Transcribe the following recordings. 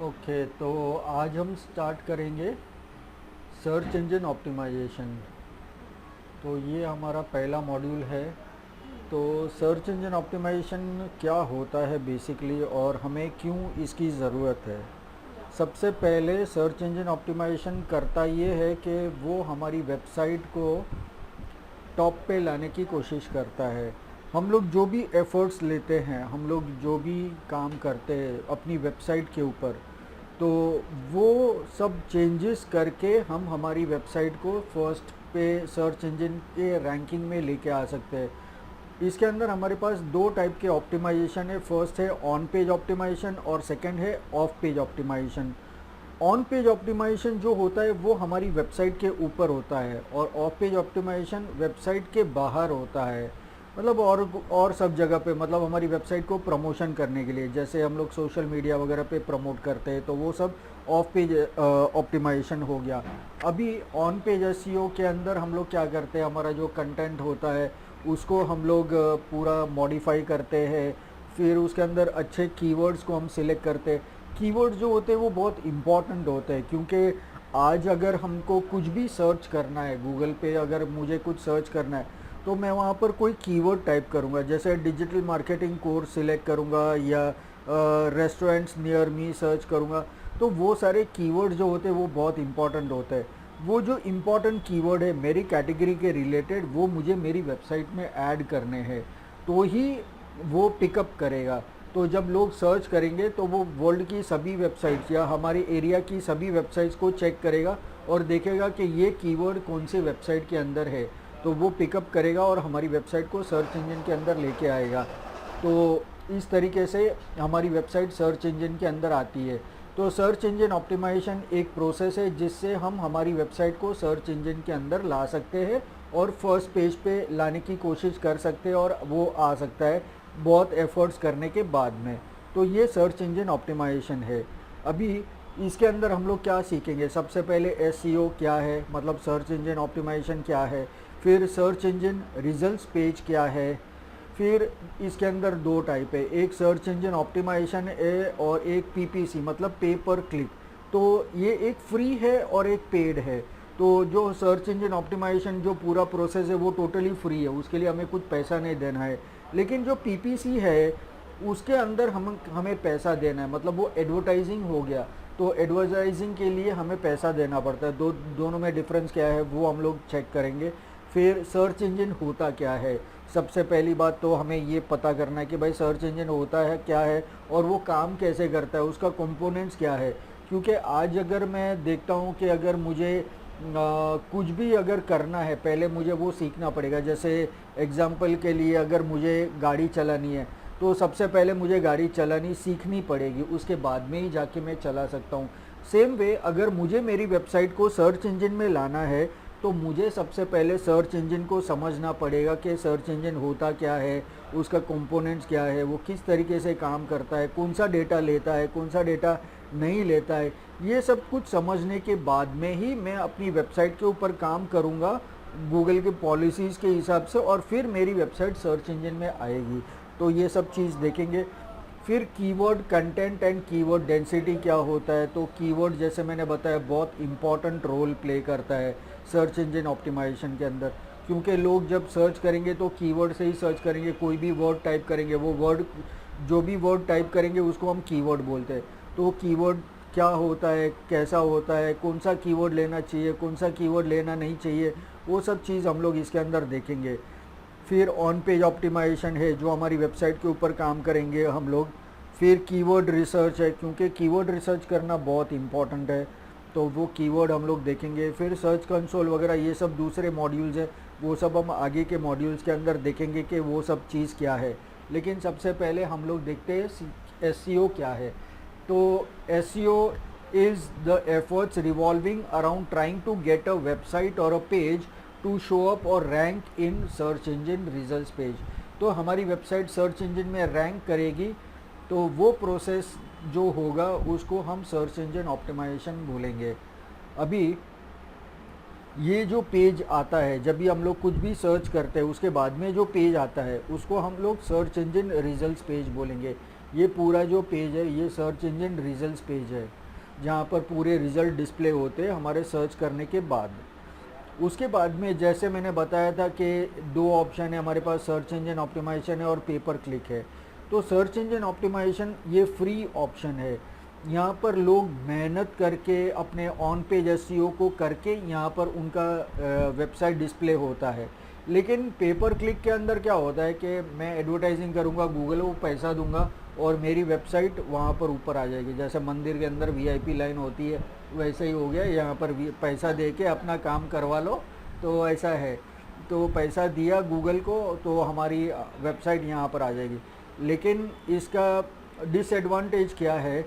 Okay, तो आज हम स्टार्ट करेंगे सर्च इंजन ऑप्टिमाइजेशन। तो ये हमारा पहला मॉड्यूल है। तो सर्च इंजन ऑप्टिमाइजेशन क्या होता है बेसिकली, और हमें क्यों इसकी ज़रूरत है। सबसे पहले सर्च इंजन ऑप्टिमाइजेशन करता ये है कि वो हमारी वेबसाइट को टॉप पे लाने की कोशिश करता है। हम लोग जो भी एफ़र्ट्स लेते हैं, हम लोग जो भी काम करते हैं अपनी वेबसाइट के ऊपर, तो वो सब चेंजेस करके हम हमारी वेबसाइट को फर्स्ट पे सर्च इंजन के रैंकिंग में लेके आ सकते हैं। इसके अंदर हमारे पास दो टाइप के ऑप्टिमाइजेशन है। फर्स्ट है ऑन पेज ऑप्टिमाइजेशन और सेकंड है off page optimization. On page optimization जो होता है वो हमारी वेबसाइट के ऊपर होता है, और ऑफ पेज ऑप्टिमाइजेशन वेबसाइट के बाहर होता है। मतलब और सब जगह पे, मतलब हमारी वेबसाइट को प्रमोशन करने के लिए, जैसे हम लोग सोशल मीडिया वगैरह पे प्रमोट करते हैं, तो वो सब ऑफ पेज ऑप्टिमाइजेशन हो गया। अभी ऑन पेज एसईओ के अंदर हम लोग क्या करते हैं, हमारा जो कंटेंट होता है उसको हम लोग पूरा मॉडिफाई करते हैं। फिर उसके अंदर अच्छे कीवर्ड्स को हम सिलेक्ट करते हैं। कीवर्ड्स जो होते हैं वो बहुत इम्पॉर्टेंट होते हैं, क्योंकि आज अगर हमको कुछ भी सर्च करना है गूगल पे, अगर मुझे कुछ सर्च करना है तो मैं वहाँ पर कोई कीवर्ड टाइप करूँगा, जैसे डिजिटल मार्केटिंग कोर्स सिलेक्ट करूँगा या रेस्टोरेंट्स नियर मी सर्च करूँगा। तो वो सारे कीवर्ड जो होते हैं वो बहुत इंपॉर्टेंट होते हैं। वो जो इम्पोर्टेंट कीवर्ड है मेरी कैटेगरी के रिलेटेड, वो मुझे मेरी वेबसाइट में ऐड करने हैं, तो ही वो पिकअप करेगा। तो जब लोग सर्च करेंगे तो वो वर्ल्ड की सभी वेबसाइट्स या हमारे एरिया की सभी वेबसाइट्स को चेक करेगा और देखेगा कि ये कीवर्ड कौन से वेबसाइट के अंदर है, तो वो पिकअप करेगा और हमारी वेबसाइट को सर्च इंजन के अंदर लेके आएगा। तो इस तरीके से हमारी वेबसाइट सर्च इंजन के अंदर आती है। तो सर्च इंजन ऑप्टिमाइजेशन एक प्रोसेस है जिससे हम हमारी वेबसाइट को सर्च इंजन के अंदर ला सकते हैं और फर्स्ट पेज पे लाने की कोशिश कर सकते हैं, और वो आ सकता है बहुत एफर्ट्स करने के बाद में। तो ये सर्च इंजन ऑप्टिमाइजेशन है। अभी इसके अंदर हम लोग क्या सीखेंगे, सबसे पहले एसईओ क्या है, मतलब सर्च इंजन ऑप्टिमाइजेशन क्या है। फिर सर्च इंजन रिजल्ट्स पेज क्या है। फिर इसके अंदर दो टाइप है, एक सर्च इंजन ऑप्टिमाइजेशन है और एक पीपीसी मतलब पे पर क्लिक। तो ये एक फ्री है और एक पेड है। तो जो सर्च इंजन ऑप्टिमाइजेशन जो पूरा प्रोसेस है वो टोटली फ्री है, उसके लिए हमें कुछ पैसा नहीं देना है। लेकिन जो पीपीसी है उसके अंदर हमें पैसा देना है, मतलब वो एडवर्टाइजिंग हो गया। तो एडवर्टाइजिंग के लिए हमें पैसा देना पड़ता है। दोनों में डिफरेंस क्या है वो हम लोग चेक करेंगे। फिर सर्च इंजन होता क्या है, सबसे पहली बात तो हमें ये पता करना है कि भाई सर्च इंजन होता है क्या है और वो काम कैसे करता है, उसका कंपोनेंट्स क्या है। क्योंकि आज अगर मैं देखता हूँ कि अगर मुझे कुछ भी अगर करना है, पहले मुझे वो सीखना पड़ेगा। जैसे एग्ज़ाम्पल के लिए अगर मुझे गाड़ी चलानी है तो सबसे पहले मुझे गाड़ी चलानी सीखनी पड़ेगी, उसके बाद में ही जाके मैं चला सकता हूँ। सेम वे अगर मुझे मेरी वेबसाइट को सर्च इंजन में लाना है तो मुझे सबसे पहले सर्च इंजन को समझना पड़ेगा कि सर्च इंजन होता क्या है, उसका कंपोनेंट्स क्या है, वो किस तरीके से काम करता है, कौन सा डेटा लेता है, कौन सा डेटा नहीं लेता है। ये सब कुछ समझने के बाद में ही मैं अपनी वेबसाइट के ऊपर काम करूँगा गूगल के पॉलिसीज़ के हिसाब से, और फिर मेरी वेबसाइट सर्च इंजन में आएगी। तो ये सब चीज़ देखेंगे। फिर keyword content and keyword density क्या होता है। तो कीवर्ड जैसे मैंने बताया बहुत इंपॉर्टेंट रोल प्ले करता है सर्च इंजन ऑप्टिमाइजेशन के अंदर, क्योंकि लोग जब सर्च करेंगे तो कीवर्ड से ही सर्च करेंगे। कोई भी वर्ड टाइप करेंगे, वो वर्ड जो भी वर्ड टाइप करेंगे उसको हम कीवर्ड बोलते हैं। तो कीवर्ड क्या होता है, कैसा होता है, कौन सा कीवर्ड लेना चाहिए, कौन सा कीवर्ड लेना नहीं चाहिए, वो सब चीज़ हम लोग इसके अंदर देखेंगे। फिर ऑन पेज ऑप्टिमाइजेशन है जो हमारी वेबसाइट के ऊपर काम करेंगे हम लोग। फिर कीवर्ड रिसर्च है, क्योंकि कीवर्ड रिसर्च करना बहुत इंपॉर्टेंट है, तो वो कीवर्ड हम लोग देखेंगे। फिर सर्च कंसोल वगैरह ये सब दूसरे मॉड्यूल्स है, वो सब हम आगे के मॉड्यूल्स के अंदर देखेंगे कि वो सब चीज़ क्या है। लेकिन सबसे पहले हम लोग देखते हैं एसईओ क्या है। तो SEO is the efforts revolving around trying to get a website और a page to show up और rank in search engine results page. तो हमारी वेबसाइट सर्च इंजन में रैंक करेगी, तो वो प्रोसेस जो होगा उसको हम सर्च इंजन ऑप्टिमाइजेशन बोलेंगे। अभी ये जो पेज आता है, जब भी हम लोग कुछ भी सर्च करते हैं उसके बाद में जो पेज आता है उसको हम लोग सर्च इंजन रिजल्ट्स पेज बोलेंगे। ये पूरा जो पेज है ये सर्च इंजन रिजल्ट्स पेज है, जहाँ पर पूरे रिज़ल्ट डिस्प्ले होते हैं हमारे सर्च करने के बाद। उसके बाद में जैसे मैंने बताया था कि दो ऑप्शन है हमारे पास, सर्च इंजन ऑप्टिमाइजेशन है और पे पर क्लिक है। तो सर्च इंजन ऑप्टिमाइजेशन ये फ्री ऑप्शन है, यहाँ पर लोग मेहनत करके अपने ऑन पेज एसईओ को करके यहाँ पर उनका वेबसाइट डिस्प्ले होता है। लेकिन पेपर क्लिक के अंदर क्या होता है कि मैं एडवर्टाइजिंग करूँगा, गूगल को पैसा दूंगा और मेरी वेबसाइट वहाँ पर ऊपर आ जाएगी। जैसे मंदिर के अंदर वीआईपी लाइन होती है वैसे ही हो गया, यहाँ पर पैसा दे के अपना काम करवा लो, तो ऐसा है। तो पैसा दिया गूगल को तो हमारी वेबसाइट यहाँ पर आ जाएगी। लेकिन इसका डिसएडवांटेज क्या है,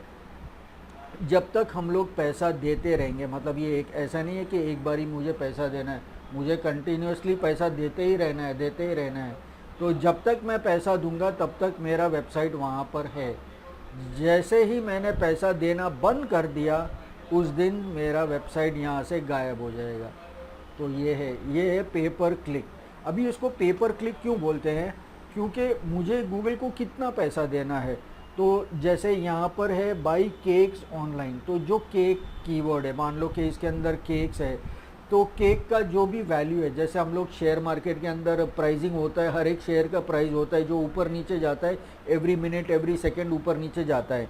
जब तक हम लोग पैसा देते रहेंगे, मतलब ये एक ऐसा नहीं है कि एक बार ही मुझे पैसा देना है, मुझे कंटिन्यूसली पैसा देते ही रहना है, देते ही रहना है। तो जब तक मैं पैसा दूंगा तब तक मेरा वेबसाइट वहाँ पर है। जैसे ही मैंने पैसा देना बंद कर दिया उस दिन मेरा वेबसाइट यहाँ से गायब हो जाएगा। तो ये है पे पर क्लिक। अभी इसको पे पर क्लिक क्यों बोलते हैं, क्योंकि मुझे गूगल को कितना पैसा देना है। तो जैसे यहाँ पर है बाई केक्स ऑनलाइन, तो जो केक कीवर्ड है, मान लो कि इसके अंदर केक्स है, तो केक का जो भी वैल्यू है, जैसे हम लोग शेयर मार्केट के अंदर प्राइसिंग होता है, हर एक शेयर का प्राइस होता है जो ऊपर नीचे जाता है, एवरी मिनट एवरी सेकंड ऊपर नीचे जाता है।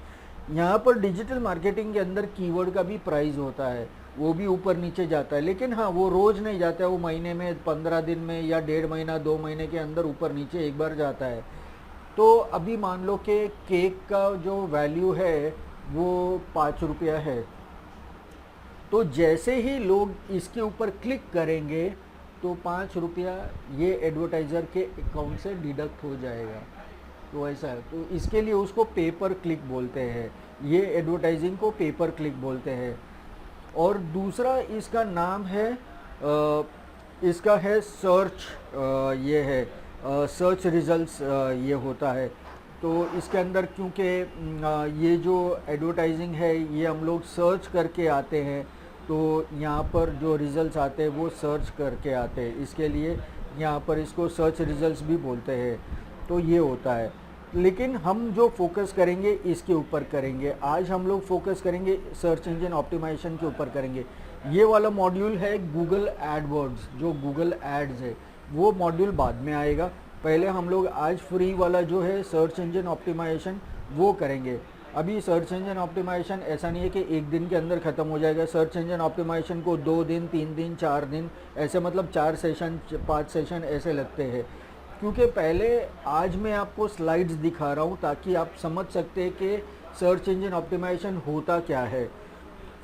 यहाँ पर डिजिटल मार्केटिंग के अंदर कीवर्ड का भी प्राइस होता है, वो भी ऊपर नीचे जाता है। लेकिन हाँ, वो रोज़ नहीं जाता है, वो महीने में 15 दिन में या 1.5 महीना 2 महीने के अंदर ऊपर नीचे एक बार जाता है। तो अभी मान लो कि केक का जो वैल्यू है वो 5 रुपया है, तो जैसे ही लोग इसके ऊपर क्लिक करेंगे तो 5 रुपया ये एडवर्टाइज़र के अकाउंट से डिडक्ट हो जाएगा। तो ऐसा है, तो इसके लिए उसको पे पर क्लिक बोलते हैं, ये एडवर्टाइजिंग को पे पर क्लिक बोलते हैं। और दूसरा इसका नाम है इसका है सर्च, ये है सर्च रिजल्ट्स, ये होता है। तो इसके अंदर क्योंकि ये जो एडवर्टाइजिंग है ये हम लोग सर्च करके आते हैं, तो यहाँ पर जो रिज़ल्ट्स आते हैं वो सर्च करके आते हैं, इसके लिए यहाँ पर इसको सर्च रिजल्ट्स भी बोलते हैं। तो ये होता है। लेकिन हम जो फोकस करेंगे इसके ऊपर करेंगे, आज हम लोग फोकस करेंगे सर्च इंजन ऑप्टिमाइजेशन के ऊपर करेंगे। ये वाला मॉड्यूल है गूगल एडवर्ड्स, जो गूगल एड्स है वो मॉड्यूल बाद में आएगा। पहले हम लोग आज फ्री वाला जो है सर्च इंजन ऑप्टिमाइजेशन वो करेंगे। अभी सर्च इंजन ऑप्टिमाइजेशन ऐसा नहीं है कि एक दिन के अंदर ख़त्म हो जाएगा। सर्च इंजन ऑप्टिमाइजेशन को 2 दिन 3 दिन 4 दिन ऐसे, मतलब 4 सेशन 5 सेशन ऐसे लगते हैं। क्योंकि पहले आज मैं आपको स्लाइड्स दिखा रहा हूँ ताकि आप समझ सकते हैं कि सर्च इंजन ऑप्टिमाइजेशन होता क्या है।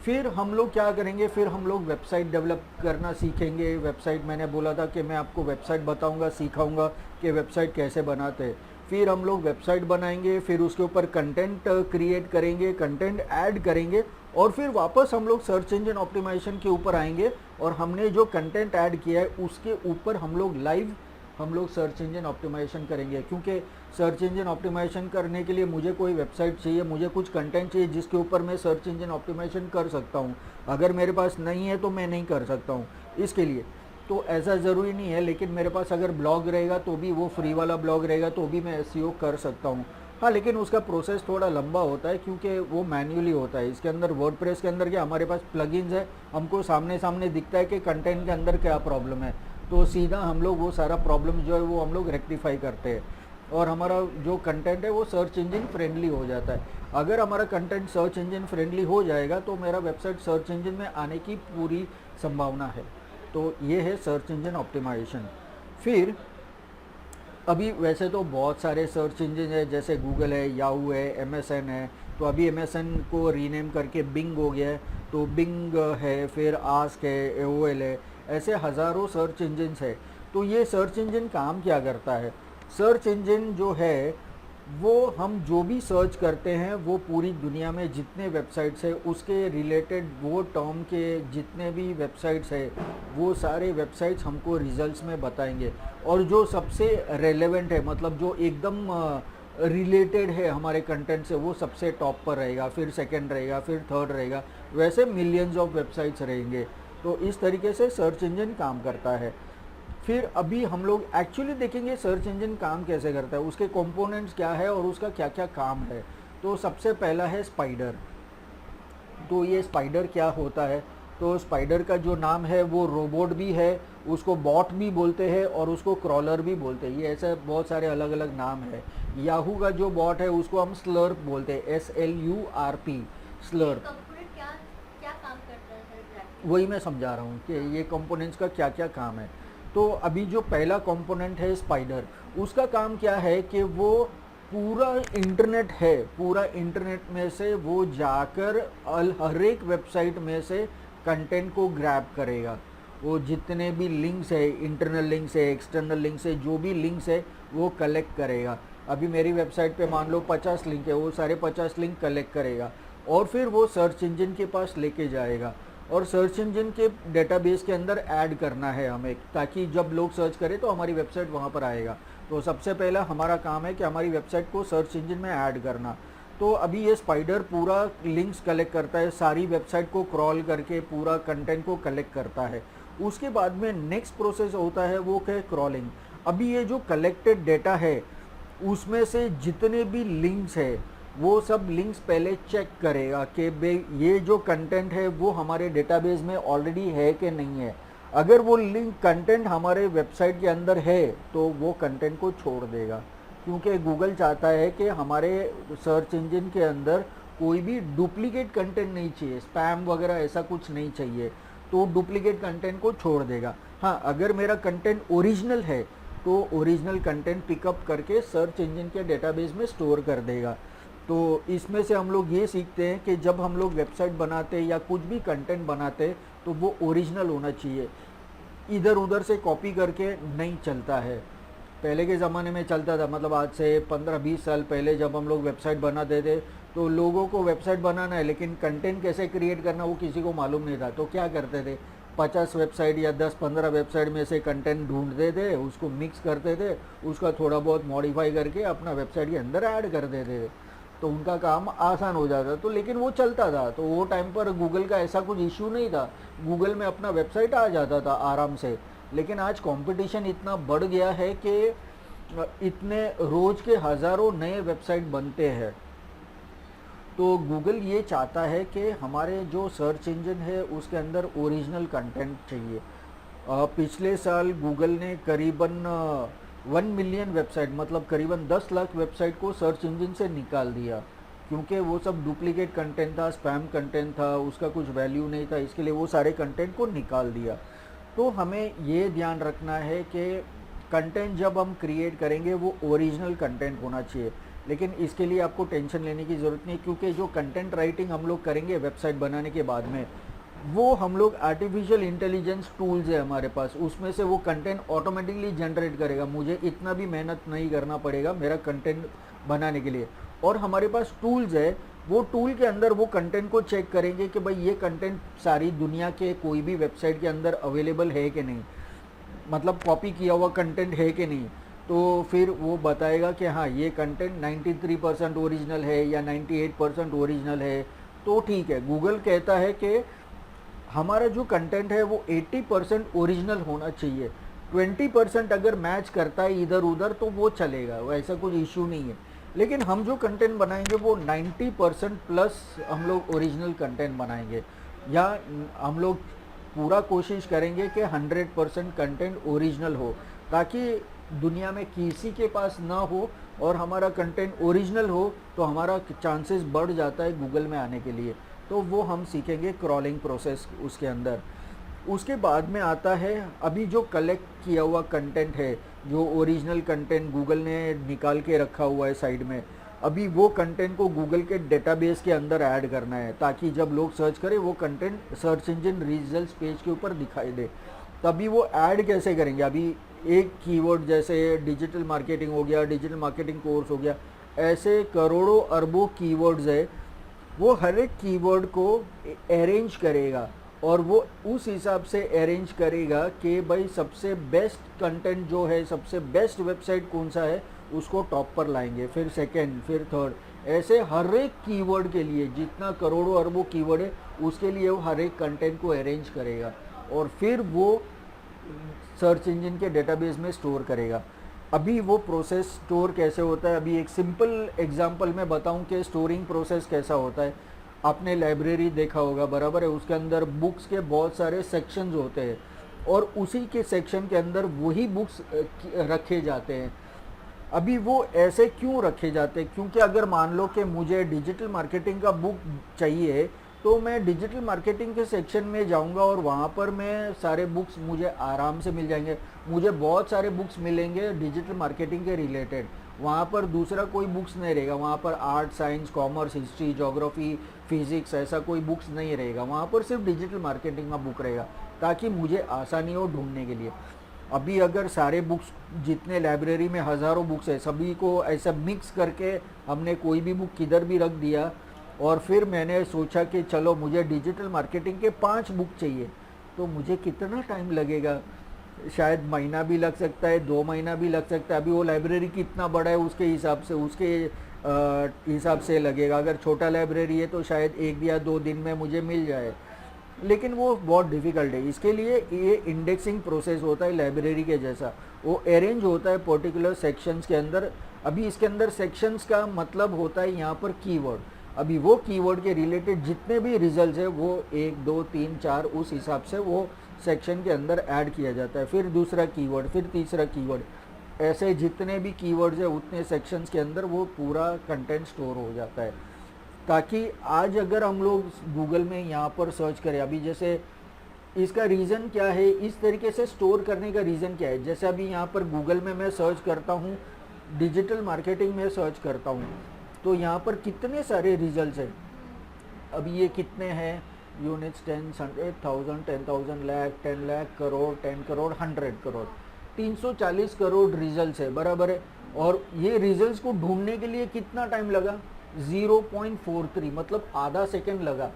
फिर हम लोग क्या करेंगे, फिर हम लोग वेबसाइट डेवलप करना सीखेंगे। वेबसाइट, मैंने बोला था कि मैं आपको वेबसाइट बताऊंगा, सिखाऊंगा कि वेबसाइट कैसे बनाते हैं। फिर हम लोग वेबसाइट बनाएंगे, फिर उसके ऊपर कंटेंट क्रिएट करेंगे, कंटेंट ऐड करेंगे, और फिर वापस हम लोग सर्च इंजन ऑप्टिमाइजेशन के ऊपर आएंगे और हमने जो कंटेंट ऐड किया है उसके ऊपर हम लोग सर्च इंजन ऑप्टिमाइजेशन करेंगे। क्योंकि सर्च इंजन ऑप्टिमाइजेशन करने के लिए मुझे कोई वेबसाइट चाहिए, मुझे कुछ कंटेंट चाहिए जिसके ऊपर मैं सर्च इंजन ऑप्टिमाइजेशन कर सकता हूँ। अगर मेरे पास नहीं है तो मैं नहीं कर सकता हूँ इसके लिए। तो ऐसा ज़रूरी नहीं है, लेकिन मेरे पास अगर ब्लॉग रहेगा तो भी वो फ्री वाला ब्लॉग रहेगा तो भी मैं एसईओ कर सकता हूँ। हाँ, लेकिन उसका प्रोसेस थोड़ा लंबा होता है क्योंकि वो मैन्युअली होता है। इसके अंदर वर्डप्रेस के अंदर क्या, हमारे पास प्लगइन्स है, हमको सामने सामने दिखता है कि कंटेंट के अंदर क्या प्रॉब्लम है, तो सीधा हम लोग वो सारा प्रॉब्लम जो है वो हम लोग रेक्टिफाई करते हैं और हमारा जो कंटेंट है वो सर्च इंजन फ्रेंडली हो जाता है। अगर हमारा कंटेंट सर्च इंजन फ्रेंडली हो जाएगा तो मेरा वेबसाइट सर्च इंजन में आने की पूरी संभावना है। तो ये है सर्च इंजन ऑप्टिमाइजेशन। फिर अभी वैसे तो बहुत सारे सर्च इंजन है, जैसे गूगल है, याहू है, एमएसएन है। तो अभी एमएसएन को रीनेम करके बिंग हो गया है, तो बिंग है, फिर आस्क है, एओएल है, ऐसे हज़ारों सर्च इंजन है। तो ये सर्च इंजन काम क्या करता है, सर्च इंजन जो है वो हम जो भी सर्च करते हैं वो पूरी दुनिया में जितने वेबसाइट्स है उसके रिलेटेड वो टर्म के जितने भी वेबसाइट्स है वो सारे वेबसाइट्स हमको रिजल्ट्स में बताएंगे। और जो सबसे रेलेवेंट है, मतलब जो एकदम रिलेटेड है हमारे कंटेंट से, वो सबसे टॉप पर रहेगा, फिर सेकंड रहेगा, फिर थर्ड रहेगा, वैसे मिलियंस ऑफ वेबसाइट्स रहेंगे। तो इस तरीके से सर्च इंजन काम करता है। फिर अभी हम लोग एक्चुअली देखेंगे सर्च इंजन काम कैसे करता है, उसके कंपोनेंट्स क्या है और उसका क्या क्या काम है। तो सबसे पहला है स्पाइडर। तो ये स्पाइडर क्या होता है, तो स्पाइडर का जो नाम है वो रोबोट भी है, उसको बॉट भी बोलते हैं और उसको क्रॉलर भी बोलते हैं। ये ऐसे बहुत सारे अलग अलग नाम है। याहू का जो बॉट है उसको हम स्लर्प बोलते हैं, SLURP, स्लर्प। कंपोनेंट क्या क्या काम करता है सर एग्जैक्टली? वही मैं समझा रहा हूँ कि ये कंपोनेंट्स का क्या क्या काम है। तो अभी जो पहला कंपोनेंट है स्पाइडर, उसका काम क्या है कि वो पूरा इंटरनेट है, पूरा इंटरनेट में से वो जाकर हर एक वेबसाइट में से कंटेंट को ग्रैब करेगा। वो जितने भी लिंक्स है, इंटरनल लिंक्स है, एक्सटर्नल लिंक्स है, जो भी लिंक्स है वो कलेक्ट करेगा। अभी मेरी वेबसाइट पे मान लो 50 लिंक है, वो सारे 50 लिंक कलेक्ट करेगा और फिर वो सर्च इंजन के पास लेके जाएगा और सर्च इंजन के डेटाबेस के अंदर ऐड करना है हमें, ताकि जब लोग सर्च करें तो हमारी वेबसाइट वहाँ पर आएगा। तो सबसे पहला हमारा काम है कि हमारी वेबसाइट को सर्च इंजन में ऐड करना। तो अभी ये स्पाइडर पूरा लिंक्स कलेक्ट करता है, सारी वेबसाइट को क्रॉल करके पूरा कंटेंट को कलेक्ट करता है। उसके बाद में नेक्स्ट प्रोसेस होता है वो है क्रॉलिंग। अभी ये जो कलेक्टेड डेटा है उसमें से जितने भी लिंक्स है वो सब लिंक्स पहले चेक करेगा कि भाई ये जो कंटेंट है वो हमारे डेटाबेस में ऑलरेडी है कि नहीं है। अगर वो लिंक कंटेंट हमारे वेबसाइट के अंदर है तो वो कंटेंट को छोड़ देगा, क्योंकि गूगल चाहता है कि हमारे सर्च इंजन के अंदर कोई भी डुप्लीकेट कंटेंट नहीं चाहिए, स्पैम वगैरह ऐसा कुछ नहीं चाहिए, तो डुप्लीकेट कंटेंट को छोड़ देगा। हाँ, अगर मेरा कंटेंट ओरिजिनल है तो ओरिजिनल कंटेंट पिकअप करके सर्च इंजन के डेटाबेस में स्टोर कर देगा। तो इसमें से हम लोग ये सीखते हैं कि जब हम लोग वेबसाइट बनाते या कुछ भी कंटेंट बनाते तो वो ओरिजिनल होना चाहिए, इधर उधर से कॉपी करके नहीं चलता है। पहले के ज़माने में चलता था, मतलब आज से 15-20 साल पहले जब हम लोग वेबसाइट बनाते थे तो लोगों को वेबसाइट बनाना है लेकिन कंटेंट कैसे क्रिएट करना वो किसी को मालूम नहीं था। तो क्या करते थे, 50 वेबसाइट या 10-15 वेबसाइट में से कंटेंट ढूंढते थे, उसको मिक्स करते थे, उसका थोड़ा बहुत मॉडिफाई करके अपना वेबसाइट के अंदर ऐड कर देते थे, तो उनका काम आसान हो जाता। तो लेकिन वो चलता था, तो वो टाइम पर गूगल का ऐसा कुछ इशू नहीं था, गूगल में अपना वेबसाइट आ जाता था आराम से। लेकिन आज कंपटीशन इतना बढ़ गया है कि इतने रोज़ के हज़ारों नए वेबसाइट बनते हैं। तो गूगल ये चाहता है कि हमारे जो सर्च इंजन है उसके अंदर ओरिजिनल कंटेंट चाहिए। पिछले साल गूगल ने करीबन 1 मिलियन वेबसाइट, मतलब करीबन 10 लाख वेबसाइट को सर्च इंजन से निकाल दिया, क्योंकि वो सब डुप्लीकेट कंटेंट था, स्पैम कंटेंट था, उसका कुछ वैल्यू नहीं था, इसके लिए वो सारे कंटेंट को निकाल दिया। तो हमें ये ध्यान रखना है कि कंटेंट जब हम क्रिएट करेंगे वो ओरिजिनल कंटेंट होना चाहिए। लेकिन इसके लिए आपको टेंशन लेने की ज़रूरत नहीं, क्योंकि जो कंटेंट राइटिंग हम लोग करेंगे वेबसाइट बनाने के बाद में, वो हम लोग आर्टिफिशियल इंटेलिजेंस टूल्स है हमारे पास, उसमें से वो कंटेंट ऑटोमेटिकली जनरेट करेगा, मुझे इतना भी मेहनत नहीं करना पड़ेगा मेरा कंटेंट बनाने के लिए। और हमारे पास टूल्स है, वो टूल के अंदर वो कंटेंट को चेक करेंगे कि भाई ये कंटेंट सारी दुनिया के कोई भी वेबसाइट के अंदर अवेलेबल है कि नहीं, मतलब कॉपी किया हुआ कंटेंट है कि नहीं। तो फिर वो बताएगा कि हाँ ये कंटेंट 93% ओरिजिनल है या 98% ओरिजिनल है, तो ठीक है। गूगल कहता है कि हमारा जो कंटेंट है वो 80% ओरिजिनल होना चाहिए, 20% अगर मैच करता है इधर उधर तो वो चलेगा, वो ऐसा कुछ इशू नहीं है। लेकिन हम जो कंटेंट बनाएंगे वो 90% प्लस हम लोग ओरिजिनल कंटेंट बनाएंगे, या हम लोग पूरा कोशिश करेंगे कि 100% कंटेंट ओरिजिनल हो, ताकि दुनिया में किसी के पास ना हो और हमारा कंटेंट ओरिजिनल हो, तो हमारा चांसेस बढ़ जाता है गूगल में आने के लिए। तो वो हम सीखेंगे क्रॉलिंग प्रोसेस उसके अंदर। उसके बाद में आता है अभी जो कलेक्ट किया हुआ कंटेंट है, जो ओरिजिनल कंटेंट गूगल ने निकाल के रखा हुआ है साइड में, अभी वो कंटेंट को गूगल के डेटाबेस के अंदर ऐड करना है, ताकि जब लोग सर्च करें वो content search engine results page के ऊपर दिखाई दे। तभी वो ऐड कैसे करेंगे, अभी एक कीवर्ड जैसे डिजिटल मार्केटिंग हो गया, डिजिटल मार्केटिंग कोर्स हो गया, ऐसे करोड़ों अरबों कीवर्ड्स है, वो हर एक कीवर्ड को अरेंज करेगा और वो उस हिसाब से अरेंज करेगा कि भाई सबसे बेस्ट कंटेंट जो है, सबसे बेस्ट वेबसाइट कौन सा है, उसको टॉप पर लाएंगे, फिर सेकंड, फिर थर्ड, ऐसे हर एक कीवर्ड के लिए जितना करोड़ों अरबों कीवर्ड है उसके लिए वो हर एक कंटेंट को अरेंज करेगा और फिर वो सर्च इंजन के डेटाबेस में स्टोर करेगा। अभी वो प्रोसेस स्टोर कैसे होता है, अभी एक सिंपल एग्जांपल मैं बताऊं कि स्टोरिंग प्रोसेस कैसा होता है। आपने लाइब्रेरी देखा होगा, बराबर है, उसके अंदर बुक्स के बहुत सारे सेक्शंस होते हैं और उसी के सेक्शन के अंदर वही बुक्स रखे जाते हैं। अभी वो ऐसे क्यों रखे जाते हैं, क्योंकि अगर मान लो कि मुझे डिजिटल मार्केटिंग का बुक चाहिए तो मैं डिजिटल मार्केटिंग के सेक्शन में जाऊंगा और वहाँ पर मैं सारे बुक्स मुझे आराम से मिल जाएंगे। मुझे बहुत सारे बुक्स मिलेंगे डिजिटल मार्केटिंग के रिलेटेड। वहाँ पर दूसरा कोई बुक्स नहीं रहेगा, वहाँ पर art, science, commerce, history, geography, physics ऐसा कोई बुक्स नहीं रहेगा। वहाँ पर सिर्फ डिजिटल मार्केटिंग का बुक रहेगा ताकि मुझे आसानी हो ढूंढने के लिए। अभी अगर सारे बुक्स, जितने लाइब्रेरी में हज़ारों बुक्स है, सभी को ऐसा मिक्स करके हमने कोई भी बुक किधर भी रख दिया और फिर मैंने सोचा कि चलो मुझे डिजिटल मार्केटिंग के 5 बुक चाहिए, तो मुझे कितना टाइम लगेगा? शायद महीना भी लग सकता है, 2 महीना भी लग सकता है। अभी वो लाइब्रेरी कितना बड़ा है उसके हिसाब से लगेगा। अगर छोटा लाइब्रेरी है तो शायद 1 या 2 दिन में मुझे मिल जाए, लेकिन वो बहुत डिफ़िकल्ट है। इसके लिए ये इंडेक्सिंग प्रोसेस होता है लाइब्रेरी के जैसा, वो अरेंज होता है पर्टिकुलर सेक्शंस के अंदर। अभी इसके अंदर सेक्शंस का मतलब होता है यहाँ पर कीवर्ड। अभी वो कीवर्ड के रिलेटेड जितने भी रिजल्ट्स है वो 1, 2, 3, 4 उस हिसाब से वो सेक्शन के अंदर ऐड किया जाता है। फिर दूसरा कीवर्ड, फिर तीसरा कीवर्ड, ऐसे जितने भी कीवर्ड्स है उतने सेक्शंस के अंदर वो पूरा कंटेंट स्टोर हो जाता है। ताकि आज अगर हम लोग गूगल में यहाँ पर सर्च करें, अभी जैसे इसका रीज़न क्या है, इस तरीके से स्टोर करने का रीज़न क्या है। जैसे अभी यहाँ पर गूगल में मैं सर्च करता हूँ, डिजिटल मार्केटिंग में सर्च करता हूँ, तो यहाँ पर कितने सारे रिजल्ट्स हैं। अभी ये कितने हैं, यूनिट्स 10, 100,000, 10,000, लाख, 10 लाख, करोड़, 10 करोड़, 100 करोड़, 340 करोड़ रिजल्ट्स है, बराबर है। और ये रिजल्ट्स को ढूंढने के लिए कितना टाइम लगा? 0.43, मतलब आधा सेकंड लगा।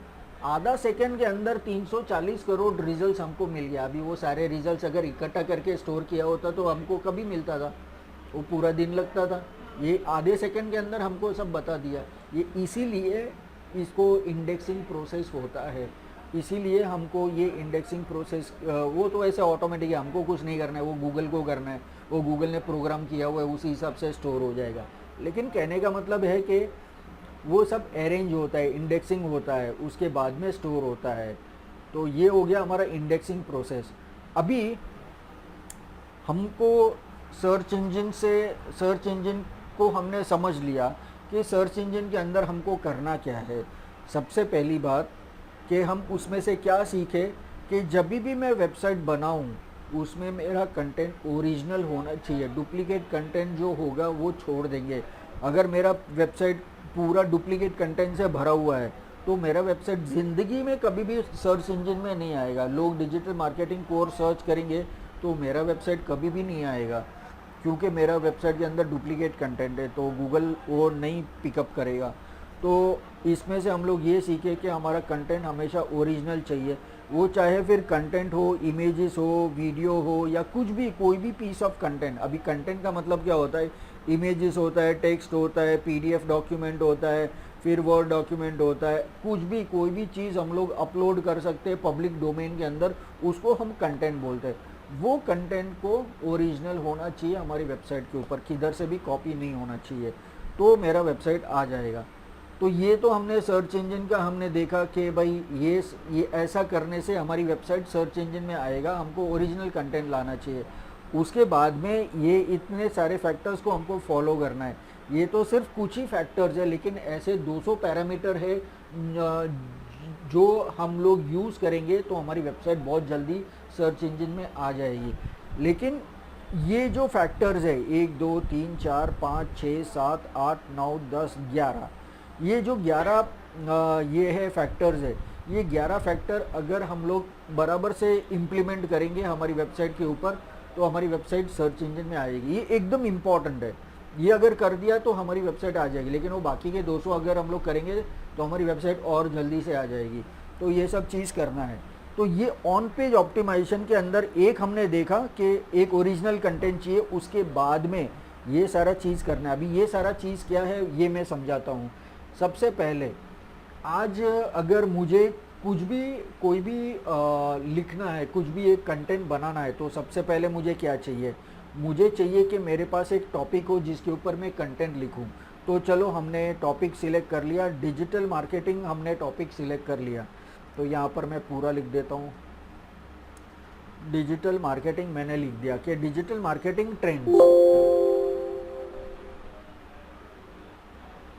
आधा सेकंड के अंदर 340 करोड़ रिजल्ट्स हमको मिल गया। अभी वो सारे रिजल्ट्स अगर इकट्ठा करके स्टोर किया होता तो हमको कभी मिलता था? वो पूरा दिन लगता था। ये आधे सेकंड के अंदर हमको सब बता दिया। ये इसीलिए इसको इंडेक्सिंग प्रोसेस होता है। इसीलिए हमको ये इंडेक्सिंग प्रोसेस, वो तो ऐसे ऑटोमेटिक है, हमको कुछ नहीं करना है, वो गूगल को करना है। वो गूगल ने प्रोग्राम किया हुआ है, उसी हिसाब से स्टोर हो जाएगा। लेकिन कहने का मतलब है कि वो सब अरेंज होता है, इंडेक्सिंग होता है, उसके बाद में स्टोर होता है। तो ये हो गया हमारा इंडेक्सिंग प्रोसेस। अभी हमको सर्च इंजन को हमने समझ लिया कि सर्च इंजन के अंदर हमको करना क्या है। सबसे पहली बात कि हम उसमें से क्या सीखे कि जब भी मैं वेबसाइट बनाऊं उसमें मेरा कंटेंट ओरिजिनल होना चाहिए। डुप्लीकेट कंटेंट जो होगा वो छोड़ देंगे। अगर मेरा वेबसाइट पूरा डुप्लीकेट कंटेंट से भरा हुआ है तो मेरा वेबसाइट ज़िंदगी में कभी भी सर्च इंजन में नहीं आएगा। लोग डिजिटल मार्केटिंग कोर्स सर्च करेंगे तो मेरा वेबसाइट कभी भी नहीं आएगा, क्योंकि मेरा वेबसाइट के अंदर डुप्लीकेट कंटेंट है, तो गूगल वो नहीं पिकअप करेगा। तो इसमें से हम लोग ये सीखे कि हमारा कंटेंट हमेशा ओरिजिनल चाहिए। वो चाहे फिर कंटेंट हो, इमेजेस हो, वीडियो हो, या कुछ भी, कोई भी पीस ऑफ कंटेंट। अभी कंटेंट का मतलब क्या होता है? इमेजेस होता है, टेक्स्ट होता है, पीडीएफ डॉक्यूमेंट होता है, फिर वर्ड डॉक्यूमेंट होता है, कुछ भी, कोई भी चीज़ हम लोग अपलोड कर सकते हैं पब्लिक डोमेन के अंदर, उसको हम कंटेंट बोलते हैं। वो कंटेंट को ओरिजिनल होना चाहिए हमारी वेबसाइट के ऊपर, किधर से भी कॉपी नहीं होना चाहिए, तो मेरा वेबसाइट आ जाएगा। तो ये तो हमने सर्च इंजन का हमने देखा कि भाई ये ऐसा करने से हमारी वेबसाइट सर्च इंजन में आएगा, हमको ओरिजिनल कंटेंट लाना चाहिए। उसके बाद में ये इतने सारे फैक्टर्स को हमको फॉलो करना है। ये तो सिर्फ कुछ ही फैक्टर्स है, लेकिन ऐसे 200 पैरामीटर है जो हम लोग यूज़ करेंगे तो हमारी वेबसाइट बहुत जल्दी सर्च इंजन में आ जाएगी। लेकिन ये जो फैक्टर्स है 1, 2, 3, 4, 5, 6, 7, 8, 9, 10, 11, ये जो 11 ये है फैक्टर्स है, ये 11 फैक्टर अगर हम लोग बराबर से इम्प्लीमेंट करेंगे हमारी वेबसाइट के ऊपर तो हमारी वेबसाइट सर्च इंजन में आएगी। ये एकदम इम्पॉर्टेंट है। ये अगर कर दिया तो हमारी वेबसाइट आ जाएगी, लेकिन वो बाकी के 200 अगर हम लोग करेंगे तो हमारी वेबसाइट और जल्दी से आ जाएगी। तो ये सब चीज़ करना है। तो ये ऑन पेज ऑप्टिमाइजेशन के अंदर एक हमने देखा कि एक ओरिजिनल कंटेंट चाहिए, उसके बाद में ये सारा चीज़ करना है। अभी ये सारा चीज़ क्या है ये मैं समझाता हूँ। सबसे पहले आज अगर मुझे कुछ भी, कोई भी लिखना है, कुछ भी एक कंटेंट बनाना है, तो सबसे पहले मुझे क्या चाहिए? मुझे चाहिए कि मेरे पास एक टॉपिक हो जिसके ऊपर मैं कंटेंट लिखूं। तो चलो हमने टॉपिक सिलेक्ट कर लिया, डिजिटल मार्केटिंग हमने टॉपिक सिलेक्ट कर लिया। तो यहाँ पर मैं पूरा लिख देता हूँ, डिजिटल मार्केटिंग मैंने लिख दिया कि डिजिटल मार्केटिंग ट्रेंड्स।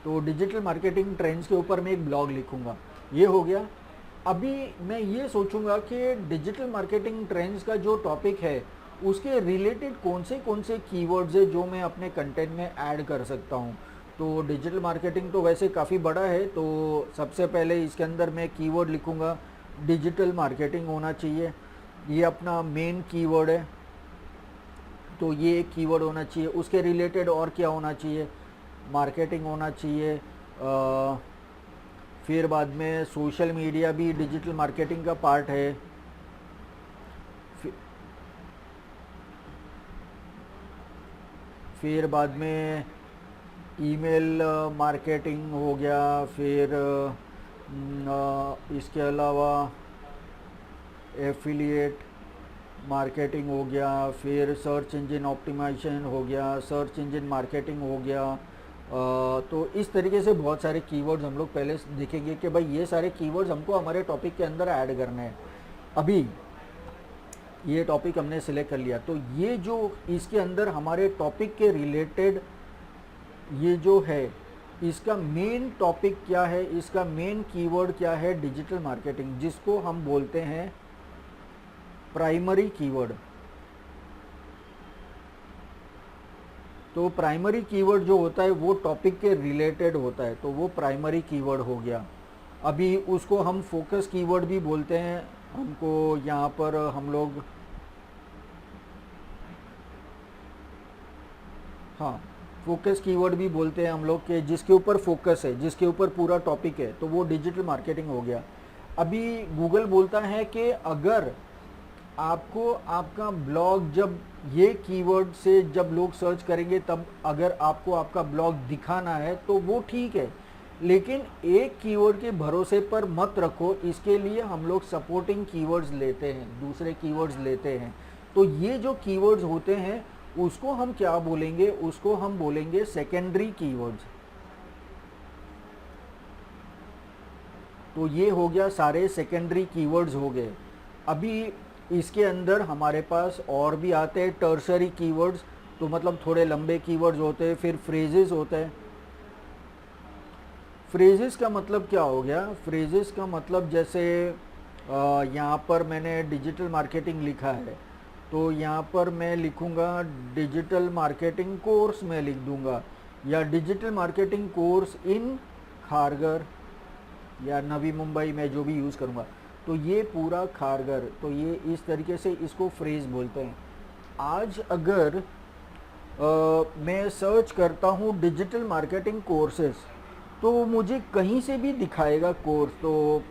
तो डिजिटल मार्केटिंग ट्रेंड्स के ऊपर मैं एक ब्लॉग लिखूंगा, ये हो गया। अभी मैं ये सोचूंगा कि डिजिटल मार्केटिंग ट्रेंड्स का जो टॉपिक है उसके रिलेटेड कौन से कीवर्ड्स है जो मैं अपने कंटेंट में ऐड कर सकता हूँ। तो डिजिटल मार्केटिंग तो वैसे काफ़ी बड़ा है, तो सबसे पहले इसके अंदर मैं कीवर्ड लिखूंगा, डिजिटल मार्केटिंग होना चाहिए, ये अपना मेन कीवर्ड है। तो ये एक कीवर्ड होना चाहिए, उसके रिलेटेड और क्या होना चाहिए? मार्केटिंग होना चाहिए। फिर बाद में सोशल मीडिया भी डिजिटल मार्केटिंग का पार्ट है। फिर बाद में ईमेल मार्केटिंग हो गया। फिर इसके अलावा एफिलिएट मार्केटिंग हो गया। फिर सर्च इंजन ऑप्टिमाइजेशन हो गया, सर्च इंजन मार्केटिंग हो गया। तो इस तरीके से बहुत सारे कीवर्ड्स हम लोग पहले देखेंगे कि भाई ये सारे कीवर्ड्स हमको हमारे टॉपिक के अंदर ऐड करने हैं। अभी ये टॉपिक हमने सिलेक्ट कर लिया, तो ये जो इसके अंदर हमारे टॉपिक के रिलेटेड ये जो है, इसका मेन टॉपिक क्या है, इसका मेन कीवर्ड क्या है? डिजिटल मार्केटिंग, जिसको हम बोलते हैं प्राइमरी कीवर्ड। तो प्राइमरी कीवर्ड जो होता है वो टॉपिक के रिलेटेड होता है, तो वो प्राइमरी कीवर्ड हो गया। अभी उसको हम फोकस कीवर्ड भी बोलते हैं। हमको यहाँ पर हम लोग, हाँ, फोकस कीवर्ड भी बोलते हैं हम लोग के जिसके ऊपर फोकस है, जिसके ऊपर पूरा टॉपिक है, तो वो डिजिटल मार्केटिंग हो गया। अभी गूगल बोलता है कि अगर आपको आपका ब्लॉग, जब ये कीवर्ड से जब लोग सर्च करेंगे, तब अगर आपको आपका ब्लॉग दिखाना है तो वो ठीक है, लेकिन एक कीवर्ड के भरोसे पर मत रखो। इसके लिए हम लोग सपोर्टिंग कीवर्ड्स लेते हैं, दूसरे कीवर्ड्स लेते हैं। तो ये जो कीवर्ड्स होते हैं उसको हम क्या बोलेंगे? उसको हम बोलेंगे सेकेंडरी कीवर्ड्स। तो ये हो गया, सारे सेकेंडरी कीवर्ड्स हो गए। अभी इसके अंदर हमारे पास और भी आते हैं टर्शरी कीवर्ड्स, तो मतलब थोड़े लंबे कीवर्ड्स होते हैं। फिर फ्रेजेस होते हैं। फ्रेजेस का मतलब क्या हो गया? फ्रेजेस का मतलब जैसे यहाँ पर मैंने डिजिटल मार्केटिंग लिखा है, तो यहाँ पर मैं लिखूँगा डिजिटल मार्केटिंग कोर्स, मैं लिख दूँगा, या digital marketing course in Kharghar या नवी मुंबई, मैं जो भी यूज़ करूँगा। तो ये पूरा खारगर, तो ये इस तरीके से इसको फ्रेज बोलते हैं। आज अगर मैं सर्च करता हूँ डिजिटल मार्केटिंग कोर्सेस, तो मुझे कहीं से भी दिखाएगा कोर्स। तो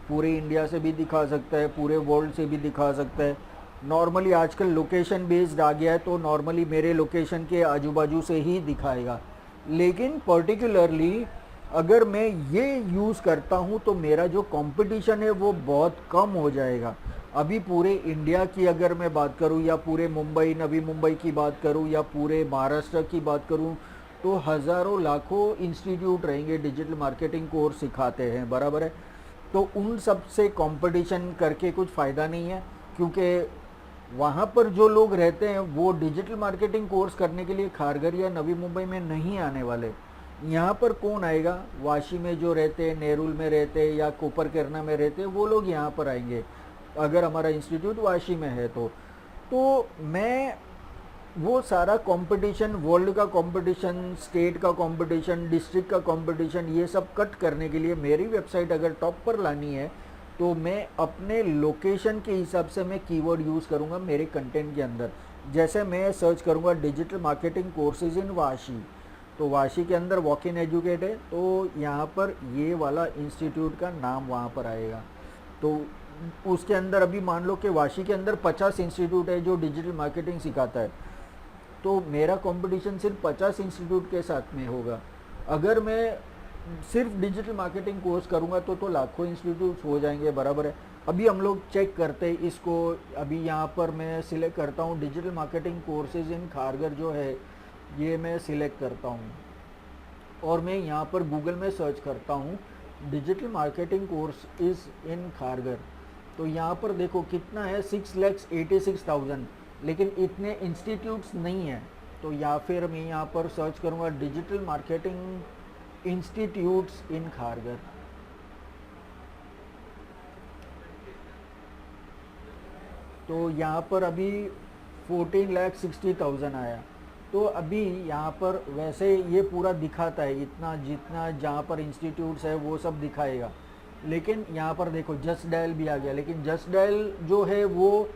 पूरे इंडिया से भी दिखा सकता है, पूरे वर्ल्ड से भी दिखा सकता है। नॉर्मली आजकल लोकेशन बेस्ड आ गया है, तो नॉर्मली मेरे लोकेशन के आजू बाजू से ही दिखाएगा। लेकिन पर्टिकुलरली अगर मैं ये यूज़ करता हूँ तो मेरा जो कंपटीशन है वो बहुत कम हो जाएगा। अभी पूरे इंडिया की अगर मैं बात करूँ, या पूरे मुंबई, नवी मुंबई की बात करूँ, या पूरे महाराष्ट्र की बात करूँ, तो हज़ारों लाखों इंस्टीट्यूट रहेंगे डिजिटल मार्केटिंग कोर्स सिखाते हैं, बराबर है। तो उन सब से कंपटीशन करके कुछ फ़ायदा नहीं है, क्योंकि वहाँ पर जो लोग रहते हैं वो डिजिटल मार्केटिंग कोर्स करने के लिए खारगर या नवी मुंबई में नहीं आने वाले। यहाँ पर कौन आएगा? वाशी में जो रहते हैं, नेरुल में रहते हैं, या कोपरकेरना में रहते हैं, वो लोग यहाँ पर आएंगे अगर हमारा इंस्टीट्यूट वाशी में है तो मैं वो सारा कंपटीशन, वर्ल्ड का कंपटीशन, स्टेट का कंपटीशन, डिस्ट्रिक्ट का कंपटीशन, ये सब कट करने के लिए मेरी वेबसाइट अगर टॉप पर लानी है, तो मैं अपने लोकेशन के हिसाब से मैं कीवर्ड यूज़ करूँगा मेरे कंटेंट के अंदर। जैसे मैं सर्च करूँगा डिजिटल मार्केटिंग कोर्सेज इन वाशी, तो वाशी के अंदर वॉक इन एजुकेट है, तो यहाँ पर ये वाला इंस्टीट्यूट का नाम वहाँ पर आएगा। तो उसके अंदर अभी मान लो कि वाशी के अंदर 50 इंस्टीट्यूट है जो डिजिटल मार्केटिंग सिखाता है, तो मेरा कंपटीशन सिर्फ 50 इंस्टीट्यूट के साथ में होगा। अगर मैं सिर्फ डिजिटल मार्केटिंग कोर्स करूँगा तो लाखों इंस्टीट्यूट्स हो जाएंगे, बराबर है। अभी हम लोग चेक करते हैं इसको। अभी यहाँ पर मैं सिलेक्ट करता हूँ digital marketing courses in Kharghar जो है, ये मैं सिलेक्ट करता हूँ और मैं यहाँ पर गूगल में सर्च करता हूँ digital marketing course is in Kharghar. तो यहाँ पर देखो कितना है, 6,86,000, लेकिन इतने इंस्टीट्यूट्स नहीं हैं। तो या फिर मैं यहाँ पर सर्च करूँगा digital marketing institutes in Kharghar. तो यहाँ पर अभी 14,60,000 आया। तो अभी यहाँ पर वैसे ये पूरा दिखाता है, इतना जितना जहाँ पर इंस्टीट्यूट्स है वो सब दिखाएगा, लेकिन यहाँ पर देखो जस्ट डायल भी आ गया, लेकिन जस्ट डायल जो है वो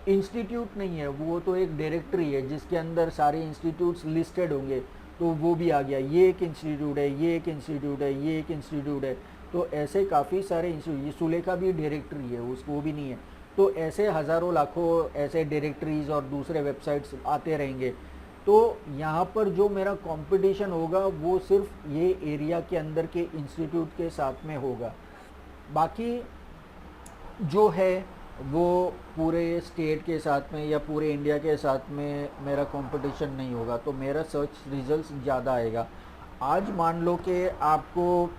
इंस्टीट्यूट नहीं है, वो तो एक डायरेक्टरी है जिसके अंदर सारे इंस्टीट्यूट्स लिस्टेड होंगे। तो वो भी आ गया, ये एक इंस्टीट्यूट है, ये एक इंस्टीट्यूट है, ये एक इंस्टीट्यूट है। तो ऐसे काफ़ी सारे इंस्टीट्यूट, ये सुलेखा भी डायरेक्टरी है, उसको भी नहीं है। तो ऐसे हज़ारों लाखों ऐसे डायरेक्टरीज और दूसरे वेबसाइट्स आते रहेंगे। तो यहाँ पर जो मेरा कंपटीशन होगा वो सिर्फ ये एरिया के अंदर के इंस्टीट्यूट के साथ में होगा, बाकी जो है वो पूरे स्टेट के साथ में या पूरे इंडिया के साथ में मेरा कंपटीशन नहीं होगा। तो मेरा सर्च रिजल्ट्स ज़्यादा आएगा। आज मान लो कि आपको,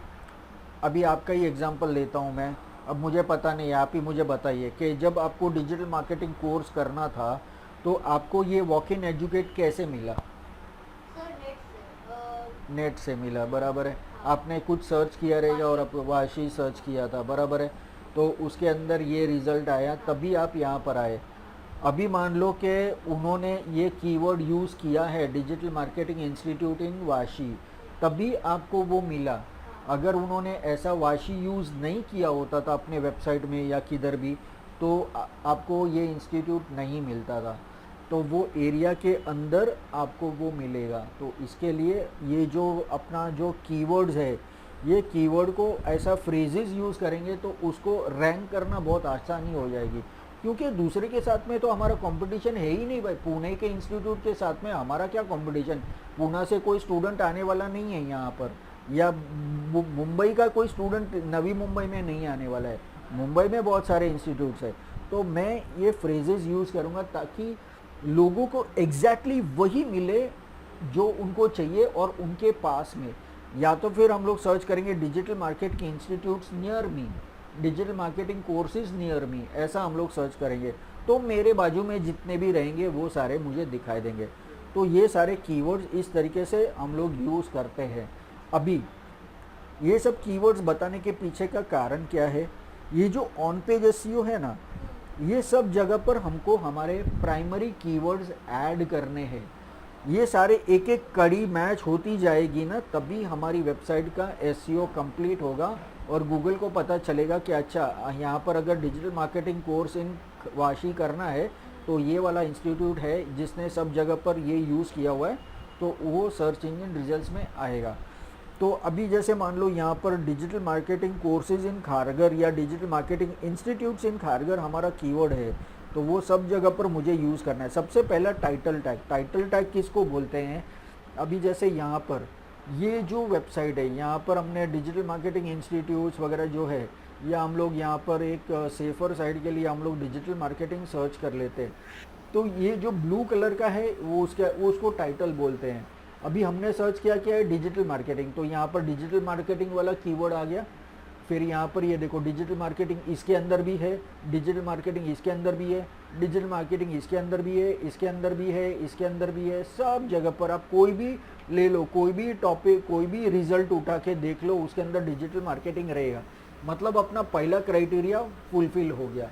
अभी आपका ही एग्जांपल लेता हूँ मैं, अब मुझे पता नहीं, आप ही मुझे बताइए कि जब आपको डिजिटल मार्केटिंग कोर्स करना था तो आपको ये वॉक इन एजुकेट कैसे मिला? सर नेट से मिला, बराबर है। आपने कुछ सर्च किया रहेगा और आप वाशी सर्च किया था, बराबर है। तो उसके अंदर ये रिज़ल्ट आया, तभी आप यहाँ पर आए। अभी मान लो कि उन्होंने ये कीवर्ड यूज़ किया है डिजिटल मार्केटिंग इंस्टीट्यूट इन वाशी, तभी आपको वो मिला। अगर उन्होंने ऐसा वाशी यूज़ नहीं किया होता था अपने वेबसाइट में या किधर भी, तो आपको ये इंस्टीट्यूट नहीं मिलता था। तो वो एरिया के अंदर आपको वो मिलेगा। तो इसके लिए ये जो अपना जो कीवर्ड्स है, ये कीवर्ड को ऐसा फ्रेजेस यूज़ करेंगे तो उसको रैंक करना बहुत आसानी हो जाएगी, क्योंकि दूसरे के साथ में तो हमारा कंपटीशन है ही नहीं भाई। पुणे के इंस्टीट्यूट के साथ में हमारा क्या कंपटीशन? पुणे से कोई स्टूडेंट आने वाला नहीं है यहाँ पर, या मुंबई का कोई स्टूडेंट नवी मुंबई में नहीं आने वाला है। मुंबई में बहुत सारे इंस्टीट्यूट्स है। तो मैं ये फ्रेजेस यूज़ करूँगा ताकि लोगों को एग्जैक्टली वही मिले जो उनको चाहिए और उनके पास में। या तो फिर हम लोग सर्च करेंगे डिजिटल मार्केट के institutes near me, digital marketing courses near me, ऐसा हम लोग सर्च करेंगे तो मेरे बाजू में जितने भी रहेंगे वो सारे मुझे दिखाई देंगे। तो ये सारे कीवर्ड्स इस तरीके से हम लोग यूज़ करते हैं। अभी ये सब कीवर्ड्स बताने के पीछे का कारण क्या है? ये जो ऑन पेज एसईओ है ना, ये सब जगह पर हमको हमारे प्राइमरी कीवर्ड्स ऐड करने हैं। ये सारे एक एक कड़ी मैच होती जाएगी ना, तभी हमारी वेबसाइट का एसईओ कंप्लीट होगा और गूगल को पता चलेगा कि अच्छा यहाँ पर अगर digital marketing course in Vashi करना है तो ये वाला इंस्टीट्यूट है जिसने सब जगह पर ये यूज़ किया हुआ है, तो वो सर्च इंजन रिजल्ट्स में आएगा। तो अभी जैसे मान लो यहाँ पर digital marketing courses in Kharghar या digital marketing institutes in Kharghar हमारा कीवर्ड है, तो वो सब जगह पर मुझे यूज़ करना है। सबसे पहला टाइटल टैग। टाइटल टैग किसको बोलते हैं? अभी जैसे यहाँ पर ये जो वेबसाइट है, यहाँ पर हमने डिजिटल मार्केटिंग इंस्टीट्यूट्स वगैरह जो है, या हम लोग यहाँ पर एक सेफर साइड के लिए हम लोग डिजिटल मार्केटिंग सर्च कर लेते हैं। तो ये जो ब्लू कलर का है वो उसको टाइटल बोलते हैं। अभी हमने सर्च किया है डिजिटल मार्केटिंग, तो यहाँ पर डिजिटल मार्केटिंग वाला कीवर्ड आ गया। फिर यहाँ पर ये देखो डिजिटल मार्केटिंग इसके अंदर भी है, डिजिटल मार्केटिंग इसके अंदर भी है, डिजिटल मार्केटिंग इसके अंदर भी है, इसके अंदर भी है, इसके अंदर भी है। सब जगह पर आप कोई भी ले लो, कोई भी टॉपिक, कोई भी रिजल्ट उठा के देख लो, उसके अंदर डिजिटल मार्केटिंग रहेगा। मतलब अपना पहला क्राइटेरिया फुलफिल हो गया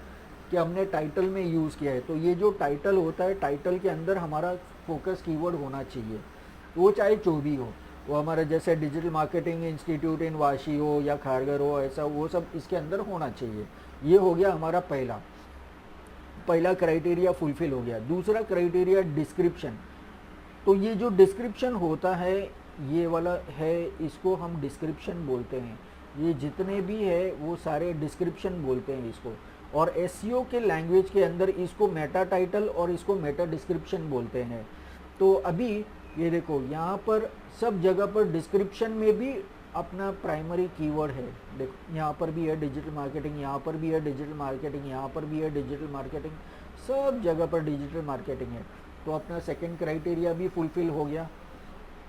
कि हमने टाइटल में यूज़ किया है। तो ये जो टाइटल होता है, टाइटल के अंदर हमारा फोकस कीवर्ड होना चाहिए, वो चाहे जो भी हो। वो हमारा जैसे डिजिटल मार्केटिंग इंस्टीट्यूट इन वाशी हो या खारगर हो, ऐसा वो सब इसके अंदर होना चाहिए। ये हो गया हमारा पहला क्राइटेरिया फुलफिल हो गया। दूसरा क्राइटेरिया डिस्क्रिप्शन। तो ये जो डिस्क्रिप्शन होता है ये वाला है, इसको हम डिस्क्रिप्शन बोलते हैं। ये जितने भी है वो सारे डिस्क्रिप्शन बोलते हैं इसको। और एसईओ के लैंग्वेज के अंदर इसको मेटा टाइटल और इसको मेटा डिस्क्रिप्शन बोलते हैं। तो अभी ये देखो यहाँ पर सब जगह पर डिस्क्रिप्शन में भी अपना प्राइमरी कीवर्ड है। देखो यहाँ पर भी है डिजिटल मार्केटिंग, यहाँ पर भी है डिजिटल मार्केटिंग, यहाँ पर भी है डिजिटल मार्केटिंग, सब जगह पर डिजिटल मार्केटिंग है। तो अपना सेकंड क्राइटेरिया भी फुलफिल हो गया।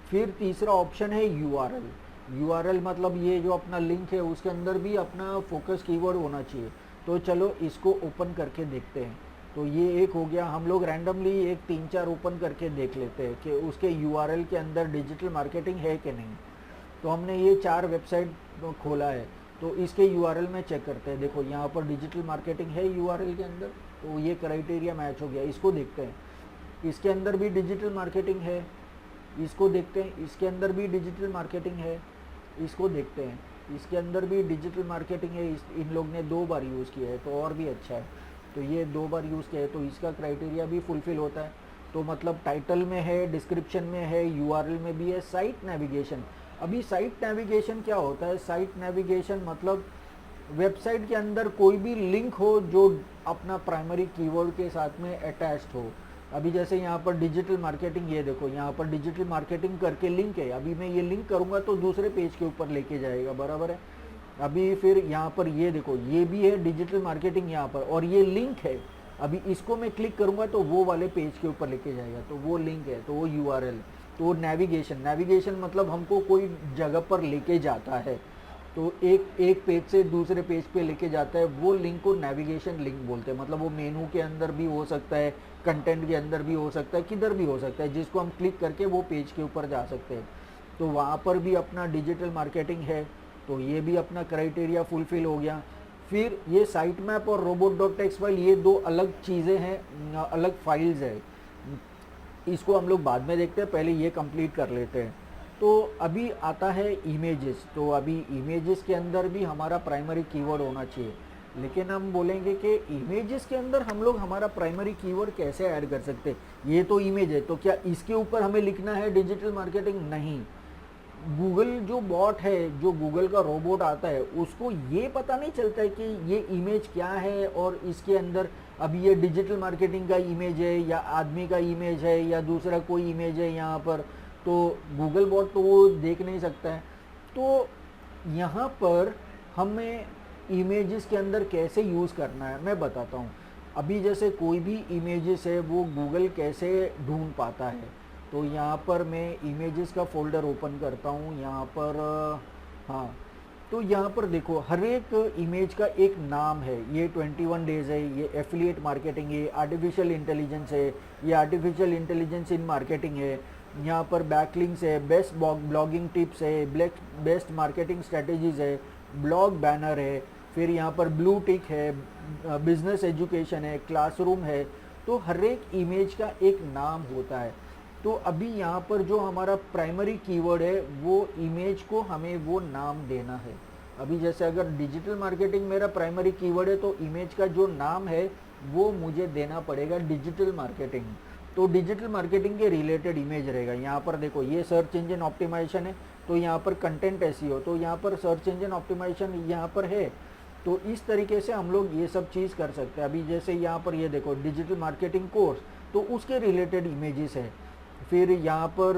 फिर तीसरा ऑप्शन है यूआरएल। यूआरएल मतलब ये जो अपना लिंक है उसके अंदर भी अपना फोकस कीवर्ड होना चाहिए। तो चलो इसको ओपन करके देखते हैं। तो ये एक हो गया, हम लोग रैंडमली एक 3-4 ओपन करके देख लेते हैं कि उसके यूआरएल के अंदर डिजिटल मार्केटिंग है कि नहीं। तो हमने ये 4 वेबसाइट खोला है, तो इसके यूआरएल में चेक करते हैं। देखो यहाँ पर डिजिटल मार्केटिंग है यूआरएल के अंदर, तो ये क्राइटेरिया मैच हो गया। इसको देखते हैं, इसके अंदर भी डिजिटल मार्केटिंग है, इसको देखते हैं, इसके अंदर भी डिजिटल मार्केटिंग है, इसको देखते हैं, इसके अंदर भी डिजिटल मार्केटिंग है। इन लोग ने 2 बार यूज़ किया है तो और भी अच्छा है। तो ये 2 बार यूज़ किया है तो इसका क्राइटेरिया भी फुलफिल होता है। तो मतलब टाइटल में है, डिस्क्रिप्शन में है, यूआरएल में भी है। साइट नेविगेशन, अभी साइट नेविगेशन क्या होता है? साइट नेविगेशन मतलब वेबसाइट के अंदर कोई भी लिंक हो जो अपना प्राइमरी कीवर्ड के साथ में अटैच्ड हो। अभी जैसे यहाँ पर डिजिटल मार्केटिंग, ये देखो यहाँ पर डिजिटल मार्केटिंग करके लिंक है। अभी मैं ये लिंक करूँगा तो दूसरे पेज के ऊपर लेके जाएगा, बराबर है। अभी फिर यहाँ पर ये देखो, ये भी है डिजिटल मार्केटिंग यहाँ पर, और ये लिंक है। अभी इसको मैं क्लिक करूँगा तो वो वाले पेज के ऊपर लेके जाएगा, तो वो लिंक है, तो वो यूआरएल है। तो नेविगेशन, नेविगेशन मतलब हमको कोई जगह पर लेके जाता है, तो एक पेज से दूसरे पेज पे लेके जाता है, वो लिंक को नेविगेशन लिंक बोलते हैं। मतलब वो मेनू के अंदर भी हो सकता है, कंटेंट के अंदर भी हो सकता है, किधर भी हो सकता है, जिसको हम क्लिक करके वो पेज के ऊपर जा सकते हैं। तो वहाँ पर भी अपना डिजिटल मार्केटिंग है, तो ये भी अपना क्राइटेरिया फुलफिल हो गया। फिर ये साइट मैप और robot.txt ये 2 अलग चीज़ें हैं, अलग फाइल्स है। इसको हम लोग बाद में देखते हैं, पहले ये कंप्लीट कर लेते हैं। तो अभी आता है इमेजेस। तो अभी इमेजेस के अंदर भी हमारा प्राइमरी कीवर्ड होना चाहिए, लेकिन हम बोलेंगे कि इमेजेस के अंदर हम लोग हमारा प्राइमरी कीवर्ड कैसे ऐड कर सकते हैं। ये तो इमेज है, तो क्या इसके ऊपर हमें लिखना है डिजिटल मार्केटिंग? नहीं। गूगल जो बॉट है, जो गूगल का रोबोट आता है, उसको ये पता नहीं चलता है कि ये इमेज क्या है और इसके अंदर अभी ये डिजिटल मार्केटिंग का इमेज है या आदमी का इमेज है या दूसरा कोई इमेज है यहाँ पर। तो गूगल बॉट तो वो देख नहीं सकता है। तो यहाँ पर हमें इमेजेस के अंदर कैसे यूज़ करना है मैं बताता हूँ। अभी जैसे कोई भी इमेजेस है वो गूगल कैसे ढूंढ पाता है। तो यहाँ पर मैं इमेजेस का फोल्डर ओपन करता हूँ। यहाँ पर हाँ, तो यहाँ पर देखो हर एक इमेज का एक नाम है। ये 21 डेज है, ये एफिलिएट मार्केटिंग है, आर्टिफिशियल इंटेलिजेंस है, ये आर्टिफिशियल इंटेलिजेंस इन मार्केटिंग है। यहाँ पर बैकलिंक्स है, बेस्ट ब्लॉगिंग टिप्स है, बेस्ट मार्केटिंग स्ट्रेटेजीज है, ब्लॉग बैनर है, फिर यहाँ पर ब्लू टिक है, बिजनेस एजुकेशन है, क्लासरूम है। तो हर एक इमेज का एक नाम होता है। तो अभी यहाँ पर जो हमारा प्राइमरी कीवर्ड है वो इमेज को हमें वो नाम देना है। अभी जैसे अगर डिजिटल मार्केटिंग मेरा प्राइमरी कीवर्ड है तो इमेज का जो नाम है वो मुझे देना पड़ेगा डिजिटल मार्केटिंग। तो डिजिटल मार्केटिंग के रिलेटेड इमेज रहेगा। यहाँ पर देखो ये सर्च इंजन ऑप्टिमाइजेशन है, तो यहाँ पर कंटेंट एसईओ, तो यहाँ पर सर्च इंजन ऑप्टिमाइजेशन यहाँ पर है। तो इस तरीके से हम लोग ये सब चीज़ कर सकते हैं। अभी जैसे यहाँ पर ये देखो डिजिटल मार्केटिंग कोर्स, तो उसके रिलेटेड इमेजेस है। फिर यहाँ पर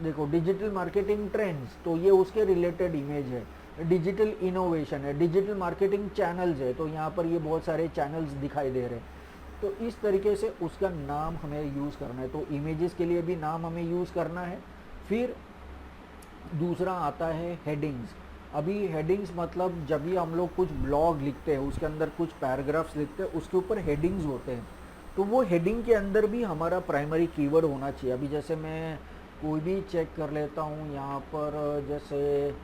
देखो डिजिटल मार्केटिंग ट्रेंड्स, तो ये उसके रिलेटेड इमेज है। डिजिटल इनोवेशन है, डिजिटल मार्केटिंग चैनल्स है, तो यहाँ पर ये बहुत सारे चैनल्स दिखाई दे रहे हैं। तो इस तरीके से उसका नाम हमें यूज़ करना है। तो इमेजेस के लिए भी नाम हमें यूज़ करना है। फिर दूसरा आता है हेडिंग्स। अभी हेडिंग्स मतलब जब भी हम लोग कुछ ब्लॉग लिखते हैं, उसके अंदर कुछ पैराग्राफ्स लिखते हैं, उसके ऊपर हेडिंग्स होते हैं। तो वो हेडिंग के अंदर भी हमारा प्राइमरी कीवर्ड होना चाहिए। अभी जैसे मैं कोई भी चेक कर लेता हूँ यहाँ पर, जैसे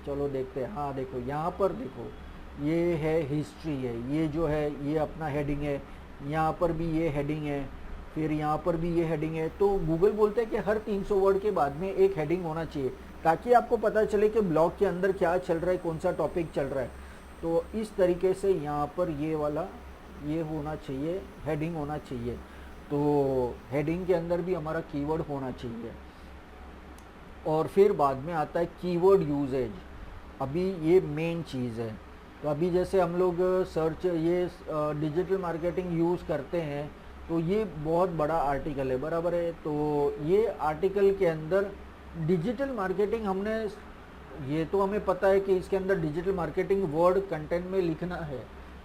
चलो देखते हैं। हाँ देखो यहाँ पर देखो ये है हिस्ट्री है, ये जो है ये अपना हेडिंग है। यहाँ पर भी ये हेडिंग है, फिर यहाँ पर भी ये हेडिंग है। तो गूगल बोलते हैं कि हर 300 वर्ड के बाद में एक हेडिंग होना चाहिए, ताकि आपको पता चले कि ब्लॉग के अंदर क्या चल रहा है, कौन सा टॉपिक चल रहा है। तो इस तरीके से यहाँ पर ये वाला ये होना चाहिए, हेडिंग होना चाहिए। तो हेडिंग के अंदर भी हमारा कीवर्ड होना चाहिए। और फिर बाद में आता है कीवर्ड यूजेज। अभी ये मेन चीज़ है। तो अभी जैसे हम लोग सर्च ये डिजिटल मार्केटिंग यूज़ करते हैं, तो ये बहुत बड़ा आर्टिकल है, बराबर है। तो ये आर्टिकल के अंदर डिजिटल मार्केटिंग हमने, ये तो हमें पता है कि इसके अंदर डिजिटल मार्केटिंग वर्ड कंटेंट में लिखना है,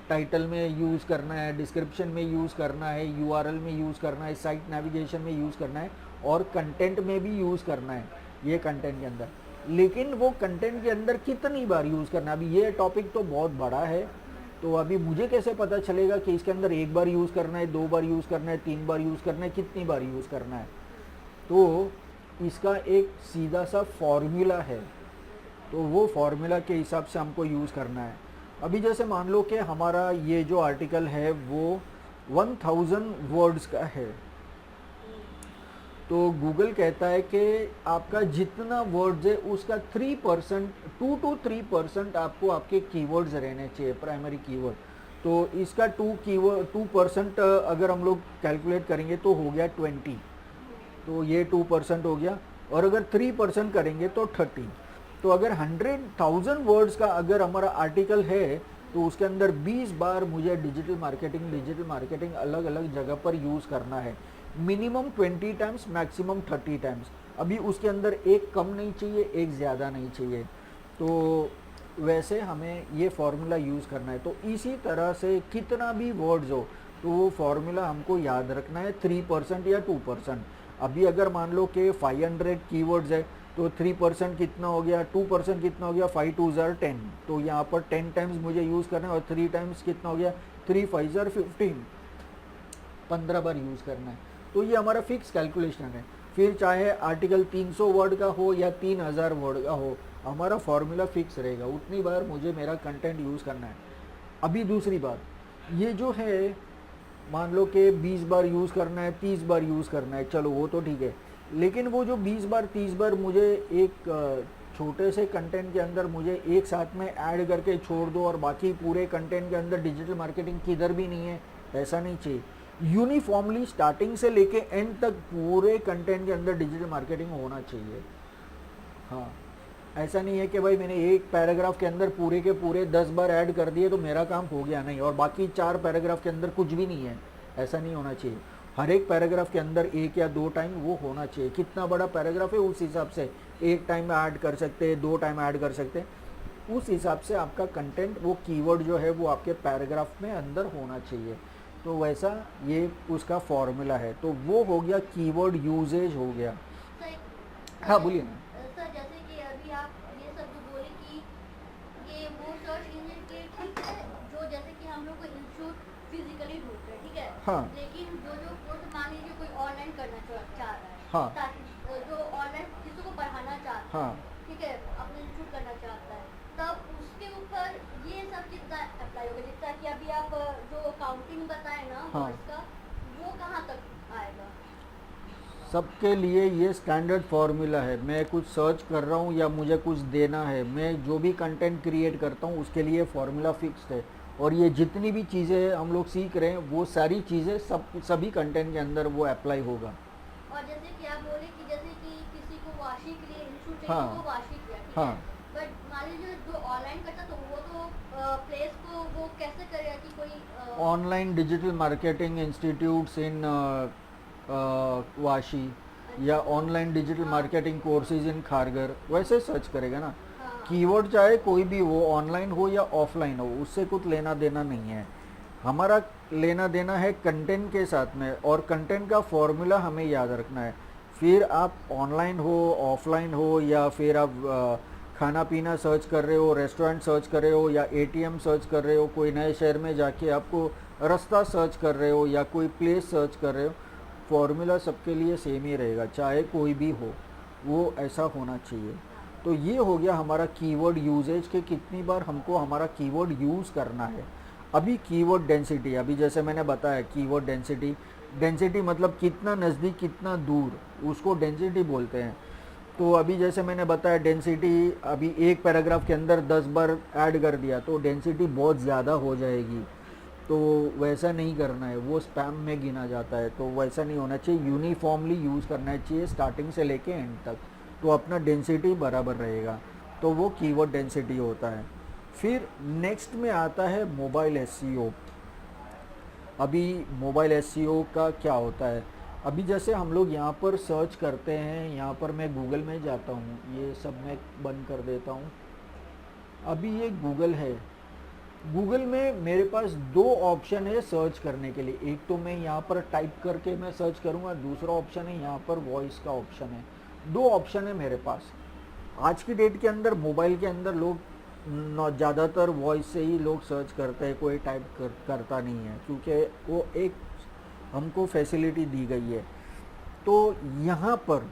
टाइटल में यूज़ करना है, डिस्क्रिप्शन में यूज़ करना है, यूआरएल में यूज़ करना है, साइट नेविगेशन में यूज़ करना है और कंटेंट में भी यूज़ करना है ये कंटेंट के अंदर। लेकिन वो कंटेंट के अंदर कितनी बार यूज़ करना है, अभी ये टॉपिक तो बहुत बड़ा है। तो अभी मुझे कैसे पता चलेगा कि इसके अंदर एक बार यूज़ करना है, 2 बार यूज़ करना है, 3 बार यूज़ करना है, कितनी बार यूज़ करना है? तो इसका एक सीधा सा फॉर्मूला है, तो वो फॉर्मूला के हिसाब से हमको यूज़ करना है। अभी जैसे मान लो कि हमारा ये जो आर्टिकल है वो 1000 वर्ड्स का है, तो गूगल कहता है कि आपका जितना वर्ड्स है उसका 3%, 2 to 3% आपको आपके कीवर्ड्स रहने चाहिए, प्राइमरी कीवर्ड। तो इसका 2% अगर हम लोग कैलकुलेट करेंगे तो हो गया 20, तो ये 2% हो गया। और अगर 3% करेंगे तो 30। तो अगर 100,000 वर्ड्स का अगर हमारा आर्टिकल है तो उसके अंदर 20 बार मुझे डिजिटल मार्केटिंग अलग अलग जगह पर यूज़ करना है, मिनिमम 20 टाइम्स, मैक्सिमम 30 टाइम्स। अभी उसके अंदर एक कम नहीं चाहिए, एक ज़्यादा नहीं चाहिए। तो वैसे हमें ये फार्मूला यूज़ करना है। तो इसी तरह से कितना भी वर्ड्स हो तो वो फार्मूला हमको याद रखना है, 3% या 2%। अभी अगर मान लो कि 500 कीवर्ड्स है तो 3% कितना हो गया, 2% कितना हो गया, 5 2 10। तो यहाँ पर 10 टाइम्स मुझे यूज़ करना है और 3 टाइम्स कितना हो गया, 3 5 15, 15 बार यूज़ करना है। तो ये हमारा फिक्स कैलकुलेशन है। फिर चाहे आर्टिकल 300 वर्ड का हो या 3000 वर्ड का हो, हमारा फॉर्मूला फिक्स रहेगा, उतनी बार मुझे मेरा कंटेंट यूज़ करना है। अभी दूसरी बात, ये जो है मान लो कि 20 बार यूज़ करना है, 30 बार यूज़ करना है, चलो वो तो ठीक है। लेकिन वो जो 20 बार 30 बार मुझे एक छोटे से कंटेंट के अंदर मुझे एक साथ में ऐड करके छोड़ दो और बाकी पूरे कंटेंट के अंदर डिजिटल मार्केटिंग किधर भी नहीं है, ऐसा नहीं चाहिए। यूनिफॉर्मली स्टार्टिंग से लेके एंड तक पूरे कंटेंट के अंदर डिजिटल मार्केटिंग होना चाहिए। हाँ, ऐसा नहीं है कि भाई मैंने एक पैराग्राफ के अंदर पूरे के पूरे 10 बार ऐड कर दिए तो मेरा काम हो गया, नहीं, और बाकी 4 पैराग्राफ के अंदर कुछ भी नहीं है, ऐसा नहीं होना चाहिए। हर एक पैराग्राफ के अंदर 1 या 2 टाइम वो होना चाहिए। कितना बड़ा पैराग्राफ है उस हिसाब से 1 टाइम ऐड कर सकते हैं, 2 टाइम ऐड कर सकते हैं, उस हिसाब से आपका कंटेंट, वो कीवर्ड जो है वो आपके पैराग्राफ में अंदर होना चाहिए। तो वैसा ये उसका फॉर्मूला है। तो वो हो गया कीवर्ड यूजेज हो गया। हाँ बोलिए ना। सर जैसे कि अभी आप ये सब जो बोले कि ये वो सर्च इंजन के ठीक है, जो जैसे कि हम लोग को इंस्टीट्यूट फिजिकली ढूंढते हैं, ठीक है। हाँ। लेकिन जो जो कोर्स मान लीजिए कोई ऑनलाइन करना चाह रहा है, हाँ। ताकि जो ऑनलाइन किसी को पढ़ाना चाहता है, हाँ। ठीक है, अपने इंस्टीट्यूट करना चाहता है, तब उसके ऊपर ये सब कितना अप्लाई होगा? जितना कि अभी आप जो काउंटिंग बताए ना, हाँ। उसका वो कहाँ तक आएगा? सबके लिए ये स्टैंडर्ड फार्मूला है। मैं कुछ सर्च कर रहा हूँ या मुझे कुछ देना है, मैं जो भी कंटेंट क्रिएट करता हूँ उसके लिए फार्मूला फिक्स्ड है। और ये जितनी भी चीज़ें हम लोग सीख रहे हैं वो सारी चीज़ें सभी कंटेंट के अंदर वो अप्लाई होगा। और जैसे कि आप बोले कि जैसे कि किसी को वार्षिक लिए इंस्टीट्यूट चाहिए, हाँ। वो वार्षिक लिया, ठीक हाँ। है। बट मान लीजिए जो ऑनलाइन करता तो वो तो प्लेस को वो कैसे करेगा कि कोई online digital marketing institutes in Vashi या online digital marketing courses in Kharghar, वैसे सर्च करेगा ना। कीवर्ड चाहे कोई भी हो, ऑनलाइन हो या ऑफलाइन हो, उससे कुछ लेना देना नहीं है। हमारा लेना देना है कंटेंट के साथ में, और कंटेंट का फॉर्मूला हमें याद रखना है। फिर आप ऑनलाइन हो, ऑफलाइन हो, या फिर आप खाना पीना सर्च कर रहे हो, रेस्टोरेंट सर्च कर रहे हो, या एटीएम सर्च कर रहे हो, कोई नए शहर में जाके आपको रास्ता सर्च कर रहे हो, या कोई प्लेस सर्च कर रहे हो, फॉर्मूला सबके लिए सेम ही रहेगा, चाहे कोई भी हो, वो ऐसा होना चाहिए। तो ये हो गया हमारा कीवर्ड यूजेज के कितनी बार हमको हमारा कीवर्ड यूज़ करना है। अभी कीवर्ड डेंसिटी, अभी जैसे मैंने बताया कीवर्ड डेंसिटी मतलब कितना नज़दीक कितना दूर, उसको डेंसिटी बोलते हैं। तो अभी जैसे मैंने बताया डेंसिटी, अभी एक पैराग्राफ के अंदर 10 बार ऐड कर दिया तो डेंसिटी बहुत ज़्यादा हो जाएगी, तो वैसा नहीं करना है, वो स्पैम में गिना जाता है। तो वैसा नहीं होना चाहिए, यूनिफॉर्मली यूज़ करना चाहिए स्टार्टिंग से लेके एंड तक, तो अपना डेंसिटी बराबर रहेगा। तो वो कीवर्ड डेंसिटी होता है। फिर नेक्स्ट में आता है मोबाइल एसईओ। अभी मोबाइल एसईओ का क्या होता है, अभी जैसे हम लोग यहाँ पर सर्च करते हैं, यहाँ पर मैं गूगल में जाता हूँ, ये सब मैं बंद कर देता हूँ। अभी ये गूगल है, गूगल में मेरे पास दो ऑप्शन है सर्च करने के लिए। एक तो मैं यहाँ पर टाइप करके मैं सर्च करूँगा, दूसरा ऑप्शन है यहाँ पर वॉइस का ऑप्शन है। दो ऑप्शन है मेरे पास। आज की डेट के अंदर मोबाइल के अंदर लोग ज़्यादातर वॉइस से ही लोग सर्च करते हैं, कोई टाइप करता नहीं है, क्योंकि वो एक हमको फैसिलिटी दी गई है। तो यहाँ पर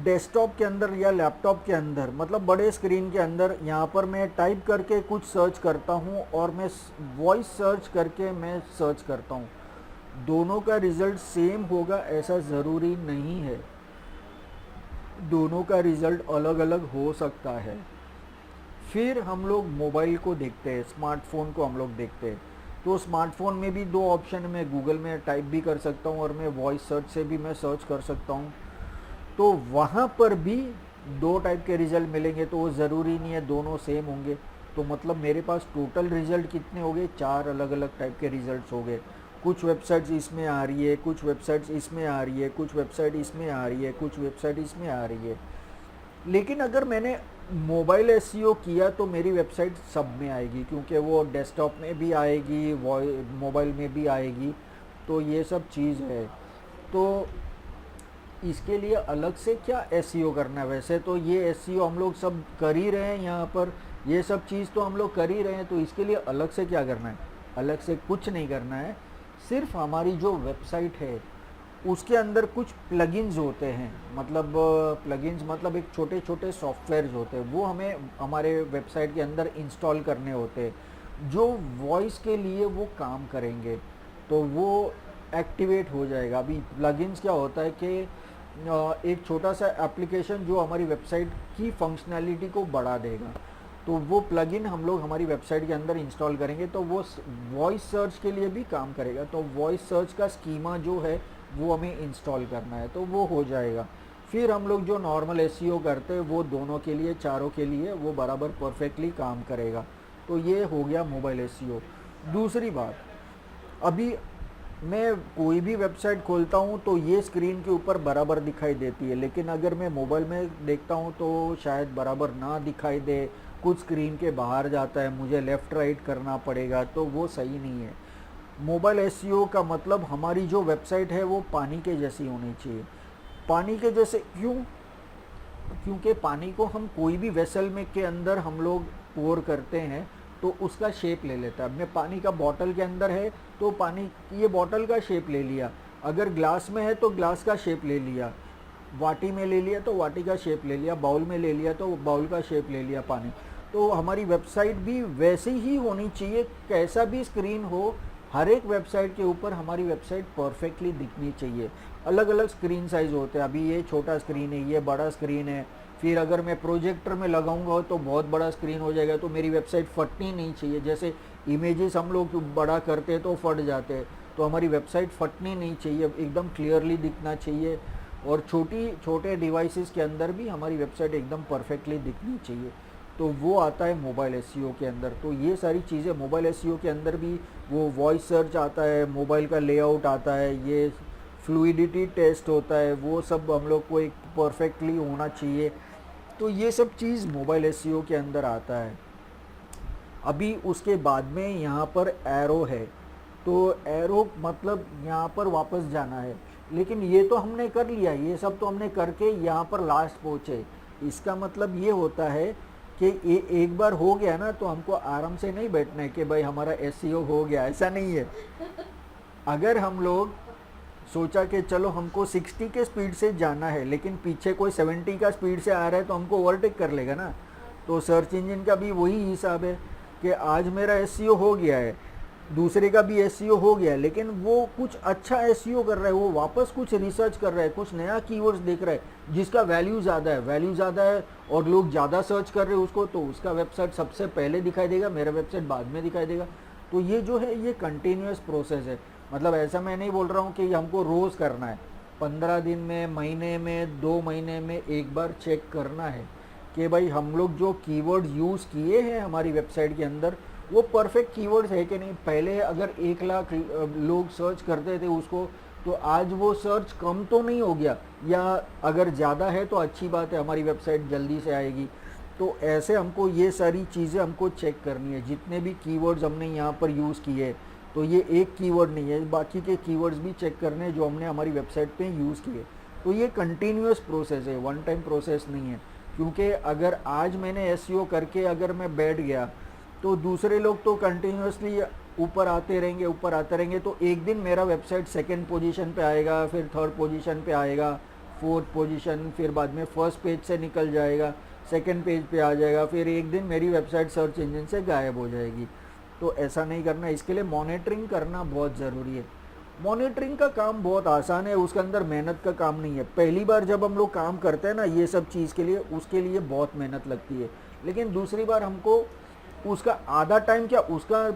डेस्कटॉप के अंदर या लैपटॉप के अंदर, मतलब बड़े स्क्रीन के अंदर, यहाँ पर मैं टाइप करके कुछ सर्च करता हूँ और मैं वॉइस सर्च करके मैं सर्च करता हूँ। दोनों का रिज़ल्ट सेम होगा ऐसा ज़रूरी नहीं है, दोनों का रिज़ल्ट अलग अलग हो सकता है। फिर हम लोग मोबाइल को देखते हैं, स्मार्टफोन को हम लोग देखते हैं। तो स्मार्टफोन में भी दो ऑप्शन, मैं गूगल में टाइप भी कर सकता हूँ और मैं वॉइस सर्च से भी मैं सर्च कर सकता हूँ। तो वहाँ पर भी दो टाइप के रिज़ल्ट मिलेंगे, तो वो ज़रूरी नहीं है दोनों सेम होंगे। तो मतलब मेरे पास टोटल रिज़ल्ट कितने हो गए, 4 अलग अलग टाइप के रिज़ल्ट्स हो गए। कुछ वेबसाइट्स इसमें आ रही है, कुछ वेबसाइट्स इसमें आ रही है, कुछ वेबसाइट इसमें आ रही है, कुछ वेबसाइट इसमें आ रही है। लेकिन अगर मैंने मोबाइल एसईओ किया तो मेरी वेबसाइट सब में आएगी, क्योंकि वो डेस्कटॉप में भी आएगी, मोबाइल में भी आएगी। तो ये सब चीज़ है। तो इसके लिए अलग से क्या एसईओ करना है? वैसे तो ये एसईओ हम लोग सब कर ही रहे हैं, यहाँ पर ये सब चीज़ तो हम लोग कर ही रहे हैं। तो इसके लिए अलग से क्या करना है? अलग से कुछ नहीं करना है। सिर्फ हमारी जो वेबसाइट है उसके अंदर कुछ प्लगइन्स होते हैं, मतलब प्लगइन्स मतलब एक छोटे छोटे सॉफ्टवेयर्स होते हैं, वो हमें हमारे वेबसाइट के अंदर इंस्टॉल करने होते हैं, जो वॉइस के लिए वो काम करेंगे। तो वो एक्टिवेट हो जाएगा। अभी प्लगइन्स क्या होता है कि एक छोटा सा एप्लीकेशन जो हमारी वेबसाइट की फंक्शनैलिटी को बढ़ा देगा, तो वो प्लगइन हम लोग हमारी वेबसाइट के अंदर इंस्टॉल करेंगे, तो वो वॉइस सर्च के लिए भी काम करेगा। तो वॉइस सर्च का स्कीमा जो है वो हमें इंस्टॉल करना है, तो वो हो जाएगा। फिर हम लोग जो नॉर्मल एसईओ करते हैं वो दोनों के लिए, चारों के लिए वो बराबर परफेक्टली काम करेगा। तो ये हो गया मोबाइल एसईओ। दूसरी बात, अभी मैं कोई भी वेबसाइट खोलता हूँ तो ये स्क्रीन के ऊपर बराबर दिखाई देती है, लेकिन अगर मैं मोबाइल में देखता हूँ तो शायद बराबर ना दिखाई दे, कुछ स्क्रीन के बाहर जाता है, मुझे लेफ़्ट राइट करना पड़ेगा, तो वो सही नहीं है। मोबाइल एसईओ का मतलब हमारी जो वेबसाइट है वो पानी के जैसी होनी चाहिए। पानी के जैसे क्यों? क्योंकि पानी को हम कोई भी वेसल में के अंदर हम लोग पोर करते हैं तो उसका शेप ले लेता है। मैं पानी का बॉटल के अंदर है तो पानी, ये बॉटल का शेप ले लिया। अगर ग्लास में है तो ग्लास का शेप ले लिया, वाटी में ले लिया तो वाटी का शेप ले लिया, बाउल में ले लिया तो बाउल का शेप ले लिया पानी। तो हमारी वेबसाइट भी वैसी ही होनी चाहिए, कैसा भी स्क्रीन हो, हर एक वेबसाइट के ऊपर हमारी वेबसाइट परफेक्टली दिखनी चाहिए। अलग अलग स्क्रीन साइज़ होते हैं, अभी ये छोटा स्क्रीन है, ये बड़ा स्क्रीन है। फिर अगर मैं प्रोजेक्टर में लगाऊंगा तो बहुत बड़ा स्क्रीन हो जाएगा, तो मेरी वेबसाइट फटनी नहीं चाहिए। जैसे इमेजेस हम लोग बड़ा करते हैं तो फट जाते हैं, तो हमारी वेबसाइट फटनी नहीं चाहिए, एकदम क्लियरली दिखना चाहिए। और छोटे डिवाइसेस के अंदर भी हमारी वेबसाइट एकदम परफेक्टली दिखनी चाहिए। तो वो आता है मोबाइल एसईओ के अंदर। तो ये सारी चीज़ें मोबाइल एसईओ के अंदर भी, वो वॉइस सर्च आता है, मोबाइल का लेआउट आता है, ये फ्लूइडिटी टेस्ट होता है, वो सब हम लोग को एक परफेक्टली होना चाहिए। तो ये सब चीज़ मोबाइल एसईओ के अंदर आता है। अभी उसके बाद में यहाँ पर एरो है, तो एरो मतलब यहाँ पर वापस जाना है। लेकिन ये तो हमने कर लिया, ये सब तो हमने करके यहाँ पर लास्ट पहुँचे। इसका मतलब ये होता है कि एक बार हो गया ना तो हमको आराम से नहीं बैठना है कि भाई हमारा एसईओ हो गया, ऐसा नहीं है। अगर हम लोग सोचा कि चलो हमको 60 के स्पीड से जाना है, लेकिन पीछे कोई 70 का स्पीड से आ रहा है तो हमको ओवरटेक कर लेगा ना। तो सर्च इंजन का भी वही हिसाब है कि आज मेरा एसईओ हो गया है, दूसरे का भी एसईओ हो गया है, लेकिन वो कुछ अच्छा एसईओ कर रहा है, वो वापस कुछ रिसर्च कर रहा है, कुछ नया कीवर्ड्स देख रहा है जिसका वैल्यू ज़्यादा है और लोग ज़्यादा सर्च कर रहे हैं उसको, तो उसका वेबसाइट सबसे पहले दिखाई देगा, मेरा वेबसाइट बाद में दिखाई देगा। तो ये जो है ये कंटिन्यूस प्रोसेस है। मतलब ऐसा मैं नहीं बोल रहा हूँ कि हमको रोज़ करना है, 15 दिन में, महीने में, 2 महीने में एक बार चेक करना है कि भाई हम लोग जो कीवर्ड यूज़ किए हैं हमारी वेबसाइट के अंदर वो परफेक्ट कीवर्ड्स है कि नहीं। पहले अगर 1 लाख लोग सर्च करते थे उसको, तो आज वो सर्च कम तो नहीं हो गया, या अगर ज़्यादा है तो अच्छी बात है, हमारी वेबसाइट जल्दी से आएगी। तो ऐसे हमको ये सारी चीज़ें हमको चेक करनी है। जितने भी कीवर्ड्स हमने यहाँ पर यूज़ किए, तो ये एक कीवर्ड नहीं है, बाकी के कीवर्ड्स भी चेक करने हैं जो हमने हमारी वेबसाइट पे यूज़ किए। तो ये कंटिन्यूअस प्रोसेस है, वन टाइम प्रोसेस नहीं है। क्योंकि अगर आज मैंने एसईओ करके अगर मैं बैठ गया, तो दूसरे लोग तो कंटिन्यूसली ऊपर आते रहेंगे, ऊपर आते रहेंगे। तो एक दिन मेरा वेबसाइट सेकंड पोजीशन पे आएगा, फिर थर्ड पोजीशन पे आएगा, फोर्थ पोजीशन, फिर बाद में फर्स्ट पेज से निकल जाएगा, सेकंड पेज पे आ जाएगा, फिर एक दिन मेरी वेबसाइट सर्च इंजन से गायब हो जाएगी। तो ऐसा नहीं करना, इसके लिए मॉनिटरिंग करना बहुत ज़रूरी है। मॉनिटरिंग का काम बहुत आसान है, उसके अंदर मेहनत का काम नहीं है। पहली बार जब हम लोग काम करते हैं ना ये सब चीज़ के लिए, उसके लिए बहुत मेहनत लगती है। लेकिन दूसरी बार हमको उसका आधा टाइम, क्या उसका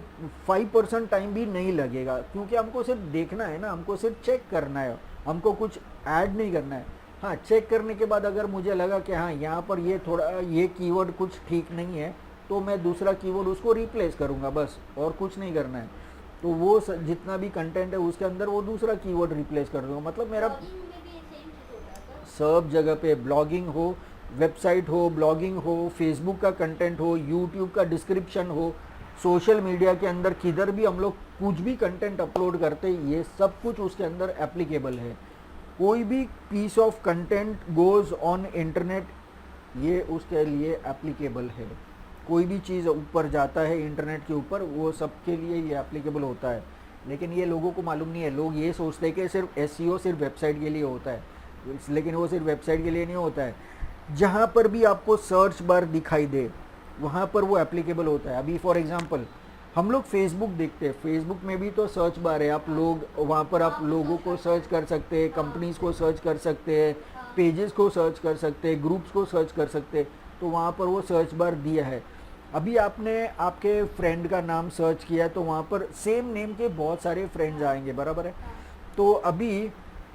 5% टाइम भी नहीं लगेगा, क्योंकि हमको सिर्फ देखना है ना, हमको सिर्फ चेक करना है, हमको कुछ ऐड नहीं करना है। हाँ, चेक करने के बाद अगर मुझे लगा कि हाँ यहाँ पर ये थोड़ा ये कीवर्ड कुछ ठीक नहीं है, तो मैं दूसरा कीवर्ड उसको रिप्लेस करूँगा, बस, और कुछ नहीं करना है। तो वो जितना भी कंटेंट है उसके अंदर वो दूसरा कीवर्ड रिप्लेस कर दूँगा। मतलब मेरा ब्लॉगिंग में भी सेम चीज़ होता है सर। सब जगह पे, ब्लॉगिंग हो, वेबसाइट हो, ब्लॉगिंग हो, फेसबुक का कंटेंट हो, यूट्यूब का डिस्क्रिप्शन हो, सोशल मीडिया के अंदर किधर भी हम लोग कुछ भी कंटेंट अपलोड करते, ये सब कुछ उसके अंदर एप्लीकेबल है। कोई भी piece of content goes on internet, ये उसके लिए एप्लीकेबल है। कोई भी चीज़ ऊपर जाता है इंटरनेट के ऊपर, वो सबके लिए ये एप्लीकेबल होता है। लेकिन ये लोगों को मालूम नहीं है, लोग ये सोचते हैं कि सिर्फ एसईओ सिर्फ वेबसाइट के लिए होता है, लेकिन वो सिर्फ वेबसाइट के लिए नहीं होता है। जहाँ पर भी आपको सर्च बार दिखाई दे वहाँ पर वो एप्लीकेबल होता है। अभी फॉर एग्जांपल हम लोग फेसबुक देखते हैं, फेसबुक में भी तो सर्च बार है, आप लोग वहाँ पर आप लोगों को सर्च कर सकते हैं, कंपनीज को सर्च कर सकते हैं, पेजेस को सर्च कर सकते हैं, ग्रुप्स को सर्च कर सकते हैं। तो वहाँ पर वो सर्च बार दिया है। अभी आपने आपके फ्रेंड का नाम सर्च किया तो वहाँ पर सेम नेम के बहुत सारे फ्रेंड्स आएंगे, बराबर है। तो अभी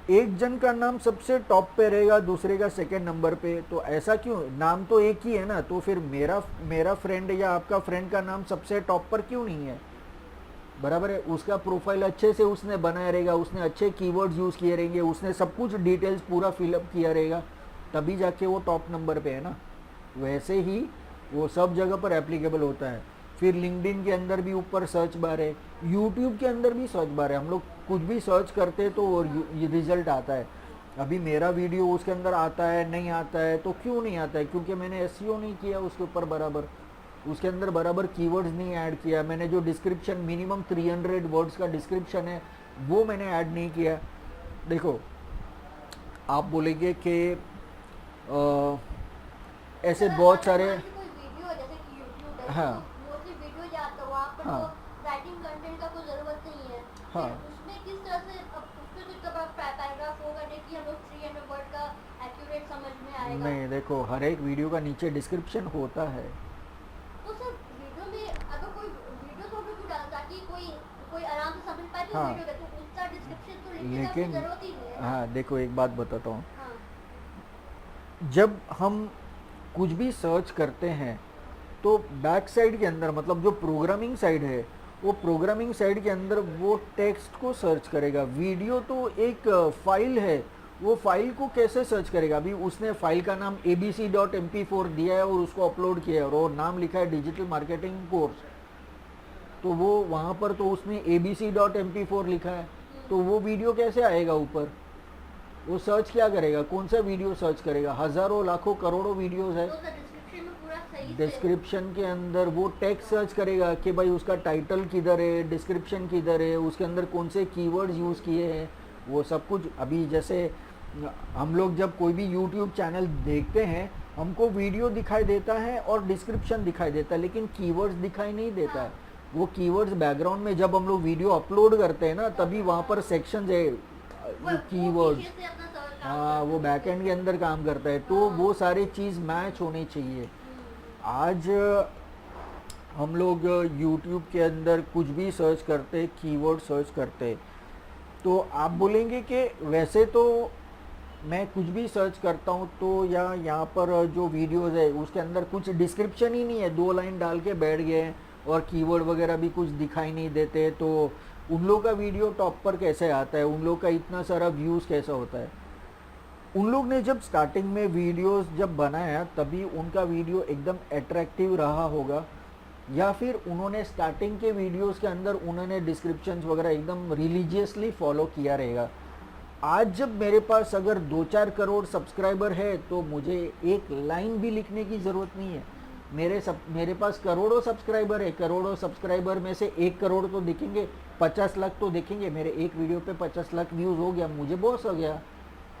एक जन का नाम सबसे टॉप पे रहेगा, दूसरे का सेकंड नंबर पे, तो ऐसा क्यों? नाम तो एक ही है ना, तो फिर मेरा फ्रेंड या आपका फ्रेंड का नाम सबसे टॉप पर क्यों नहीं है? बराबर है। उसका प्रोफाइल अच्छे से उसने बनाया रहेगा, उसने अच्छे कीवर्ड्स यूज़ किए रहेंगे, उसने सब कुछ डिटेल्स पूरा फिलअप किया रहेगा, तभी जाके वो टॉप नंबर पे है ना। वैसे ही वो सब जगह पर एप्लीकेबल होता है। फिर लिंक्डइन के अंदर भी ऊपर सर्च बार है, यूट्यूब के अंदर भी सर्च बार है। हम लोग कुछ भी सर्च करते हैं तो वो रिजल्ट आता है। अभी मेरा वीडियो उसके अंदर आता है, नहीं आता है, तो क्यों नहीं आता है? क्योंकि मैंने एसईओ नहीं किया उसके ऊपर बराबर, उसके अंदर बराबर कीवर्ड्स नहीं ऐड किया। मैंने जो डिस्क्रिप्शन मिनिमम 300 वर्ड्स का डिस्क्रिप्शन है वो मैंने ऐड नहीं किया। देखो, आप बोलेंगे कि ऐसे सर, बहुत अगर सारे, मान लीजिए कोई वीडियो है, जैसे कि यूट्यूब है, हाँ तो मोस्टली वीडियो जाता है वहाँ पर, हाँ तो राइटिंग कंटेंट का कोई ज़रूरत नहीं है। हाँ फिर उसमें किस तरह से अब उसमें तो इतना बड़ा पैराग्राफ होगा नहीं कि हम लोग 300 वर्ड का एक्यूरेट समझ में आएगा। नहीं, देखो, हर एक वीडियो का नीचे डिस्क्रिप्शन होता है। तो सर वीडियो में अगर कोई वीडियो तो हमें क्यों डाला, ताकि कोई कोई आराम से समझ पाए कि हाँ, वीडियो है, तो उसका डिस्क्रिप्शन तो लिखने का लेकिन कोई ज़रूरत ही नहीं है। हाँ, देखो, एक बात बताता हूँ। हाँ जब हम कुछ भी सर्च करते हैं तो बैक साइड के अंदर, मतलब जो प्रोग्रामिंग साइड है, वो प्रोग्रामिंग साइड के अंदर वो टेक्स्ट को सर्च करेगा। वीडियो तो एक फाइल है, वो फाइल को कैसे सर्च करेगा? अभी उसने फाइल का नाम abc.mp4 दिया है और उसको अपलोड किया है, और वो नाम लिखा है डिजिटल मार्केटिंग कोर्स, तो वो वहाँ पर तो उसने abc.mp4 लिखा है, तो वो वीडियो कैसे आएगा ऊपर? वो सर्च क्या करेगा? कौन सा वीडियो सर्च करेगा? हज़ारों, लाखों, करोड़ों वीडियोस है। तो सर डिस्क्रिप्शन में पूरा सही से डिस्क्रिप्शन के अंदर वो टेक्स्ट सर्च करेगा कि भाई उसका टाइटल किधर है, डिस्क्रिप्शन किधर है, उसके अंदर कौन से कीवर्ड्स यूज़ किए हैं, वो सब कुछ। अभी जैसे हम लोग जब कोई भी यूट्यूब चैनल देखते हैं, हमको वीडियो दिखाई देता है और डिस्क्रिप्शन दिखाई देता है, लेकिन कीवर्ड्स दिखाई नहीं देता है। वो कीवर्ड्स बैकग्राउंड में जब हम लोग वीडियो अपलोड करते हैं ना, तभी वहाँ पर सेक्शन है कीवर्ड्स। पीछे से अपना काम हाँ, वो बैकएंड के अंदर काम करता है, तो वो सारी चीज़ मैच होनी चाहिए। आज हम लोग यूट्यूब के अंदर कुछ भी सर्च करते, कीवर्ड सर्च करते, तो आप बोलेंगे कि वैसे तो मैं कुछ भी सर्च करता हूँ तो या यहाँ पर जो वीडियोज़ है उसके अंदर कुछ डिस्क्रिप्शन ही नहीं है, 2 लाइन डाल के बैठ गए हैं, और कीवर्ड वगैरह भी कुछ दिखाई नहीं देते, तो उन लोग का वीडियो टॉप पर कैसे आता है, उन लोग का इतना सारा व्यूज़ कैसा होता है। उन लोग ने जब स्टार्टिंग में वीडियोस जब बनाया तभी उनका वीडियो एकदम अट्रैक्टिव रहा होगा, या फिर उन्होंने स्टार्टिंग के वीडियोस के अंदर उन्होंने डिस्क्रिप्शंस वगैरह एकदम रिलीजियसली फॉलो किया रहेगा। आज जब मेरे पास अगर 2-4 करोड़ सब्सक्राइबर है तो मुझे एक लाइन भी लिखने की ज़रूरत नहीं है। मेरे पास करोड़ों सब्सक्राइबर है, करोड़ों सब्सक्राइबर में से 1 करोड़ तो दिखेंगे, 50 लाख तो दिखेंगे। मेरे एक वीडियो पे 50 लाख व्यूज़ हो गया, मुझे बॉस हो गया,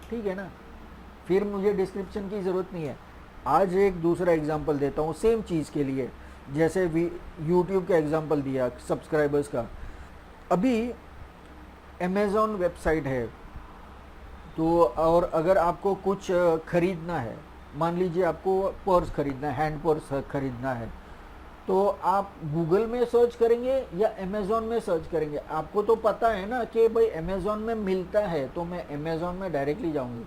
ठीक है ना। फिर मुझे डिस्क्रिप्शन की ज़रूरत नहीं है। आज एक दूसरा एग्जांपल देता हूँ सेम चीज़ के लिए, जैसे यूट्यूब का एग्जांपल दिया सब्सक्राइबर्स का। अभी अमेज़ॉन वेबसाइट है, तो और अगर आपको कुछ ख़रीदना है, मान लीजिए आपको पर्स ख़रीदना है, हैंड पर्स ख़रीदना है, तो आप गूगल में सर्च करेंगे या अमेज़ॉन में सर्च करेंगे। आपको तो पता है ना कि भाई अमेज़ॉन में मिलता है, तो मैं अमेज़ॉन में डायरेक्टली जाऊंगी,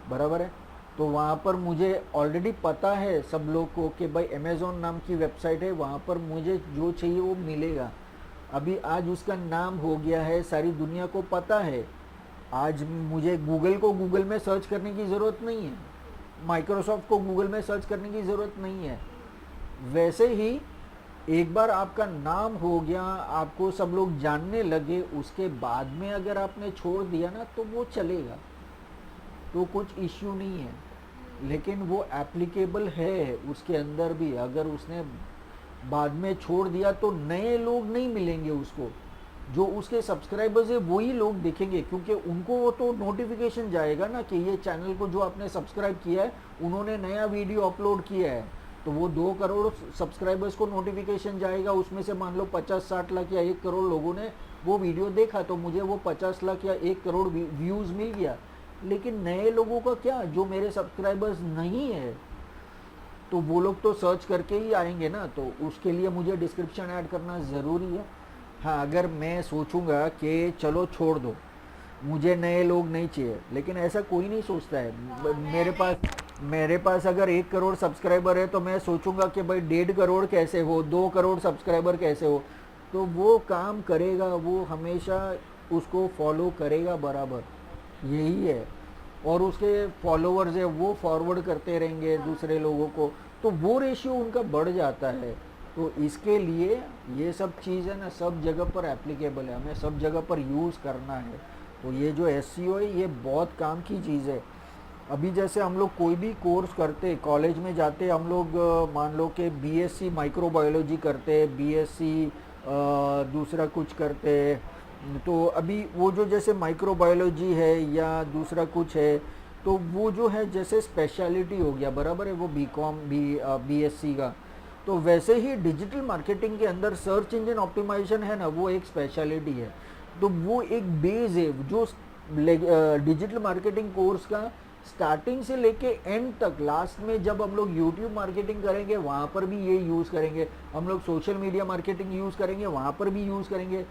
बराबर है। तो वहाँ पर मुझे ऑलरेडी पता है सब लोग को कि भाई अमेज़ॉन नाम की वेबसाइट है, वहाँ पर मुझे जो चाहिए वो मिलेगा। अभी आज उसका नाम हो गया है, सारी दुनिया को पता है। आज मुझे गूगल को गूगल में सर्च करने की ज़रूरत नहीं है, माइक्रोसॉफ्ट को गूगल में सर्च करने की ज़रूरत नहीं है। वैसे ही एक बार आपका नाम हो गया, आपको सब लोग जानने लगे, उसके बाद में अगर आपने छोड़ दिया ना तो वो चलेगा, तो कुछ इश्यू नहीं है। लेकिन वो एप्लीकेबल है उसके अंदर भी। अगर उसने बाद में छोड़ दिया तो नए लोग नहीं मिलेंगे उसको, जो उसके सब्सक्राइबर्स है वही लोग देखेंगे, क्योंकि उनको वो तो नोटिफिकेशन जाएगा ना कि ये चैनल को जो आपने सब्सक्राइब किया है उन्होंने नया वीडियो अपलोड किया है। तो वो 2 करोड़ सब्सक्राइबर्स को नोटिफिकेशन जाएगा, उसमें से मान लो 50-60 लाख या 1 करोड़ लोगों ने वो वीडियो देखा, तो मुझे वो 50 लाख या 1 करोड़ व्यूज़ मिल गया। लेकिन नए लोगों का क्या, जो मेरे सब्सक्राइबर्स नहीं है, तो वो लोग तो सर्च करके ही आएंगे ना, तो उसके लिए मुझे डिस्क्रिप्शन ऐड करना ज़रूरी है। हाँ, अगर मैं सोचूंगा कि चलो छोड़ दो, मुझे नए लोग नहीं चाहिए, लेकिन ऐसा कोई नहीं सोचता है। मेरे पास अगर 1 करोड़ सब्सक्राइबर है तो मैं सोचूंगा कि भाई 1.5 करोड़ कैसे हो, 2 करोड़ सब्सक्राइबर कैसे हो, तो वो काम करेगा, वो हमेशा उसको फॉलो करेगा बराबर, यही है। और उसके फॉलोअर्स है वो फॉरवर्ड करते रहेंगे दूसरे लोगों को, तो वो रेशियो उनका बढ़ जाता है। तो इसके लिए ये सब चीज़ है ना, सब जगह पर एप्लीकेबल है, हमें सब जगह पर यूज़ करना है। तो ये जो एसईओ है ये बहुत काम की चीज़ है। अभी जैसे हम लोग कोई भी कोर्स करते, कॉलेज में जाते, हम लोग मान लो कि बीएससी माइक्रोबायोलॉजी करते, बीएससी दूसरा कुछ करते, तो अभी वो जो जैसे माइक्रोबायोलॉजी है या दूसरा कुछ है, तो वो जो है जैसे स्पेशलिटी हो गया, बराबर है, वो बीकॉम बीएससी का। तो वैसे ही डिजिटल मार्केटिंग के अंदर सर्च इंजन ऑप्टिमाइजेशन है ना, वो एक स्पेशलिटी है। तो वो एक बेस है जो डिजिटल मार्केटिंग कोर्स का स्टार्टिंग से लेके एंड तक, लास्ट में जब हम लोग यूट्यूब मार्केटिंग करेंगे वहाँ पर भी ये यूज़ करेंगे, हम लोग सोशल मीडिया मार्केटिंग यूज़ करेंगे वहाँ पर भी यूज़ करेंगे।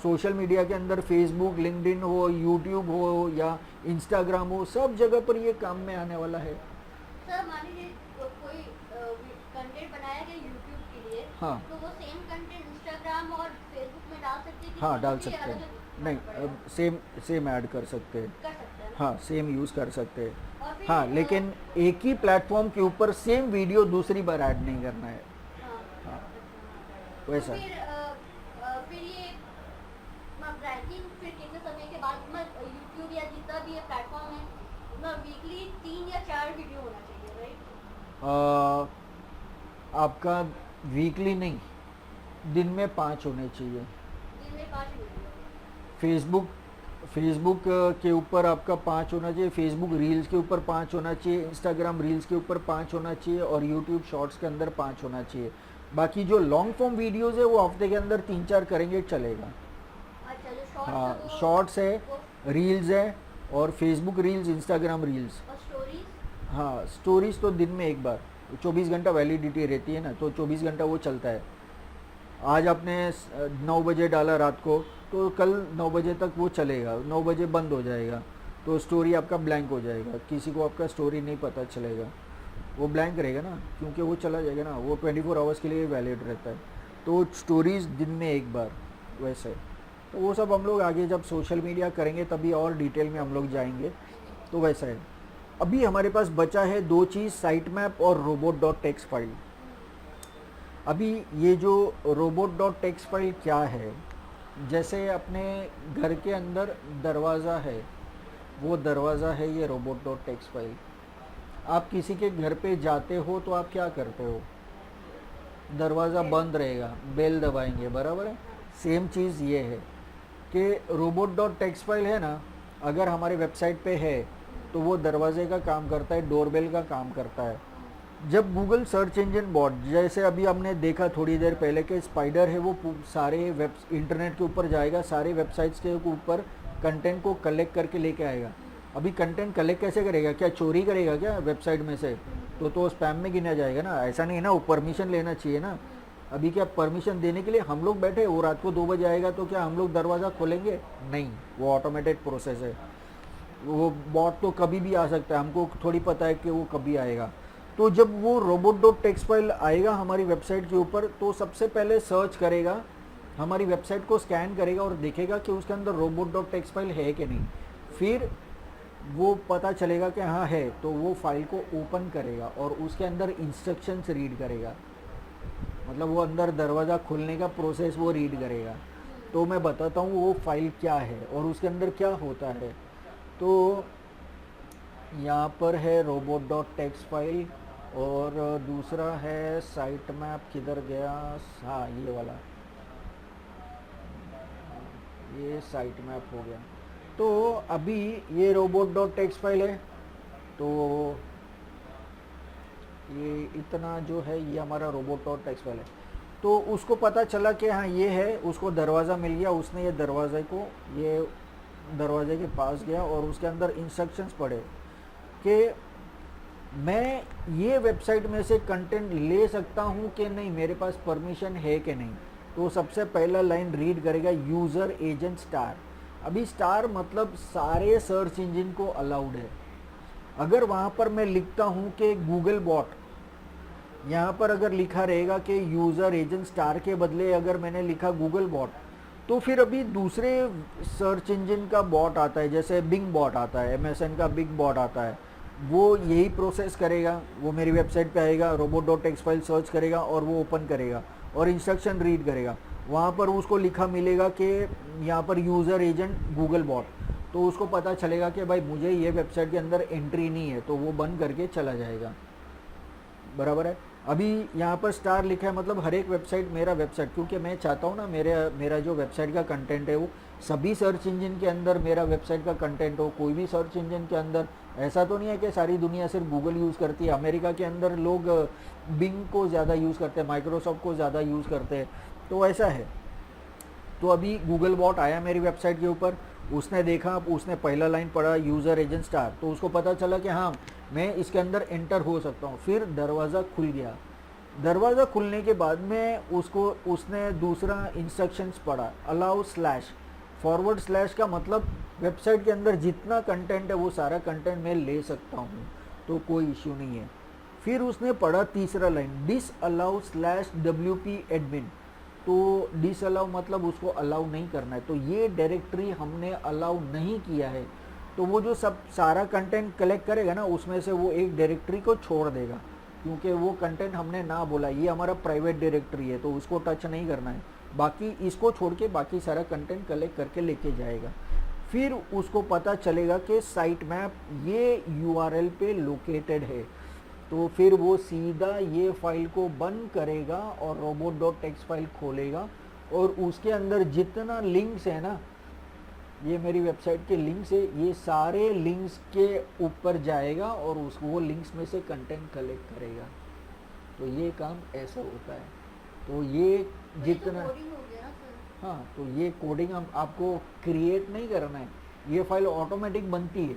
सोशल मीडिया के अंदर फेसबुक, लिंक्डइन हो, यूट्यूब हो या इंस्टाग्राम हो, सब जगह पर ये काम में आने वाला है। सर मान लीजिए कोई कंटेंट बनाया गया यूट्यूब के लिए, हाँ, तो वो सेम कंटेंट इंस्टाग्राम और फेसबुक में डाल सकते हैं कि हाँ डाल कुछ भी सकते अलग हैं, अलग नहीं पड़ेगा? सेम ऐड कर सकते हैं, कर सकते हैं ना? हाँ सेम यूज़ कर सकते हैं। और फिर हाँ, लेकिन एक ही प्लेटफॉर्म के ऊपर सेम वीडियो दूसरी बार ऐड नहीं करना है। हाँ, हाँ, तो वैसा। फिर ये रैंकिंग फिर कितने समय के बाद यूट्यूब या जितना भी ये प्लेटफॉर्म है वीकली 3 या 4 वीडियो होना चाहिए, राइट? आपका वीकली नहीं, दिन में 5 होने चाहिए। दिन में 5 वीडियो। फेसबुक के ऊपर आपका 5 होना चाहिए, फेसबुक रील्स के ऊपर 5 होना चाहिए, इंस्टाग्राम रील्स के ऊपर 5 होना चाहिए और यूट्यूब शॉर्ट्स के अंदर 5 होना चाहिए। बाकी जो लॉन्ग फॉर्म वीडियोज़ है वो हफ्ते के अंदर 3-4 करेंगे चलेगा। अच्छा, जो शॉर्ट्स हाँ, है वो शॉर्ट्स है, वो रील्स है, और फेसबुक रील्स, इंस्टाग्राम रील्स। और स्टोरीज। हाँ, स्टोरीज तो दिन में एक बार, 24 घंटा वैलिडिटी रहती है ना, तो 24 घंटा वो चलता है। आज आपने 9 बजे डाला रात को, तो कल 9 बजे तक वो चलेगा, 9 बजे बंद हो जाएगा, तो स्टोरी आपका ब्लैंक हो जाएगा, किसी को आपका स्टोरी नहीं पता चलेगा, वो ब्लैंक रहेगा ना, क्योंकि वो चला जाएगा ना, वो 24 आवर्स के लिए वैलिड रहता है। तो स्टोरीज दिन में एक बार वैसे। तो वो सब हम लोग आगे जब सोशल मीडिया करेंगे तभी और डिटेल में हम लोग जाएंगे। तो वैसा है। अभी हमारे पास बचा है दो चीज़, साइट मैप और रोबोट डॉट टेक्स्ट फाइल। अभी ये जो रोबोट डॉट टेक्स्ट फाइल क्या है, जैसे अपने घर के अंदर दरवाज़ा है, वो दरवाज़ा है ये रोबोट डॉट टेक्स्ट फाइल। आप किसी के घर पे जाते हो तो आप क्या करते हो, दरवाज़ा बंद रहेगा, बेल दबाएंगे, बराबर है। सेम चीज़ ये है कि रोबोट डॉट टेक्स्ट फाइल है ना, अगर हमारे वेबसाइट पे है तो वो दरवाजे का काम करता है, डोरबेल का काम करता है। जब गूगल सर्च इंजन बॉट, जैसे अभी हमने देखा थोड़ी देर पहले कि स्पाइडर है वो सारे वेब इंटरनेट के ऊपर जाएगा, सारे वेबसाइट्स के ऊपर कंटेंट को कलेक्ट करके लेके आएगा। अभी कंटेंट कलेक्ट कैसे करेगा, क्या चोरी करेगा क्या वेबसाइट में से, तो स्पैम में गिना जाएगा ना, ऐसा नहीं है ना, वो परमिशन लेना चाहिए ना। अभी क्या परमिशन देने के लिए हम लोग बैठे, वो रात को 2 बजे आएगा तो क्या हम लोग दरवाज़ा खोलेंगे, नहीं, वो ऑटोमेटेड प्रोसेस है। वो बॉट तो कभी भी आ सकता है, हमको थोड़ी पता है कि वो कभी आएगा। तो जब वो रोबोट डॉट टेक्स्ट फाइल आएगा हमारी वेबसाइट के ऊपर, तो सबसे पहले सर्च करेगा, हमारी वेबसाइट को स्कैन करेगा और देखेगा कि उसके अंदर रोबोट डॉट टेक्स्ट फाइल है कि नहीं। फिर वो पता चलेगा कि हाँ है, तो वो फाइल को ओपन करेगा और उसके अंदर इंस्ट्रक्शंस रीड करेगा, मतलब वो अंदर दरवाज़ा खुलने का प्रोसेस वो रीड करेगा। तो मैं बताता हूँ वो फाइल क्या है और उसके अंदर क्या होता है। तो यहाँ पर है रोबोट डॉट टेक्स्ट फाइल और दूसरा है साइट मैप, किधर गया, हाँ ये वाला, ये साइट मैप हो गया। तो अभी ये रोबोट डॉट टेक्स्ट फाइल है, तो ये इतना जो है ये हमारा रोबोट डॉट टेक्स्ट फाइल है। तो उसको पता चला कि हाँ ये है, उसको दरवाज़ा मिल गया, उसने ये दरवाजे के पास गया और उसके अंदर इंस्ट्रक्शंस पढ़े कि मैं ये वेबसाइट में से कंटेंट ले सकता हूँ कि नहीं, मेरे पास परमिशन है कि नहीं। तो सबसे पहला लाइन रीड करेगा, यूज़र एजेंट स्टार। अभी स्टार मतलब सारे सर्च इंजन को अलाउड है। अगर वहाँ पर मैं लिखता हूँ कि गूगल बॉट, यहाँ पर अगर लिखा रहेगा कि यूज़र एजेंट स्टार के बदले अगर मैंने लिखा गूगल बॉट, तो फिर अभी दूसरे सर्च इंजन का बॉट आता है, जैसे बिंग बॉट आता है, एमएसएन का बिग बॉट आता है, वो यही प्रोसेस करेगा। वो मेरी वेबसाइट पे आएगा, robot dot text file search करेगा और वो ओपन करेगा और इंस्ट्रक्शन रीड करेगा। वहाँ पर उसको लिखा मिलेगा कि यहाँ पर यूज़र एजेंट गूगल बॉट, तो उसको पता चलेगा कि भाई मुझे ये वेबसाइट के अंदर एंट्री नहीं है, तो वो बंद करके चला जाएगा, बराबर है। अभी यहाँ पर स्टार लिखा है, मतलब हर एक वेबसाइट, मेरा वेबसाइट, क्योंकि मैं चाहता हूँ ना मेरा जो वेबसाइट का कंटेंट है वो सभी सर्च इंजन के अंदर मेरा वेबसाइट का कंटेंट हो। कोई भी सर्च इंजन के अंदर, ऐसा तो नहीं है कि सारी दुनिया सिर्फ गूगल यूज़ करती है। अमेरिका के अंदर लोग बिंग को ज़्यादा यूज़ करते हैं, माइक्रोसॉफ्ट को ज़्यादा यूज़ करते हैं, तो ऐसा है। तो अभी गूगल बॉट आया मेरी वेबसाइट के ऊपर, उसने देखा, उसने पहला लाइन पढ़ा यूज़र एजेंट स्टार, तो उसको पता चला कि हाँ मैं इसके अंदर एंटर हो सकता हूँ। फिर दरवाज़ा खुल गया। दरवाज़ा खुलने के बाद में उसने दूसरा इंस्ट्रक्शंस पढ़ा, अलाउ स्लैश फॉरवर्ड स्लैश का मतलब वेबसाइट के अंदर जितना कंटेंट है वो सारा कंटेंट मैं ले सकता हूँ, तो कोई इश्यू नहीं है। फिर उसने पढ़ा तीसरा line, disallow slash WP admin, तो डिस अलाउ मतलब उसको अलाउ नहीं करना है, तो ये डायरेक्टरी हमने अलाउ नहीं किया है। तो वो जो सब सारा कंटेंट कलेक्ट करेगा ना, उसमें से वो एक डायरेक्टरी को छोड़ देगा, क्योंकि वो कंटेंट हमने ना बोला, ये हमारा प्राइवेट डायरेक्टरी है, तो उसको टच नहीं करना है। बाकी इसको छोड़ के बाकी सारा कंटेंट कलेक्ट करके लेके जाएगा। फिर उसको पता चलेगा कि साइट मैप ये URL पे लोकेटेड है, तो फिर वो सीधा ये फाइल को बंद करेगा और रोबोट डॉट टेक्स्ट फाइल खोलेगा और उसके अंदर जितना लिंक्स है ना, ये मेरी वेबसाइट के लिंक्स है, ये सारे लिंक्स के ऊपर जाएगा और वो लिंक्स में से कंटेंट कलेक्ट करेगा। तो ये काम ऐसा होता है। तो ये जितना, हाँ, तो ये कोडिंग आपको क्रिएट नहीं करना है, ये फाइल ऑटोमेटिक बनती है।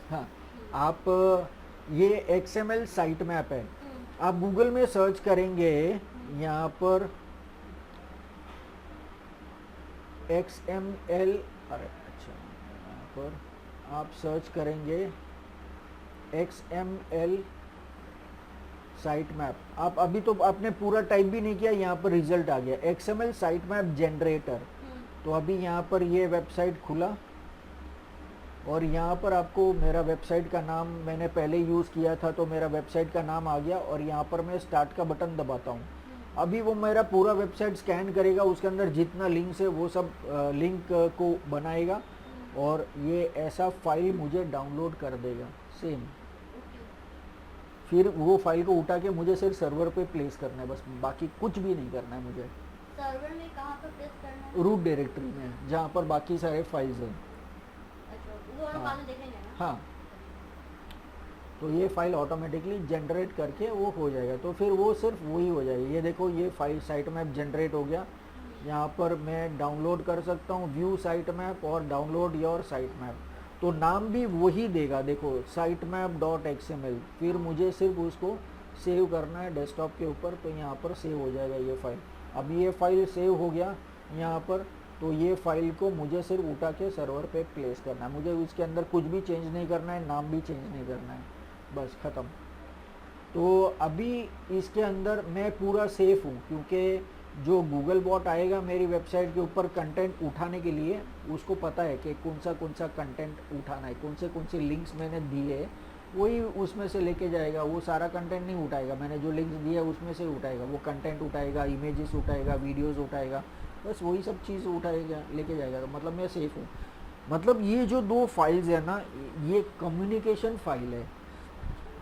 हाँ, आप ये XML साइट मैप है, आप गूगल में सर्च करेंगे, यहाँ पर XML, अरे अच्छा, यहाँ पर आप सर्च करेंगे XML साइट मैप, आप अभी तो आपने पूरा टाइप भी नहीं किया, यहाँ पर रिजल्ट आ गया XML साइट मैप जनरेटर। तो अभी यहाँ पर ये वेबसाइट खुला और यहाँ पर आपको मेरा वेबसाइट का नाम मैंने पहले यूज़ किया था तो मेरा वेबसाइट का नाम आ गया और यहाँ पर मैं स्टार्ट का बटन दबाता हूँ। अभी वो मेरा पूरा वेबसाइट स्कैन करेगा, उसके अंदर जितना लिंक्स है वो सब लिंक को बनाएगा और ये ऐसा फाइल मुझे डाउनलोड कर देगा सेम। फिर वो फाइल को उठा के मुझे सिर्फ सर्वर पे प्लेस करना है बस, बाकी कुछ भी नहीं करना है मुझे। सर्वर में कहाँ पर प्लेस करना है? रूट डायरेक्टरी में, जहाँ पर बाकी सारे फाइल्स हैं। अच्छा, वो हम बाद में देखेंगे ना। हाँ, तो ये फाइल ऑटोमेटिकली जनरेट करके वो हो जाएगा, तो फिर वो सिर्फ वही हो जाएगी। ये देखो ये फाइल साइट मैप जनरेट हो गया। यहाँ पर मैं डाउनलोड कर सकता हूँ व्यू साइट मैप और डाउनलोड योर साइट मैप, तो नाम भी वही देगा, देखो साइट मैप डॉट XML। फिर मुझे सिर्फ उसको सेव करना है डेस्कटॉप के ऊपर, तो यहाँ पर सेव हो जाएगा ये फाइल। अब ये फाइल सेव हो गया यहाँ पर, तो ये फाइल को मुझे सिर्फ उठा के सर्वर पे प्लेस करना है, मुझे इसके अंदर कुछ भी चेंज नहीं करना है, नाम भी चेंज नहीं करना है, बस ख़त्म। तो अभी इसके अंदर मैं पूरा सेफ हूँ, क्योंकि जो गूगल बॉट आएगा मेरी वेबसाइट के ऊपर कंटेंट उठाने के लिए, उसको पता है कि कौन सा कंटेंट उठाना है, कौन से लिंक्स मैंने दिए वही उसमें से लेके जाएगा। वो सारा कंटेंट नहीं उठाएगा, मैंने जो लिंक्स दिया उसमें से उठाएगा, वो कंटेंट उठाएगा, इमेजेस उठाएगा, वीडियोस उठाएगा, बस वही सब चीज़ उठाएगा लेके जाएगा। तो मतलब मैं सेफ़ हूँ। मतलब ये जो दो फाइल्स है ना, ये कम्युनिकेशन फाइल है।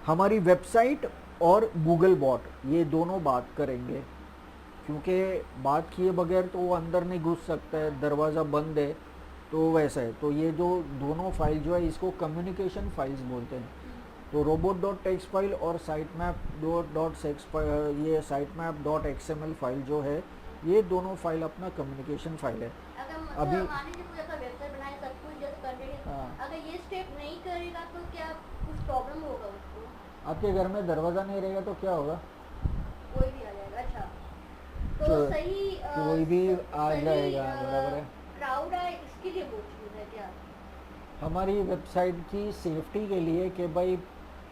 हमारी वेबसाइट और गूगल बॉट ये दोनों बात करेंगे, क्योंकि बात किए बगैर तो वो अंदर नहीं घुस सकता है, दरवाज़ा बंद है, तो वैसा है। तो ये जो दोनों फाइल जो है इसको कम्युनिकेशन फाइल्स बोलते हैं। तो robot.txt फाइल और ये sitemap.xml फाइल जो है, ये दोनों फाइल अपना कम्युनिकेशन फाइल है। अगर अभी मान लीजिए कोई ऐसा वेबसाइट बनाए सब कुछ जैसे कंटेंट, हाँ, अगर ये स्टेप नहीं करेगा तो क्या कुछ प्रॉब्लम होगा उसको? आपके घर में दरवाज़ा नहीं रहेगा तो क्या होगा? कोई भी आ जाएगा। अच्छा, तो सही कोई भी आ जाएगा, बराबर है। क्राउड है इसके लिए वो चीज़ है क्या? हमारी वेबसाइट की सेफ्टी के लिए कि भाई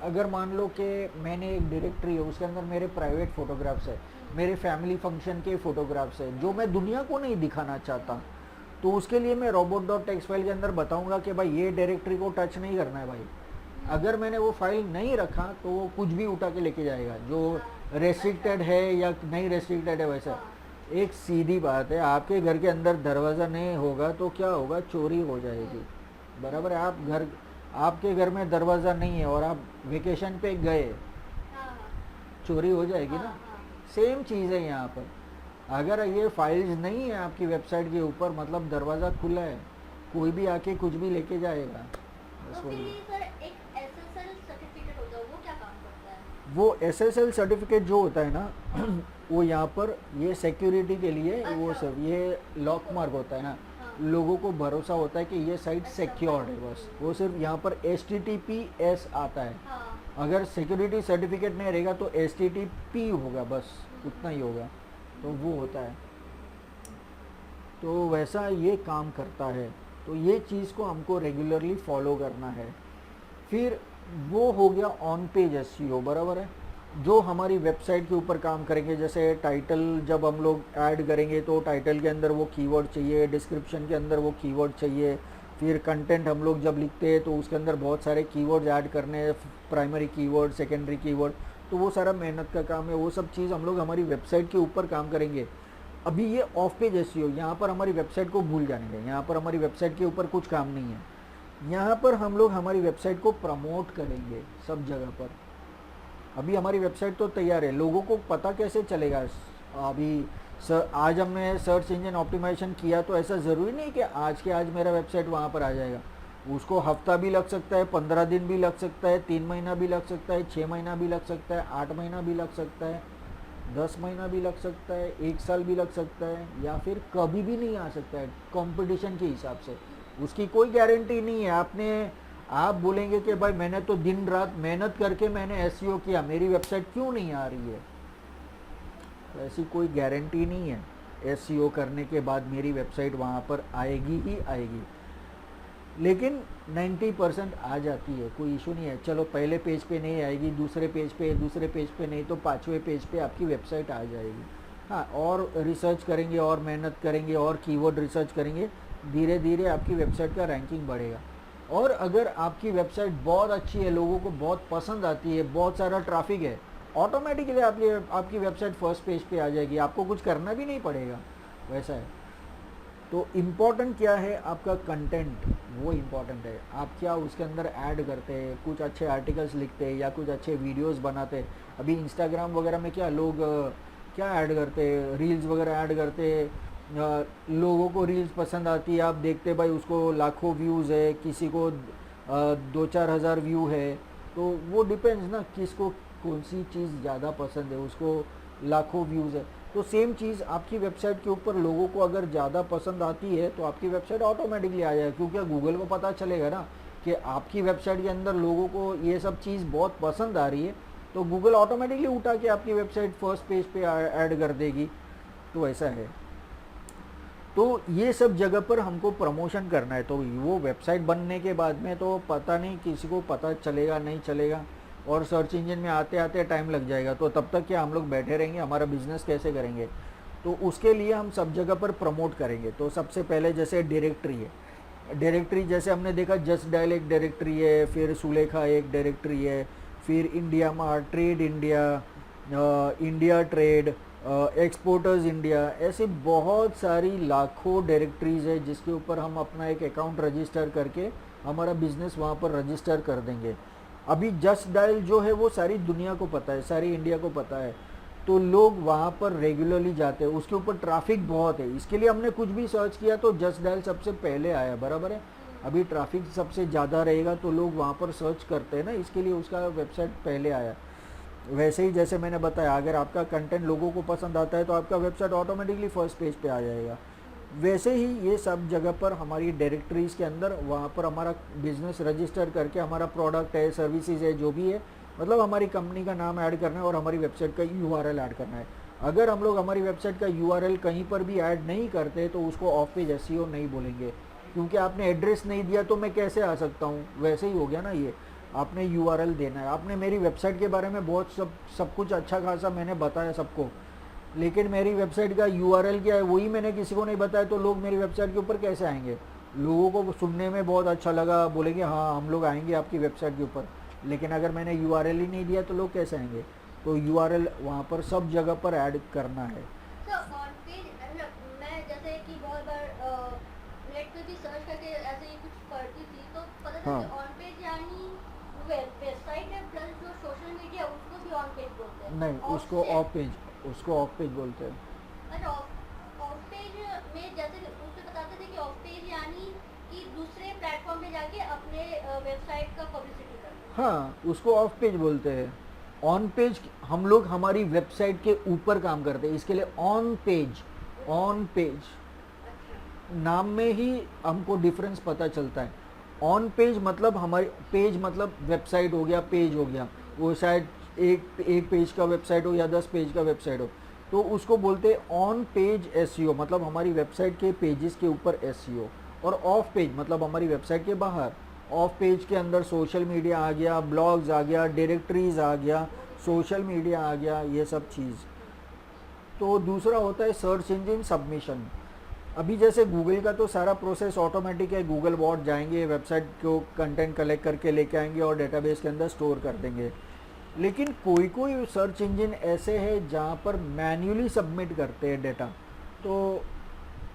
अगर मान लो कि मैंने एक डायरेक्टरी है, उसके अंदर मेरे प्राइवेट फ़ोटोग्राफ्स है, मेरे फैमिली फंक्शन के फ़ोटोग्राफ्स है जो मैं दुनिया को नहीं दिखाना चाहता, तो उसके लिए मैं robot.txt फाइल के अंदर बताऊंगा कि भाई ये डायरेक्टरी को टच नहीं करना है भाई। अगर मैंने वो फाइल नहीं रखा तो वो कुछ भी उठा के लेके जाएगा, जो रेस्ट्रिक्टेड है या नहीं रेस्ट्रिक्टेड है वैसा। एक सीधी बात है, आपके घर के अंदर दरवाज़ा नहीं होगा तो क्या होगा? चोरी हो जाएगी, बराबर है। आपके घर में दरवाज़ा नहीं है और आप वेकेशन पे गए, चोरी हो जाएगी ना। सेम चीज़ है यहाँ पर। अगर ये फाइल्स नहीं है आपकी वेबसाइट के ऊपर, मतलब दरवाज़ा खुला है, कोई भी आके कुछ भी लेके जाएगा। तो फिर ये सर एक SSL सर्टिफिकेट होता है, वो क्या काम करता है? वो SSL सर्टिफिकेट जो होता है ना वो यहाँ पर ये सिक्योरिटी के लिए, वो सब ये लॉक मार्क होता है ना, लोगों को भरोसा होता है कि ये साइट सिक्योर्ड है, बस वो सिर्फ यहाँ पर HTTPS आता है। अगर सिक्योरिटी सर्टिफिकेट नहीं रहेगा तो HTTP होगा, बस उतना ही होगा, तो वो होता है। तो वैसा ये काम करता है, तो ये चीज़ को हमको रेगुलरली फॉलो करना है। फिर वो हो गया ऑन पेज SEO, बराबर है। जो हमारी वेबसाइट के ऊपर काम करेंगे, जैसे टाइटल जब हम लोग ऐड करेंगे तो टाइटल के अंदर वो कीवर्ड चाहिए, डिस्क्रिप्शन के अंदर वो कीवर्ड चाहिए। फिर कंटेंट हम लोग जब लिखते हैं तो उसके अंदर बहुत सारे कीवर्ड्स ऐड करने हैं, प्राइमरी कीवर्ड, सेकेंडरी कीवर्ड, तो वो सारा मेहनत का काम है। वो सब चीज़ हम लोग हमारी वेबसाइट के ऊपर काम करेंगे। अभी ये ऑफ पेज SEO, यहाँ पर हमारी वेबसाइट को भूल जाने दें, यहाँ पर हमारी वेबसाइट के ऊपर कुछ काम नहीं है। यहाँ पर हम लोग हमारी वेबसाइट को प्रमोट करेंगे सब जगह पर। अभी हमारी वेबसाइट तो तैयार है, लोगों को पता कैसे चलेगा? अभी आज हमने सर्च इंजन ऑप्टिमाइजेशन किया तो ऐसा ज़रूरी नहीं कि आज के आज मेरा वेबसाइट वहाँ पर आ जाएगा। उसको हफ्ता भी लग सकता है, 15 दिन भी लग सकता है, 3 महीना भी लग सकता है, 6 महीना भी लग सकता है, 8 महीना भी लग सकता है, 10 महीना भी लग सकता है, 1 साल भी लग सकता है, या फिर कभी भी नहीं आ सकता है। कंपटीशन के हिसाब से उसकी कोई गारंटी नहीं है। आप बोलेंगे कि भाई मैंने तो दिन रात मेहनत करके मैंने SEO किया, मेरी वेबसाइट क्यों नहीं आ रही है? तो ऐसी कोई गारंटी नहीं है। SEO करने के बाद मेरी वेबसाइट वहाँ पर आएगी ही आएगी। लेकिन 90% आ जाती है, कोई इशू नहीं है। चलो पहले पेज पे नहीं आएगी, दूसरे पेज पे नहीं तो पाँचवें पेज पे आपकी वेबसाइट आ जाएगी। हाँ, और रिसर्च करेंगे और मेहनत करेंगे और कीवर्ड रिसर्च करेंगे, धीरे धीरे आपकी वेबसाइट का रैंकिंग बढ़ेगा। और अगर आपकी वेबसाइट बहुत अच्छी है, लोगों को बहुत पसंद आती है, बहुत सारा ट्रैफिक है, ऑटोमेटिकली आपकी वेबसाइट फर्स्ट पेज पे आ जाएगी, आपको कुछ करना भी नहीं पड़ेगा, वैसा है। तो इम्पॉर्टेंट क्या है, आपका कंटेंट, वो इम्पॉर्टेंट है। आप क्या उसके अंदर ऐड करते हैं, कुछ अच्छे आर्टिकल्स लिखते हैं या कुछ अच्छे वीडियोस बनाते हैं। अभी इंस्टाग्राम वगैरह में क्या लोग क्या ऐड करते हैं, रील्स वगैरह ऐड करते हैं। लोगों को रील्स पसंद आती है, आप देखते भाई उसको लाखों व्यूज़ है, किसी को 2-4 हज़ार व्यू है। तो वो डिपेंड्स ना, किसको कौन सी चीज़ ज़्यादा पसंद है, उसको लाखों व्यूज़ है। तो सेम चीज़ आपकी वेबसाइट के ऊपर लोगों को अगर ज़्यादा पसंद आती है तो आपकी वेबसाइट ऑटोमेटिकली आ जाएगी, क्योंकि गूगल को पता चलेगा ना कि आपकी वेबसाइट के अंदर लोगों को ये सब चीज़ बहुत पसंद आ रही है, तो गूगल ऑटोमेटिकली उठा के आपकी वेबसाइट फर्स्ट पेज पे ऐड कर देगी। तो ऐसा है। तो ये सब जगह पर हमको प्रमोशन करना है। तो वो वेबसाइट बनने के बाद में तो पता नहीं किसी को पता चलेगा नहीं चलेगा, और सर्च इंजन में आते आते टाइम लग जाएगा। तो तब तक क्या हम लोग बैठे रहेंगे, हमारा बिजनेस कैसे करेंगे? तो उसके लिए हम सब जगह पर प्रमोट करेंगे। तो सबसे पहले जैसे डायरेक्टरी है, डायरेक्टरी जैसे हमने देखा जस्ट डायल एक डायरेक्टरी है, फिर सुलेखा एक डायरेक्टरी है, फिर India mart, trade India, India trade, exporters India, ऐसी बहुत सारी लाखों डायरेक्टरीज है जिसके ऊपर हम अपना एक अकाउंट रजिस्टर करके हमारा बिजनेस वहाँ पर रजिस्टर कर देंगे। अभी जस्ट डायल जो है वो सारी दुनिया को पता है, सारी इंडिया को पता है, तो लोग वहाँ पर रेगुलरली जाते हैं, उसके ऊपर ट्रैफिक बहुत है। इसके लिए हमने कुछ भी सर्च किया तो जस्ट डायल सबसे पहले आया, बराबर है। अभी ट्रैफिक सबसे ज़्यादा रहेगा तो लोग वहाँ पर सर्च करते हैं ना, इसके लिए उसका वेबसाइट पहले आया। वैसे ही जैसे मैंने बताया, अगर आपका कंटेंट लोगों को पसंद आता है तो आपका वेबसाइट ऑटोमेटिकली फर्स्ट पेज पे आ जाएगा। वैसे ही ये सब जगह पर हमारी डायरेक्टरीज़ के अंदर वहाँ पर हमारा बिजनेस रजिस्टर करके हमारा प्रोडक्ट है, सर्विसेज है, जो भी है, मतलब हमारी कंपनी का नाम ऐड करना है और हमारी वेबसाइट का यूआरएल ऐड करना है। अगर हम लोग हमारी वेबसाइट का यूआरएल कहीं पर भी ऐड नहीं करते तो उसको ऑफ पेज एसईओ नहीं बोलेंगे, क्योंकि आपने एड्रेस नहीं दिया तो मैं कैसे आ सकता हूँ। वैसे ही हो गया ना, ये आपने यूआरएल देना है। आपने मेरी वेबसाइट के बारे में बहुत सब कुछ अच्छा खासा मैंने बताया सबको, लेकिन मेरी वेबसाइट का यूआरएल क्या है वही मैंने किसी को नहीं बताया, तो लोग मेरी वेबसाइट के ऊपर कैसे आएंगे? लोगों को सुनने में बहुत अच्छा लगा, बोलेंगे हाँ हम लोग आएंगे आपकी वेबसाइट के ऊपर, लेकिन अगर मैंने यूआरएल ही नहीं दिया तो लोग कैसे आएंगे? तो यूआरएल वहाँ पर सब जगह पर ऐड करना है। ऑन पेज मैं जैसे कि बहुत बार नेट पे भी सर्च करके ऐसे ही कुछ पढ़ती थी तो पता चला कि ऑन पेज यानी वेबसाइट है प्लस जो सोशल मीडिया उसको भी ऑन पेज बोलते हैं। नहीं, उसको ऑफ पेज बोलते हैं। अच्छा, ऑफ पेज में जैसे उसमें बताते थे कि ऑफ पेज यानी कि दूसरे प्लेटफॉर्म पे जाके अपने वेबसाइट का पब्लिसिटी करना। हाँ, उसको ऑफ पेज बोलते हैं। ऑन पेज हम लोग हमारी वेबसाइट के ऊपर काम करते हैं, इसके लिए ऑन पेज नाम में ही हमको डिफरेंस पता चलता है। ऑन पेज मतलब हमारी पेज मतलब वेबसाइट हो गया, पेज हो गया, वो शायद एक पेज का वेबसाइट हो या 10 पेज का वेबसाइट हो, तो उसको बोलते हैं ऑन पेज एसईओ, मतलब हमारी वेबसाइट के पेजेस के ऊपर एसईओ। और ऑफ पेज मतलब हमारी वेबसाइट के बाहर। ऑफ पेज के अंदर सोशल मीडिया आ गया, ब्लॉग्स आ गया, डायरेक्टरीज आ गया, सोशल मीडिया आ गया, ये सब चीज़। तो दूसरा होता है सर्च इंजन सबमिशन। अभी जैसे गूगल का तो सारा प्रोसेस ऑटोमेटिक है, गूगल बॉट जाएंगे, वेबसाइट को कंटेंट कलेक्ट करके लेके आएंगे और डेटाबेस के अंदर स्टोर कर देंगे। लेकिन कोई सर्च इंजन ऐसे है जहाँ पर मैन्युअली सबमिट करते हैं डेटा, तो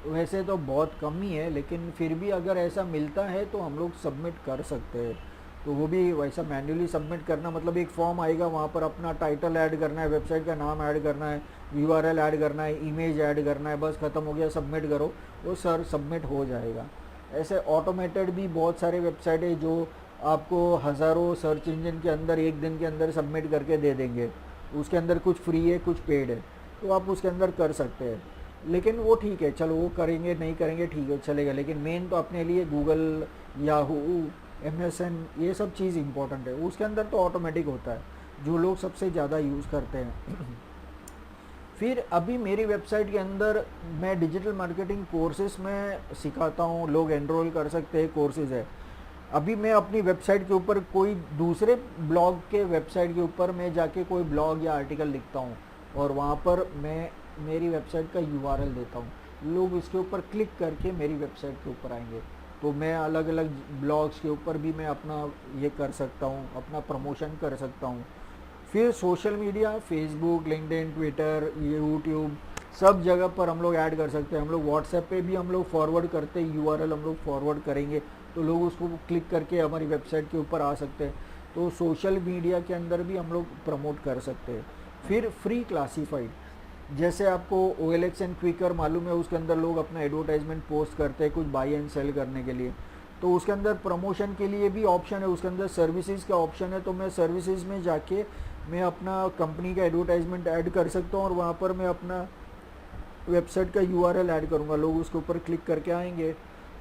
वैसे तो बहुत कम ही है, लेकिन फिर भी अगर ऐसा मिलता है तो हम लोग सबमिट कर सकते हैं। तो वो भी वैसा मैन्युअली सबमिट करना मतलब एक फॉर्म आएगा, वहाँ पर अपना टाइटल ऐड करना है, वेबसाइट का नाम ऐड करना है, यूआरएल ऐड करना है, इमेज ऐड करना है, बस ख़त्म हो गया, सबमिट करो, वो सर सबमिट हो जाएगा। ऐसे ऑटोमेटेड भी बहुत सारे वेबसाइट है जो आपको हज़ारों सर्च इंजन के अंदर एक दिन के अंदर सबमिट करके दे देंगे। उसके अंदर कुछ फ्री है, कुछ पेड है, तो आप उसके अंदर कर सकते हैं। लेकिन वो ठीक है, चलो वो करेंगे नहीं करेंगे ठीक है चलेगा, लेकिन मेन तो अपने लिए गूगल, याहू, MSN ये सब चीज़ इंपॉर्टेंट है। उसके अंदर तो ऑटोमेटिक होता है, जो लोग सबसे ज़्यादा यूज़ करते हैं। फिर अभी मेरी वेबसाइट के अंदर मैं डिजिटल मार्केटिंग कोर्सेज में सिखाता हूँ, लोग एनरोल कर सकते हैं, कोर्सेज है। अभी मैं अपनी वेबसाइट के ऊपर कोई दूसरे ब्लॉग के वेबसाइट के ऊपर मैं जाके कोई ब्लॉग या आर्टिकल लिखता हूँ और वहाँ पर मैं मेरी वेबसाइट का यूआरएल देता हूँ। लोग इसके ऊपर क्लिक करके मेरी वेबसाइट के ऊपर आएंगे। तो मैं अलग अलग ब्लॉग्स के ऊपर भी मैं अपना ये कर सकता हूँ, अपना प्रमोशन कर सकता हूँ। फिर social media, Facebook, LinkedIn, Twitter, YouTube, सब जगह पर हम लोग ऐड कर सकते हैं। हम लोग व्हाट्सएप पे भी हम लोग फॉरवर्ड करते हैं, यूआरएल हम लोग फॉरवर्ड करेंगे तो लोग उसको क्लिक करके हमारी वेबसाइट के ऊपर आ सकते हैं। तो सोशल मीडिया के अंदर भी हम लोग प्रमोट कर सकते हैं। फिर फ्री क्लासीफाइड, जैसे आपको OLX एंड क्विकर मालूम है, उसके अंदर लोग अपना एडवर्टाइजमेंट पोस्ट करते हैं कुछ बाई एंड सेल करने के लिए। तो उसके अंदर प्रमोशन के लिए भी ऑप्शन है, उसके अंदर सर्विसेज का ऑप्शन है। तो मैं सर्विसेज में जाके मैं अपना कंपनी का एडवर्टाइजमेंट ऐड कर सकता हूँ और वहाँ पर मैं अपना वेबसाइट का यूआरएल ऐड करूँगा, लोग उसके ऊपर क्लिक करके आएंगे।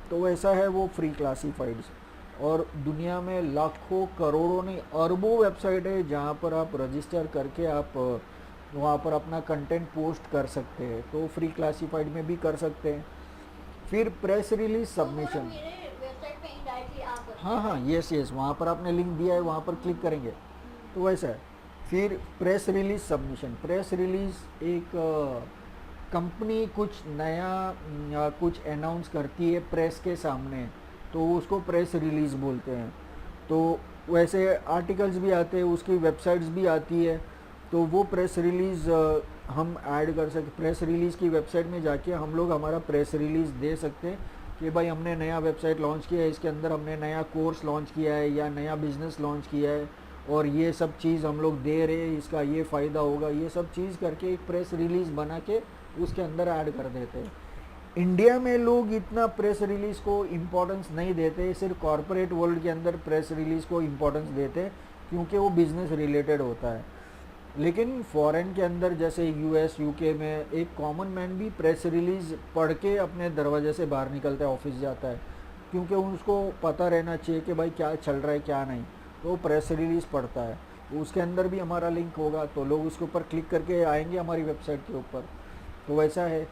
तो ऐसा है वो फ्री क्लासीफाइड्स। और दुनिया में लाखों करोड़ों नहीं अरबों वेबसाइट है जहाँ पर आप रजिस्टर करके आप वहाँ पर अपना कंटेंट पोस्ट कर सकते हैं। तो फ्री क्लासीफाइड में भी कर सकते हैं। फिर प्रेस रिलीज सबमिशन, मेरे वेबसाइट पे इनडायरेक्टली आ सकते हाँ हाँ, यस यस, वहाँ पर आपने लिंक दिया है, वहाँ पर क्लिक करेंगे तो वैसा है। फिर press release submission, press release एक कंपनी कुछ नया या कुछ अनाउंस करती है प्रेस के सामने, तो उसको प्रेस रिलीज बोलते हैं। तो वैसे आर्टिकल्स भी आते हैं, उसकी वेबसाइट्स भी आती है, तो वो प्रेस रिलीज़ हम ऐड कर सकते। प्रेस रिलीज़ की वेबसाइट में जाके हम लोग हमारा प्रेस रिलीज़ दे सकते हैं कि भाई हमने नया वेबसाइट लॉन्च किया है, इसके अंदर हमने नया कोर्स लॉन्च किया है या नया बिज़नेस लॉन्च किया है और ये सब चीज़ हम लोग दे रहे हैं, इसका ये फ़ायदा होगा, ये सब चीज़ करके एक प्रेस रिलीज़ बना के उसके अंदर ऐड कर देते हैं। इंडिया में लोग इतना प्रेस रिलीज़ को इम्पोर्टेंस नहीं देते, सिर्फ कॉरपोरेट वर्ल्ड के अंदर प्रेस रिलीज़ को इम्पोर्टेंस देते हैं क्योंकि वो बिज़नेस रिलेटेड होता है। लेकिन फॉरेन के अंदर जैसे US UK में एक कॉमन मैन भी प्रेस रिलीज़ पढ़ के अपने दरवाजे से बाहर निकलता है, ऑफिस जाता है, क्योंकि उसको पता रहना चाहिए कि भाई क्या चल रहा है क्या नहीं। तो प्रेस रिलीज़ पढ़ता है, उसके अंदर भी हमारा लिंक होगा तो लोग उसके ऊपर क्लिक करके आएंगे हमारी वेबसाइट के ऊपर। तो वैसा है।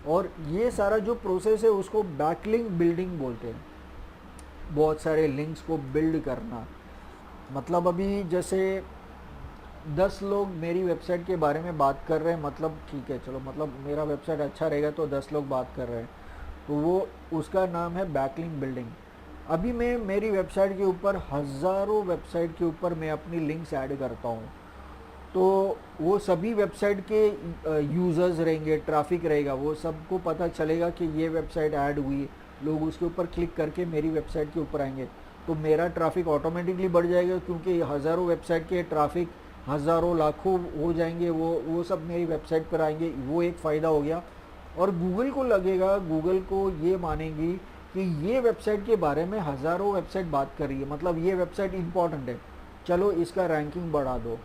और ये सारा जो प्रोसेस है उसको बैकलिंक बिल्डिंग बोलते हैं, बहुत सारे लिंक्स को बिल्ड करना। मतलब अभी जैसे 10 लोग मेरी वेबसाइट के बारे में बात कर रहे हैं, मतलब ठीक है चलो, मतलब मेरा वेबसाइट अच्छा रहेगा तो 10 लोग बात कर रहे हैं, तो वो उसका नाम है बैकलिंक बिल्डिंग। अभी मैं मेरी वेबसाइट के ऊपर हज़ारों वेबसाइट के ऊपर मैं अपनी लिंक्स ऐड करता हूँ, तो वो सभी वेबसाइट के यूज़र्स रहेंगे, ट्रैफिक रहेगा, वो सबको पता चलेगा कि ये वेबसाइट ऐड हुई, लोग उसके ऊपर क्लिक करके मेरी वेबसाइट के ऊपर आएंगे, तो मेरा ट्रैफिक ऑटोमेटिकली बढ़ जाएगा क्योंकि हज़ारों वेबसाइट के ट्रैफिक हज़ारों लाखों हो जाएंगे, वो सब मेरी वेबसाइट पर आएंगे, वो एक फ़ायदा हो गया। और गूगल को लगेगा, गूगल को ये मानेंगी कि ये वेबसाइट के बारे में हज़ारों वेबसाइट बात कर रही है, मतलब ये वेबसाइट इंपॉर्टेंट है, चलो इसका रैंकिंग बढ़ा दो।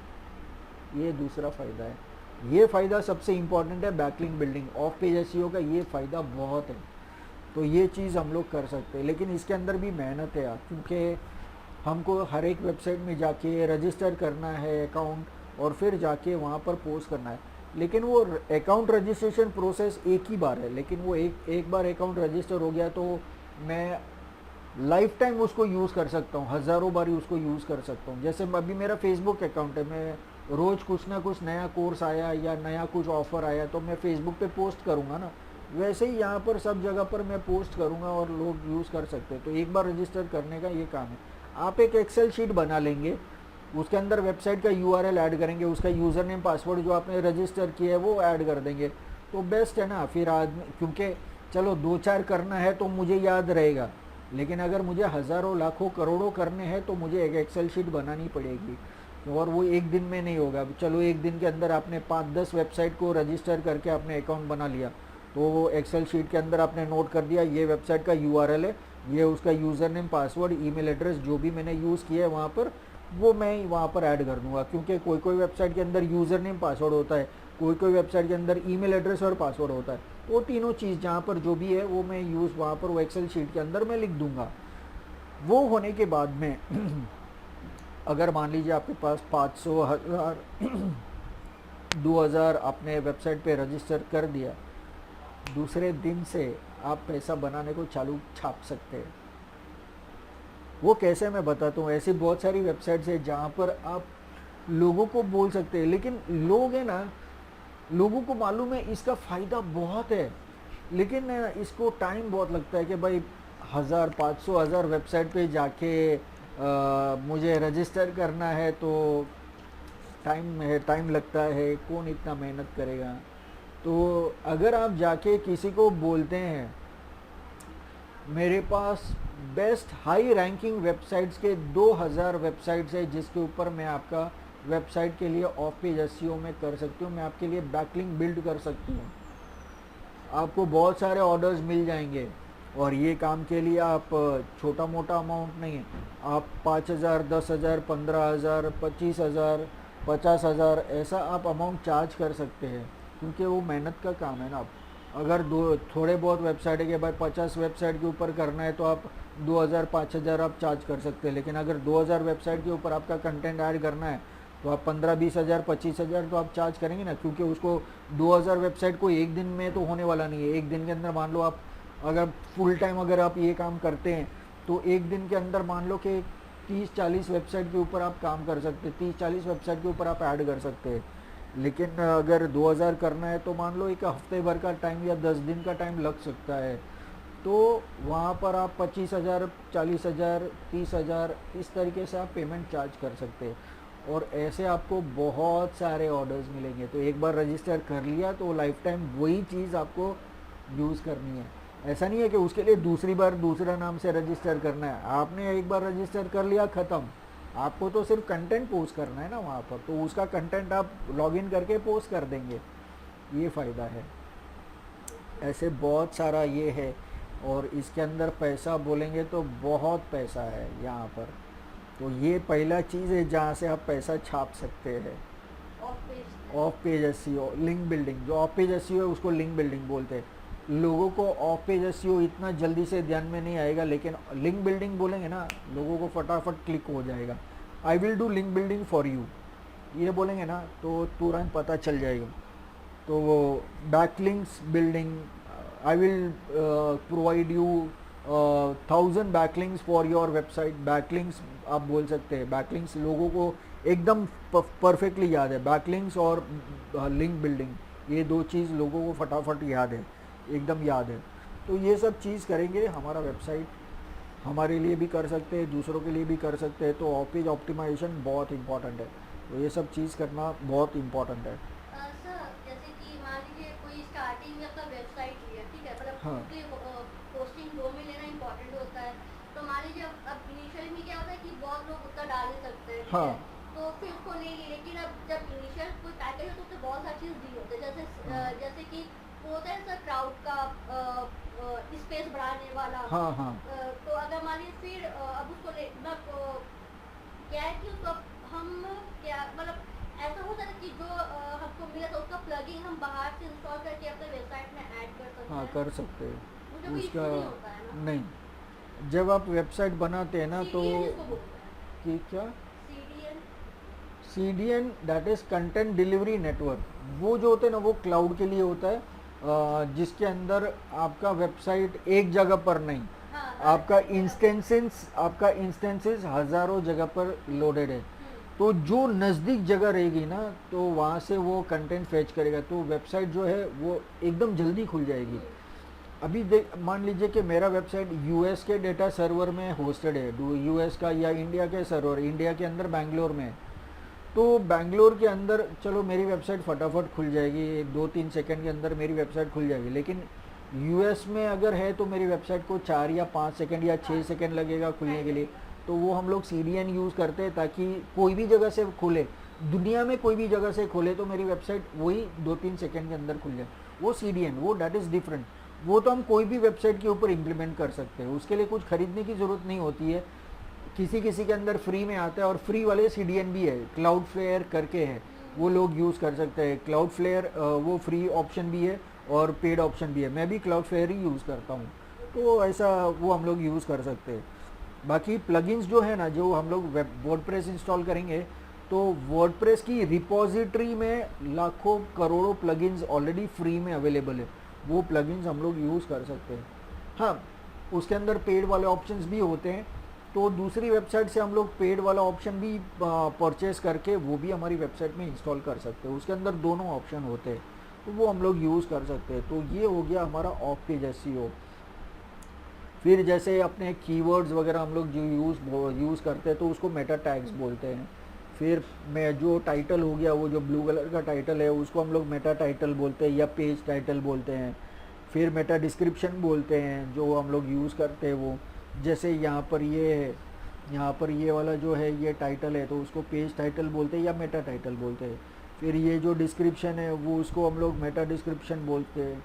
ये दूसरा फ़ायदा है। ये फ़ायदा सबसे इम्पॉर्टेंट है backlink building, of page SEO का ये फ़ायदा बहुत है। तो ये चीज़ हम लोग कर सकते हैं, लेकिन इसके अंदर भी मेहनत है यार, क्योंकि हमको हर एक वेबसाइट में जाके रजिस्टर करना है अकाउंट और फिर जाके वहाँ पर पोस्ट करना है। लेकिन वो अकाउंट रजिस्ट्रेशन प्रोसेस एक ही बार है, लेकिन वो एक बार अकाउंट रजिस्टर हो गया तो मैं लाइफ टाइम उसको यूज़ कर सकता हूँ, हज़ारों बार उसको यूज़ कर सकता हूँ। जैसे अभी मेरा फेसबुक अकाउंट है, मैं रोज़ कुछ ना कुछ नया कोर्स आया या नया कुछ ऑफ़र आया तो मैं फेसबुक पे पोस्ट करूँगा ना, वैसे ही यहाँ पर सब जगह पर मैं पोस्ट करूँगा और लोग यूज़ कर सकते हैं। तो एक बार रजिस्टर करने का ये काम है। आप एक एक्सेल शीट बना लेंगे, उसके अंदर वेबसाइट का यूआरएल ऐड करेंगे, उसका यूज़र नेम पासवर्ड जो आपने रजिस्टर किया है वो ऐड कर देंगे, तो बेस्ट है ना। फिर आदमी, क्योंकि चलो 2-4 करना है तो मुझे याद रहेगा, लेकिन अगर मुझे हज़ारों लाखों करोड़ों करने हैं तो मुझे एक एक्सेल शीट बनानी पड़ेगी, और वो एक दिन में नहीं होगा। चलो एक दिन के अंदर आपने 5-10 वेबसाइट को रजिस्टर करके आपने अकाउंट बना लिया, तो वो एक्सेल शीट के अंदर आपने नोट कर दिया ये वेबसाइट का यूआरएल है, ये उसका user name password email address जो भी मैंने यूज़ किया है वहाँ पर, वो मैं वहाँ पर ऐड कर दूँगा। क्योंकि कोई कोई वेबसाइट के अंदर यूज़र नेम पासवर्ड होता है, कोई कोई वेबसाइट के अंदर ईमेल एड्रेस और पासवर्ड होता है, तो तीनों चीज़ जहाँ पर जो भी है वो मैं यूज़ वहाँ पर वो एक्सेल शीट के अंदर मैं लिख दूँगा। वो होने के बाद में अगर मान लीजिए आपके पास 500 1000 2000 आपने वेबसाइट पे रजिस्टर कर दिया, दूसरे दिन से आप पैसा बनाने को चालू छाप सकते हैं। वो कैसे मैं बताता हूँ। ऐसी बहुत सारी वेबसाइट्स है जहाँ पर आप लोगों को बोल सकते हैं, लेकिन लोग है ना, लोगों को मालूम है इसका फ़ायदा बहुत है, लेकिन इसको टाइम बहुत लगता है कि भाई 1000 500 1000 वेबसाइट पे जाके मुझे रजिस्टर करना है, तो टाइम लगता है, कौन इतना मेहनत करेगा। तो अगर आप जाके किसी को बोलते हैं मेरे पास बेस्ट हाई रैंकिंग वेबसाइट्स के 2000 वेबसाइट्स है जिसके ऊपर मैं आपका वेबसाइट के लिए ऑफ पेज एसईओ में कर सकती हूँ, मैं आपके लिए बैकलिंक बिल्ड कर सकती हूँ, आपको बहुत सारे ऑर्डर्स मिल जाएंगे। और ये काम के लिए आप छोटा मोटा अमाउंट नहीं है, आप 5000 10,000 15,000 25,000 50,000 ऐसा आप अमाउंट चार्ज कर सकते हैं, क्योंकि वो मेहनत का काम है ना। अगर थोड़े बहुत वेबसाइट है कि भाई 50 वेबसाइट के ऊपर करना है तो आप 2000 5000 आप चार्ज कर सकते हैं, लेकिन अगर 2000 वेबसाइट के ऊपर आपका कंटेंट ऐड करना है तो आप 15-20,000 25,000 तो आप चार्ज करेंगे ना, क्योंकि उसको 2000 वेबसाइट को एक दिन में तो होने वाला नहीं है। एक दिन के अंदर मान लो आप अगर फुल टाइम अगर आप ये काम करते हैं तो एक दिन के अंदर मान लो कि 30-40 वेबसाइट के ऊपर आप काम कर सकते हैं, 30-40 वेबसाइट के ऊपर आप ऐड कर सकते हैं। लेकिन अगर 2000 करना है तो मान लो एक हफ्ते भर का टाइम या 10 दिन का टाइम लग सकता है, तो वहाँ पर आप 25,000 40,000 30,000 इस तरीके से आप पेमेंट चार्ज कर सकते हैं, और ऐसे आपको बहुत सारे ऑर्डर्स मिलेंगे। तो एक बार रजिस्टर कर लिया तो लाइफ टाइम वही चीज़ आपको यूज़ करनी है। ऐसा नहीं है कि उसके लिए दूसरी बार दूसरा नाम से रजिस्टर करना है, आपने एक बार रजिस्टर कर लिया ख़त्म, आपको तो सिर्फ कंटेंट पोस्ट करना है ना वहाँ पर, तो उसका कंटेंट आप लॉगिन करके पोस्ट कर देंगे, ये फ़ायदा है। ऐसे बहुत सारा ये है, और इसके अंदर पैसा बोलेंगे तो बहुत पैसा है यहाँ पर। तो ये पहला चीज़ है जहाँ से आप पैसा छाप सकते हैं। Of page SEO, link building. जो ऑफ पेज एसईओ है उसको लिंक बिल्डिंग बोलते हैं। लोगों को ऑफ पेज एसईओ इतना जल्दी से ध्यान में नहीं आएगा, लेकिन लिंक बिल्डिंग बोलेंगे ना लोगों को फटाफट क्लिक हो जाएगा। I will do link building for you, ये बोलेंगे ना तो तुरंत पता चल जाएगा। तो वो backlinks building, I will provide you 1000 backlinks for your website. Backlinks आप बोल सकते हैं, बैकलिंक्स लोगों को एकदम परफेक्टली याद है। बैकलिंक्स और लिंक बिल्डिंग, ये दो चीज़ लोगों को फटाफट याद है, एकदम याद है। तो ये सब चीज़ करेंगे, हमारा वेबसाइट हमारे लिए भी कर सकते हैं, दूसरों के लिए भी कर सकते हैं। तो ऑफ पेज ऑप्टिमाइजेशन बहुत इंपॉर्टेंट है, तो ये सब चीज़ करना बहुत इंपॉर्टेंट है। सर जैसे कि मान लीजिए कोई स्टार्टिंग में अपना वेबसाइट लिया, ठीक है, मतलब हाँ उसके पोस्टिंग 2 में लेना इंपॉर्टेंट होता है। तो मान लीजिए अब इनिशियल में क्या होता है कि बहुत लोग उतना डाल नहीं सकते हैं, ठीक हाँ है, तो फिर उसको ले ली। लेकिन अब जब इनिशियल कोई पैकेज है तो उससे बहुत सारी चीज़ दी होती है, जैसे कि वो होता है सर क्राउड का स्पेस बढ़ाने वाला। हाँ हाँ तो अगर मान लीजिए फिर अब उसको ले मतलब क्या है कि उसको हम क्या मतलब ऐसा हो सकता है कि जो हमको मिला था उसका प्लगइन हम बाहर से इंस्टॉल करके अपने वेबसाइट में ऐड कर सकते हाँ हैं। कर सकते हैं मुझे कोई उसका। इशू नहीं होता है ना। नहीं, जब आप वेबसाइट बनाते हैं ना तो CDN जिसको बोलते हैं, कि क्या CDN। CDN that is content delivery network, वो जो होते हैं ना वो क्लाउड के लिए होता है, जिसके अंदर आपका वेबसाइट एक जगह पर नहीं, हाँ, आपका इंस्टेंसेस हज़ारों जगह पर लोडेड है। तो जो नज़दीक जगह रहेगी ना तो वहाँ से वो कंटेंट फेच करेगा, तो वेबसाइट जो है वो एकदम जल्दी खुल जाएगी। अभी मान लीजिए कि मेरा वेबसाइट यूएस के डेटा सर्वर में होस्टेड है, यूएस का या इंडिया के सर्वर, इंडिया के अंदर बैंगलोर में है। तो बैंगलोर के अंदर चलो मेरी वेबसाइट फटाफट खुल जाएगी, 2-3 सेकंड के अंदर मेरी वेबसाइट खुल जाएगी। लेकिन यूएस में अगर है तो मेरी वेबसाइट को 4 या 5 सेकंड या 6 सेकंड लगेगा खुलने के लिए। तो वो हम लोग CDN यूज़ करते हैं ताकि कोई भी जगह से खुले, दुनिया में कोई भी जगह से खोले तो मेरी वेबसाइट वही 2-3 सेकंड के अंदर खुल जाए। वो CDN, वो डैट इज़ डिफरेंट, वो तो हम कोई भी वेबसाइट के ऊपर इम्प्लीमेंट कर सकते हैं, उसके लिए कुछ खरीदने की ज़रूरत नहीं होती है। किसी किसी के अंदर फ्री में आता है, और फ्री वाले CDN भी है, क्लाउडफ्लेयर करके है, वो लोग यूज़ कर सकते हैं। क्लाउडफ्लेयर वो फ्री ऑप्शन भी है और पेड ऑप्शन भी है, मैं भी क्लाउडफ्लेयर ही यूज़ करता हूँ, तो ऐसा वो हम लोग यूज़ कर सकते हैं। बाकी प्लगइन्स जो है ना, जो हम लोग वर्डप्रेस इंस्टॉल करेंगे तो वर्डप्रेस की रिपोजिटरी में लाखों करोड़ों प्लगइन्स ऑलरेडी फ्री में अवेलेबल है, वो प्लगइन्स हम लोग यूज़ कर सकते हैं। हाँ, उसके अंदर पेड वाले ऑप्शंस भी होते हैं, तो दूसरी वेबसाइट से हम लोग पेड वाला ऑप्शन भी परचेस करके वो भी हमारी वेबसाइट में इंस्टॉल कर सकते हैं। उसके अंदर दोनों ऑप्शन होते हैं, तो वो हम लोग यूज़ कर सकते हैं। तो ये हो गया हमारा ऑफ पेज एसईओ। फिर जैसे अपने कीवर्ड्स वगैरह हम लोग जो यूज़ करते हैं तो उसको मेटा टैग्स बोलते हैं। फिर मैं जो टाइटल हो गया, वो जो ब्लू कलर का टाइटल है उसको हम लोग मेटा टाइटल बोलते हैं या पेज टाइटल बोलते हैं। फिर मेटा डिस्क्रिप्शन बोलते हैं जो हम लोग यूज़ करते हैं वो, जैसे यहाँ पर ये है, यहाँ पर ये वाला जो है ये टाइटल है तो उसको पेज टाइटल बोलते हैं या मेटा टाइटल बोलते हैं। फिर ये जो डिस्क्रिप्शन है वो उसको हम लोग मेटा डिस्क्रिप्शन बोलते हैं।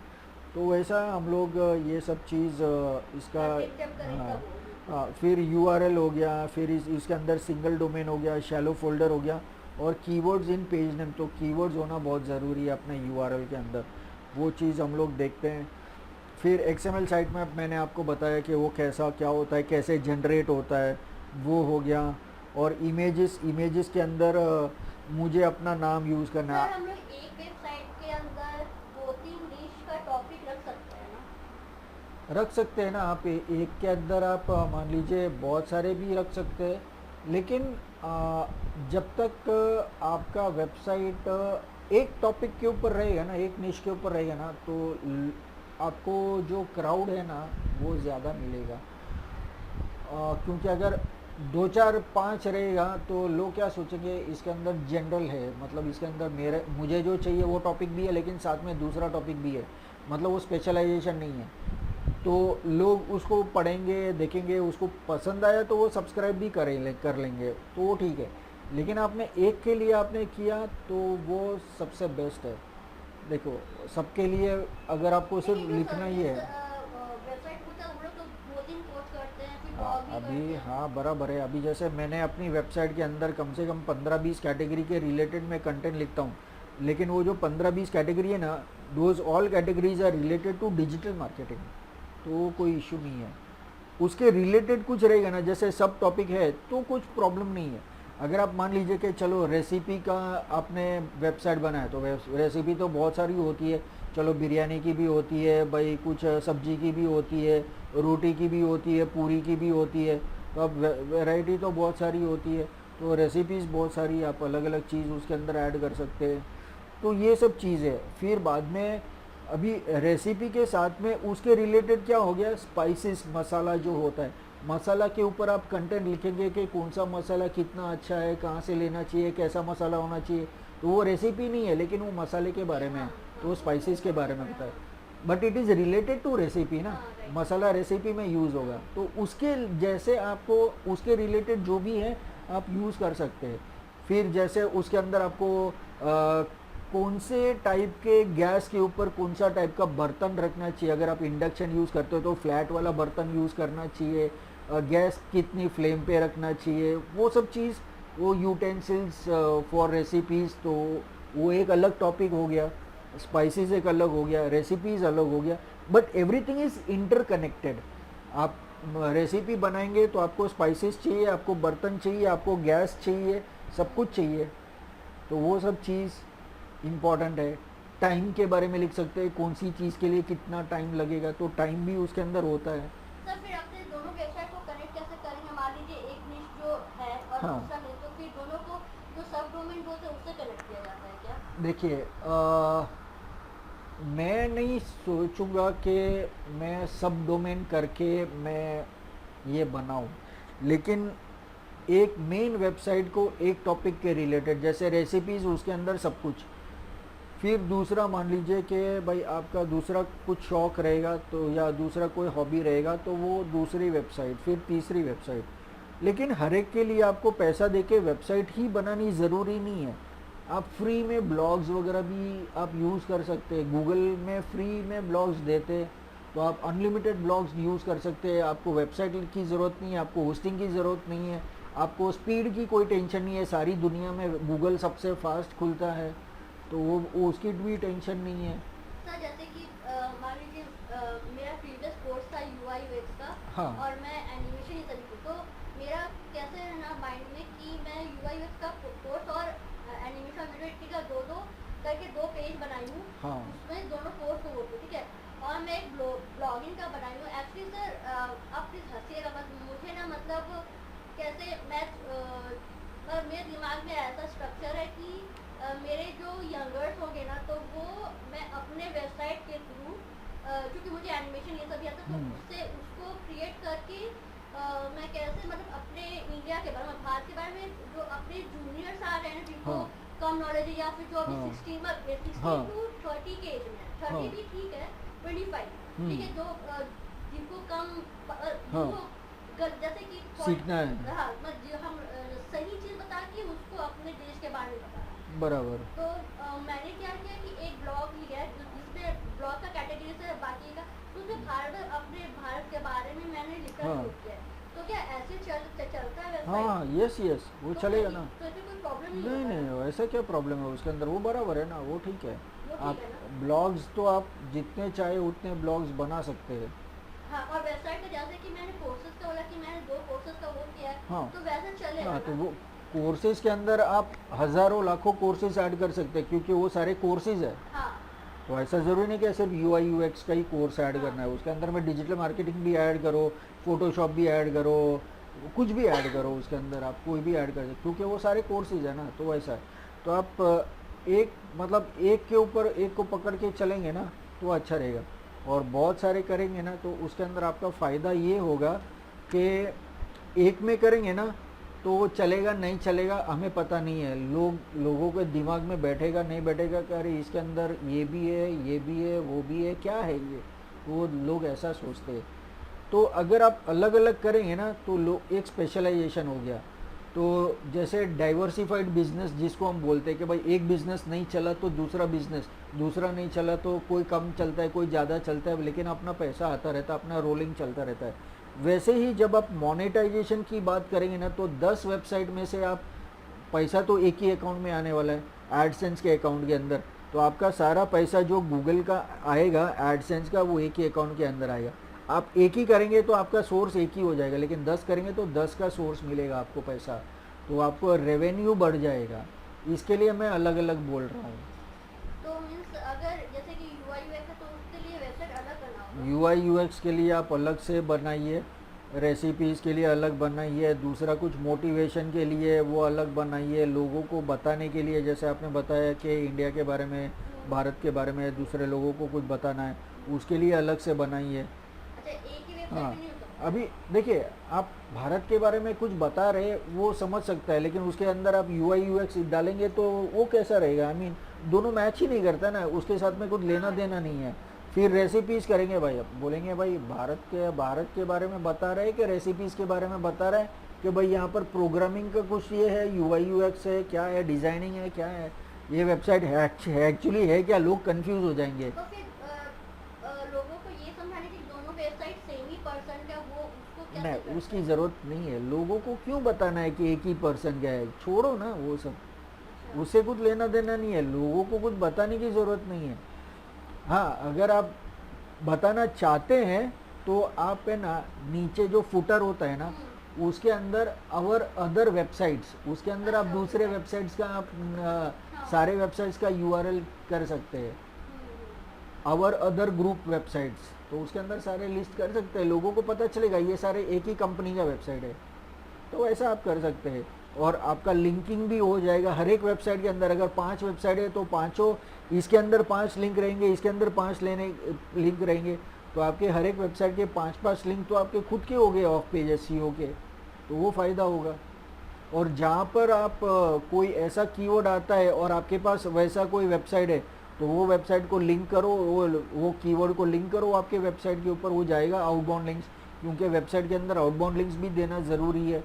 तो वैसा हम लोग ये सब चीज़ इसका हाँ हाँ। फिर यूआरएल हो गया, फिर इसके अंदर सिंगल डोमेन हो गया, शैलो फोल्डर हो गया, और कीवर्ड्स इन पेज नेम। तो कीवर्ड्स होना बहुत ज़रूरी है अपने यूआरएल के अंदर, वो चीज़ हम लोग देखते हैं। फिर एक्सएमएल साइट में मैंने आपको बताया कि वो कैसा क्या होता है, कैसे जनरेट होता है, वो हो गया। और इमेजेस के अंदर मुझे अपना नाम यूज़ करना है। हम लोग एक वेबसाइट के अंदर 2-3 निश का टॉपिक रख सकते हैं ना? रख सकते हैं ना आप, एक के अंदर आप मान लीजिए बहुत सारे भी रख सकते हैं, लेकिन जब तक आपका वेबसाइट एक टॉपिक के ऊपर रहेगा ना, एक निश के ऊपर रहेगा ना, तो आपको जो क्राउड है ना वो ज़्यादा मिलेगा। क्योंकि अगर 2 4 5 रहेगा तो लोग क्या सोचेंगे, इसके अंदर जनरल है, मतलब इसके अंदर मुझे जो चाहिए वो टॉपिक भी है लेकिन साथ में दूसरा टॉपिक भी है, मतलब वो स्पेशलाइजेशन नहीं है। तो लोग उसको पढ़ेंगे, देखेंगे, उसको पसंद आया तो वो सब्सक्राइब भी कर लेंगे, तो वो ठीक है। लेकिन आपने एक के लिए आपने किया तो वो सबसे बेस्ट है। देखो, सबके लिए अगर आपको सिर्फ लिखना ही है। अभी हाँ बराबर है। अभी जैसे मैंने अपनी वेबसाइट के अंदर कम से कम 15-20 कैटेगरी के रिलेटेड मैं कंटेंट लिखता हूँ, लेकिन वो जो 15-20 कैटेगरी है ना, those all categories are related to digital marketing, तो कोई इशू नहीं है। उसके रिलेटेड कुछ रहेगा ना, जैसे सब टॉपिक है तो कुछ प्रॉब्लम नहीं है। अगर आप मान लीजिए कि चलो रेसिपी का आपने वेबसाइट बनाया, तो रेसिपी तो बहुत सारी होती है, चलो बिरयानी की भी होती है भाई, कुछ सब्जी की भी होती है, रोटी की भी होती है, पूरी की भी होती है, तो अब वैरायटी तो बहुत सारी होती है। तो रेसिपीज़ बहुत सारी, आप अलग अलग चीज़ उसके अंदर ऐड कर सकते हैं। तो ये सब चीज़ है। फिर बाद में अभी रेसिपी के साथ में उसके रिलेटेड क्या हो गया, स्पाइसेस, मसाला जो होता है, मसाला के ऊपर आप कंटेंट लिखेंगे कि कौन सा मसाला कितना अच्छा है, कहाँ से लेना चाहिए, कैसा मसाला होना चाहिए। तो वो रेसिपी नहीं है लेकिन वो मसाले के बारे में है, तो स्पाइसेस के बारे में होता है, but it is related to recipe ना, मसाला रेसिपी में यूज़ होगा। तो उसके जैसे आपको उसके रिलेटेड जो भी है आप यूज़ कर सकते हैं। फिर जैसे उसके अंदर आपको कौन से टाइप के गैस के ऊपर कौन सा टाइप का बर्तन रखना चाहिए, अगर आप इंडक्शन यूज़ करते हो तो फ्लैट वाला बर्तन यूज़ करना चाहिए, गैस कितनी फ्लेम पे रखना चाहिए, वो सब चीज़, वो यूटेंसिल्स फॉर रेसिपीज़, तो वो एक अलग टॉपिक हो गया। स्पाइसेस एक अलग हो गया, रेसिपीज़ अलग हो गया, बट एवरीथिंग इज़ इंटरकनेक्टेड। आप रेसिपी बनाएंगे तो आपको स्पाइसेस चाहिए, आपको बर्तन चाहिए, आपको गैस चाहिए, सब कुछ चाहिए। तो वो सब चीज़ इम्पॉर्टेंट है। टाइम के बारे में लिख सकते हैं, कौन सी चीज़ के लिए कितना टाइम लगेगा, तो टाइम भी उसके अंदर होता है। सर फिर अपने दोनों वेबसाइट को कनेक्ट कैसे करेंगे? मान लीजिए एक निश जो है और हाँ, दूसरा निश, तो फिर दोनों को जो सब डोमेन बोलते हैं उससे कनेक्ट किया जाता है क्या? देखिए, मैं नहीं सोचूंगा कि मैं सब डोमेन करके मैं ये बनाऊं, लेकिन एक मेन वेबसाइट को एक टॉपिक के रिलेटेड, जैसे रेसिपीज़ उसके अंदर सब कुछ। फिर दूसरा मान लीजिए कि भाई आपका दूसरा कुछ शौक़ रहेगा तो, या दूसरा कोई हॉबी रहेगा तो वो दूसरी वेबसाइट, फिर तीसरी वेबसाइट। लेकिन हर एक के लिए आपको पैसा देके वेबसाइट ही बनानी ज़रूरी नहीं है। आप फ्री में ब्लॉग्स वगैरह भी आप यूज़ कर सकते हैं, गूगल में फ्री में ब्लॉग्स देते हैं, तो आप अनलिमिटेड ब्लॉग्स यूज़ कर सकते हैं। आपको वेबसाइट की ज़रूरत नहीं है, आपको होस्टिंग की ज़रूरत नहीं है, आपको स्पीड की कोई टेंशन नहीं है। सारी दुनिया में गूगल सबसे फास्ट खुलता है, तो वो उसकी भी टेंशन नहीं है। सर जैसे कि मान लीजिए मेरा प्रीवियस कोर्स था यूआई यूएक्स का, हाँ, और मैं एनिमेशन ही सीखी, तो मेरा कैसे है ना माइंड में कि मैं यूआई यूएक्स का कोर्स हाँ उसमें दोनों कोर्स को बोलते, ठीक है। और मैं एक ब्लॉगिंग का बनाई हूँ एक्चुअली सर। आप प्लीज हंसिएगा मत, मुझे ना मतलब कैसे मैं मेरे दिमाग में ऐसा स्ट्रक्चर है कि मेरे जो यंगर्स होंगे ना, तो वो मैं अपने वेबसाइट के थ्रू, क्योंकि मुझे एनिमेशन ये सब भी आता है, तो उससे उसको क्रिएट करके मैं कैसे मतलब अपने इंडिया के बारे में, भारत के बारे में, जो अपने जूनियर्स आ रहे हैं जिनको हाँ कम नॉलेज है, या फिर जो अभी हाँ 16 हाँ टू 30 के एज में है, हाँ 30 भी ठीक है, 25, ठीक है, जो जिनको कम हाँ जिनको जैसे कि सीखना है, हाँ हम सही चीज़ बता के उसको अपने देश के बारे में बता। बराबर। तो मैंने क्या किया कि एक ब्लॉग लिया जिसमें ब्लॉग का कैटेगरी से बाकी का, तो उसमें अपने भारत के बारे में मैंने लिखना हाँ शुरू किया है। तो क्या ऐसे चलता है हाँ वेबसाइट? यस यस वो तो चलेगा ना। तो ऐसे कोई प्रॉब्लम नहीं नहीं होगा ना? नहीं ऐसा क्या प्रॉब्लम है उसके अंदर, वो बराबर है ना, वो ठीक है। वो आप ठीक है ना? ब्लॉग्स तो आप जितने चाहे उतने ब्लॉग्स बना सकते हैं। हाँ, और वेबसाइट पे जैसे कि मैंने कोर्सेज का बोला कि मैंने 2 कोर्सेज का वो किया है, हाँ तो वैसे चलेगा हाँ तो ना? वो कोर्सेज के अंदर आप हज़ारों लाखों कोर्सेज ऐड कर सकते हैं क्योंकि वो सारे कोर्सेज है। हाँ तो ऐसा ज़रूरी नहीं कि सिर्फ UI UX का ही कोर्स ऐड हाँ करना है, उसके अंदर में डिजिटल मार्केटिंग भी ऐड करो, फोटोशॉप भी ऐड करो, कुछ भी ऐड करो उसके अंदर, आप कोई भी ऐड कर सकते क्योंकि वो सारे कोर्सेज है ना। तो ऐसा है, तो आप एक मतलब एक के ऊपर एक को पकड़ के चलेंगे ना तो अच्छा रहेगा, और बहुत सारे करेंगे ना तो उसके अंदर आपका फ़ायदा ये होगा कि एक में करेंगे ना तो वो चलेगा नहीं चलेगा हमें पता नहीं है, लोगों के दिमाग में बैठेगा नहीं बैठेगा कि अरे इसके अंदर ये भी है ये भी है वो भी है क्या है ये, वो लोग ऐसा सोचते हैं। तो अगर आप अलग अलग करेंगे ना तो लोग एक स्पेशलाइजेशन हो गया। तो जैसे डाइवर्सिफाइड बिजनेस जिसको हम बोलते हैं कि भाई एक बिजनेस नहीं चला तो दूसरा बिजनेस, दूसरा नहीं चला तो कोई कम चलता है कोई ज़्यादा चलता है, लेकिन अपना पैसा आता रहता है, अपना रोलिंग चलता रहता है। वैसे ही जब आप मोनेटाइजेशन की बात करेंगे ना तो 10 वेबसाइट में से आप पैसा तो एक ही अकाउंट में आने वाला है एडसेंस के अकाउंट के अंदर, तो आपका सारा पैसा जो गूगल का आएगा एडसेंस का वो एक ही अकाउंट के अंदर आएगा। आप एक ही करेंगे तो आपका सोर्स एक ही हो जाएगा, लेकिन 10 करेंगे तो 10 का सोर्स मिलेगा आपको पैसा, तो आपको रेवेन्यू बढ़ जाएगा। इसके लिए मैं अलग अलग बोल रहा हूँ। तो मीन्स अगर जैसे कि UI UX है तो उसके लिए वेबसाइट अलग करना होगा? UI UX के लिए आप अलग से बनाइए, रेसिपीज़ के लिए अलग बनाइए, दूसरा कुछ मोटिवेशन के लिए वो अलग बनाइए, लोगों को बताने के लिए जैसे आपने बताया कि इंडिया के बारे में भारत के बारे में दूसरे लोगों को कुछ बताना है उसके लिए अलग से बनाइए। अच्छा, एक ही वेबसाइट हाँ पे नहीं हो सकता? अभी देखिए आप भारत के बारे में कुछ बता रहे वो समझ सकता है, लेकिन उसके अंदर आप UI UX डालेंगे तो वो कैसा रहेगा, आई मीन दोनों मैच ही नहीं करता ना, उसके साथ में कुछ लेना देना नहीं है। फिर रेसिपीज़ करेंगे भाई, अब बोलेंगे भाई भारत के बारे में बता रहे हैं कि रेसिपीज़ के बारे में बता रहे हैं कि भाई यहाँ पर प्रोग्रामिंग का कुछ ये है, UI UX है क्या है, डिज़ाइनिंग है क्या है, ये वेबसाइट है एक्चुअली है क्या, लोग कंफ्यूज हो जाएंगे। तो फिर लोगों को ये समझाने की दोनों वेबसाइट सेम ही पर्सन का, वो उसको कैसे नहीं करते उसकी हैं? ज़रूरत नहीं है, लोगों को क्यों बताना है कि एक ही पर्सन का है, छोड़ो ना वो सब, अच्छा, उससे कुछ लेना देना नहीं है, लोगों को कुछ बताने की ज़रूरत नहीं है। हाँ अगर आप बताना चाहते हैं तो आप है ना नीचे जो फुटर होता है ना उसके अंदर अवर अदर वेबसाइट्स, उसके अंदर आप दूसरे वेबसाइट्स का आप सारे वेबसाइट्स का URL कर सकते हैं, अवर अदर ग्रुप वेबसाइट्स, तो उसके अंदर सारे लिस्ट कर सकते हैं, लोगों को पता चलेगा ये सारे एक ही कंपनी का वेबसाइट है, तो ऐसा आप कर सकते हैं। और आपका लिंकिंग भी हो जाएगा हर एक वेबसाइट के अंदर, अगर 5 वेबसाइट है तो पाँचों इसके अंदर 5 लिंक रहेंगे, इसके अंदर 5 लिंक रहेंगे, तो आपके हर एक वेबसाइट के 5-5 लिंक तो आपके खुद के हो गए ऑफ पेज SEO के, तो वो फ़ायदा होगा। और जहाँ पर आप कोई ऐसा कीवर्ड आता है और आपके पास वैसा कोई वेबसाइट है तो वो वेबसाइट को लिंक करो, वो कीवर्ड को लिंक करो आपके वेबसाइट के ऊपर, वो जाएगा आउटबाउंड लिंक्स, क्योंकि वेबसाइट के अंदर आउटबाउंड लिंक्स भी देना ज़रूरी है।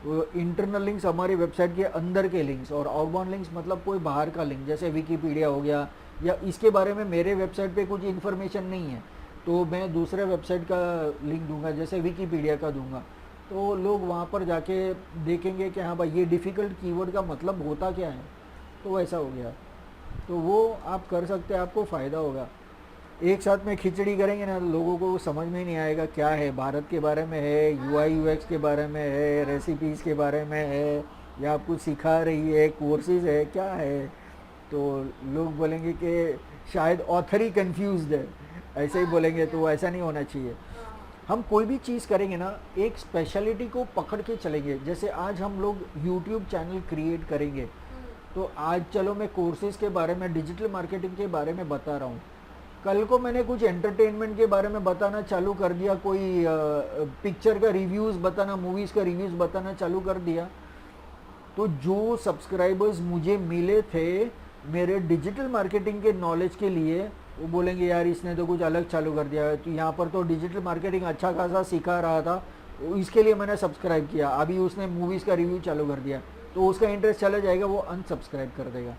तो इंटरनल लिंक्स हमारी वेबसाइट के अंदर के लिंक्स, और आउटबाउंड लिंक्स मतलब कोई बाहर का लिंक, जैसे विकीपीडिया हो गया, या इसके बारे में मेरे वेबसाइट पे कुछ इन्फॉर्मेशन नहीं है तो मैं दूसरे वेबसाइट का लिंक दूंगा जैसे विकीपीडिया का दूंगा, तो लोग वहाँ पर जाके देखेंगे कि हाँ भाई ये डिफ़िकल्ट कीवर्ड का मतलब होता क्या है, तो वैसा हो गया। तो वो आप कर सकते हैं, आपको फ़ायदा होगा। एक साथ में खिचड़ी करेंगे ना लोगों को समझ में नहीं आएगा क्या है, भारत के बारे में है, UI UX के बारे में है, रेसिपीज़ के बारे में है, या आप कुछ सिखा रही है, कोर्सेज है क्या है, तो लोग बोलेंगे कि शायद ऑथर ही कंफ्यूज्ड है, ऐसे ही बोलेंगे तो ऐसा नहीं होना चाहिए। हम कोई भी चीज़ करेंगे ना, एक स्पेशलिटी को पकड़ के चलेंगे। जैसे आज हम लोग यूट्यूब चैनल क्रिएट करेंगे, तो आज चलो मैं कोर्सेज के बारे में, डिजिटल मार्केटिंग के बारे में बता रहा हूँ, कल को मैंने कुछ एंटरटेनमेंट के बारे में बताना चालू कर दिया, कोई पिक्चर का रिव्यूज़ बताना, मूवीज़ का रिव्यूज़ बताना चालू कर दिया, तो जो सब्सक्राइबर्स मुझे मिले थे मेरे डिजिटल मार्केटिंग के नॉलेज के लिए, वो बोलेंगे यार इसने तो कुछ अलग चालू कर दिया है, तो यहाँ पर तो डिजिटल मार्केटिंग अच्छा खासा सिखा रहा था, इसके लिए मैंने सब्सक्राइब किया, अभी उसने मूवीज़ का रिव्यू चालू कर दिया, तो उसका इंटरेस्ट चला जाएगा, वो अनसब्सक्राइब कर देगा।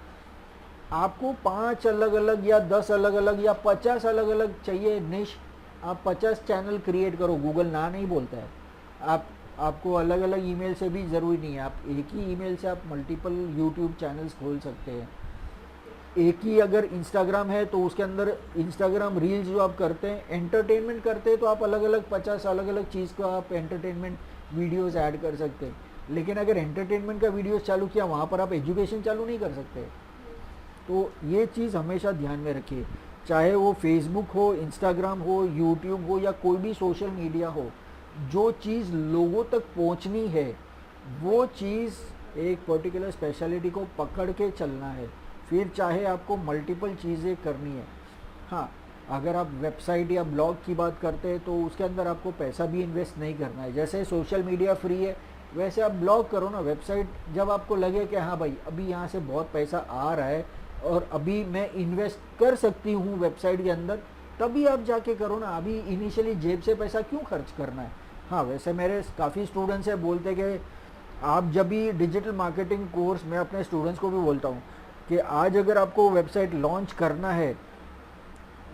आपको 5 अलग अलग या 10 अलग अलग या 50 अलग अलग चाहिए निश, आप 50 चैनल क्रिएट करो, गूगल ना नहीं बोलता है। आपको अलग अलग ईमेल से भी ज़रूरी नहीं है, आप एक ही ईमेल से आप मल्टीपल यूट्यूब चैनल्स खोल सकते हैं। एक ही अगर इंस्टाग्राम है तो उसके अंदर इंस्टाग्राम रील्स जो आप करते हैं, एंटरटेनमेंट करते हैं, तो आप अलग अलग 50 अलग अलग चीज़ का आप एंटरटेनमेंट वीडियोस ऐड कर सकते हैं। लेकिन अगर एंटरटेनमेंट का वीडियोस चालू किया, वहाँ पर आप एजुकेशन चालू नहीं कर सकते। तो ये चीज़ हमेशा ध्यान में रखिए, चाहे वो फेसबुक हो, इंस्टाग्राम हो, यूट्यूब हो या कोई भी सोशल मीडिया हो, जो चीज़ लोगों तक पहुंचनी है वो चीज़ एक पर्टिकुलर स्पेशलिटी को पकड़ के चलना है। फिर चाहे आपको मल्टीपल चीज़ें करनी है। हाँ, अगर आप वेबसाइट या ब्लॉग की बात करते हैं तो उसके अंदर आपको पैसा भी इन्वेस्ट नहीं करना है। जैसे सोशल मीडिया फ्री है, वैसे आप ब्लॉग करो ना। वेबसाइट जब आपको लगे कि हाँ भाई अभी यहाँ से बहुत पैसा आ रहा है और अभी मैं इन्वेस्ट कर सकती हूँ वेबसाइट के अंदर, तभी आप जाके करो ना। अभी इनिशियली जेब से पैसा क्यों खर्च करना है। हाँ, वैसे मेरे काफ़ी स्टूडेंट्स हैं बोलते कि आप जब भी डिजिटल मार्केटिंग कोर्स, मैं अपने स्टूडेंट्स को भी बोलता हूँ कि आज अगर आपको वेबसाइट लॉन्च करना है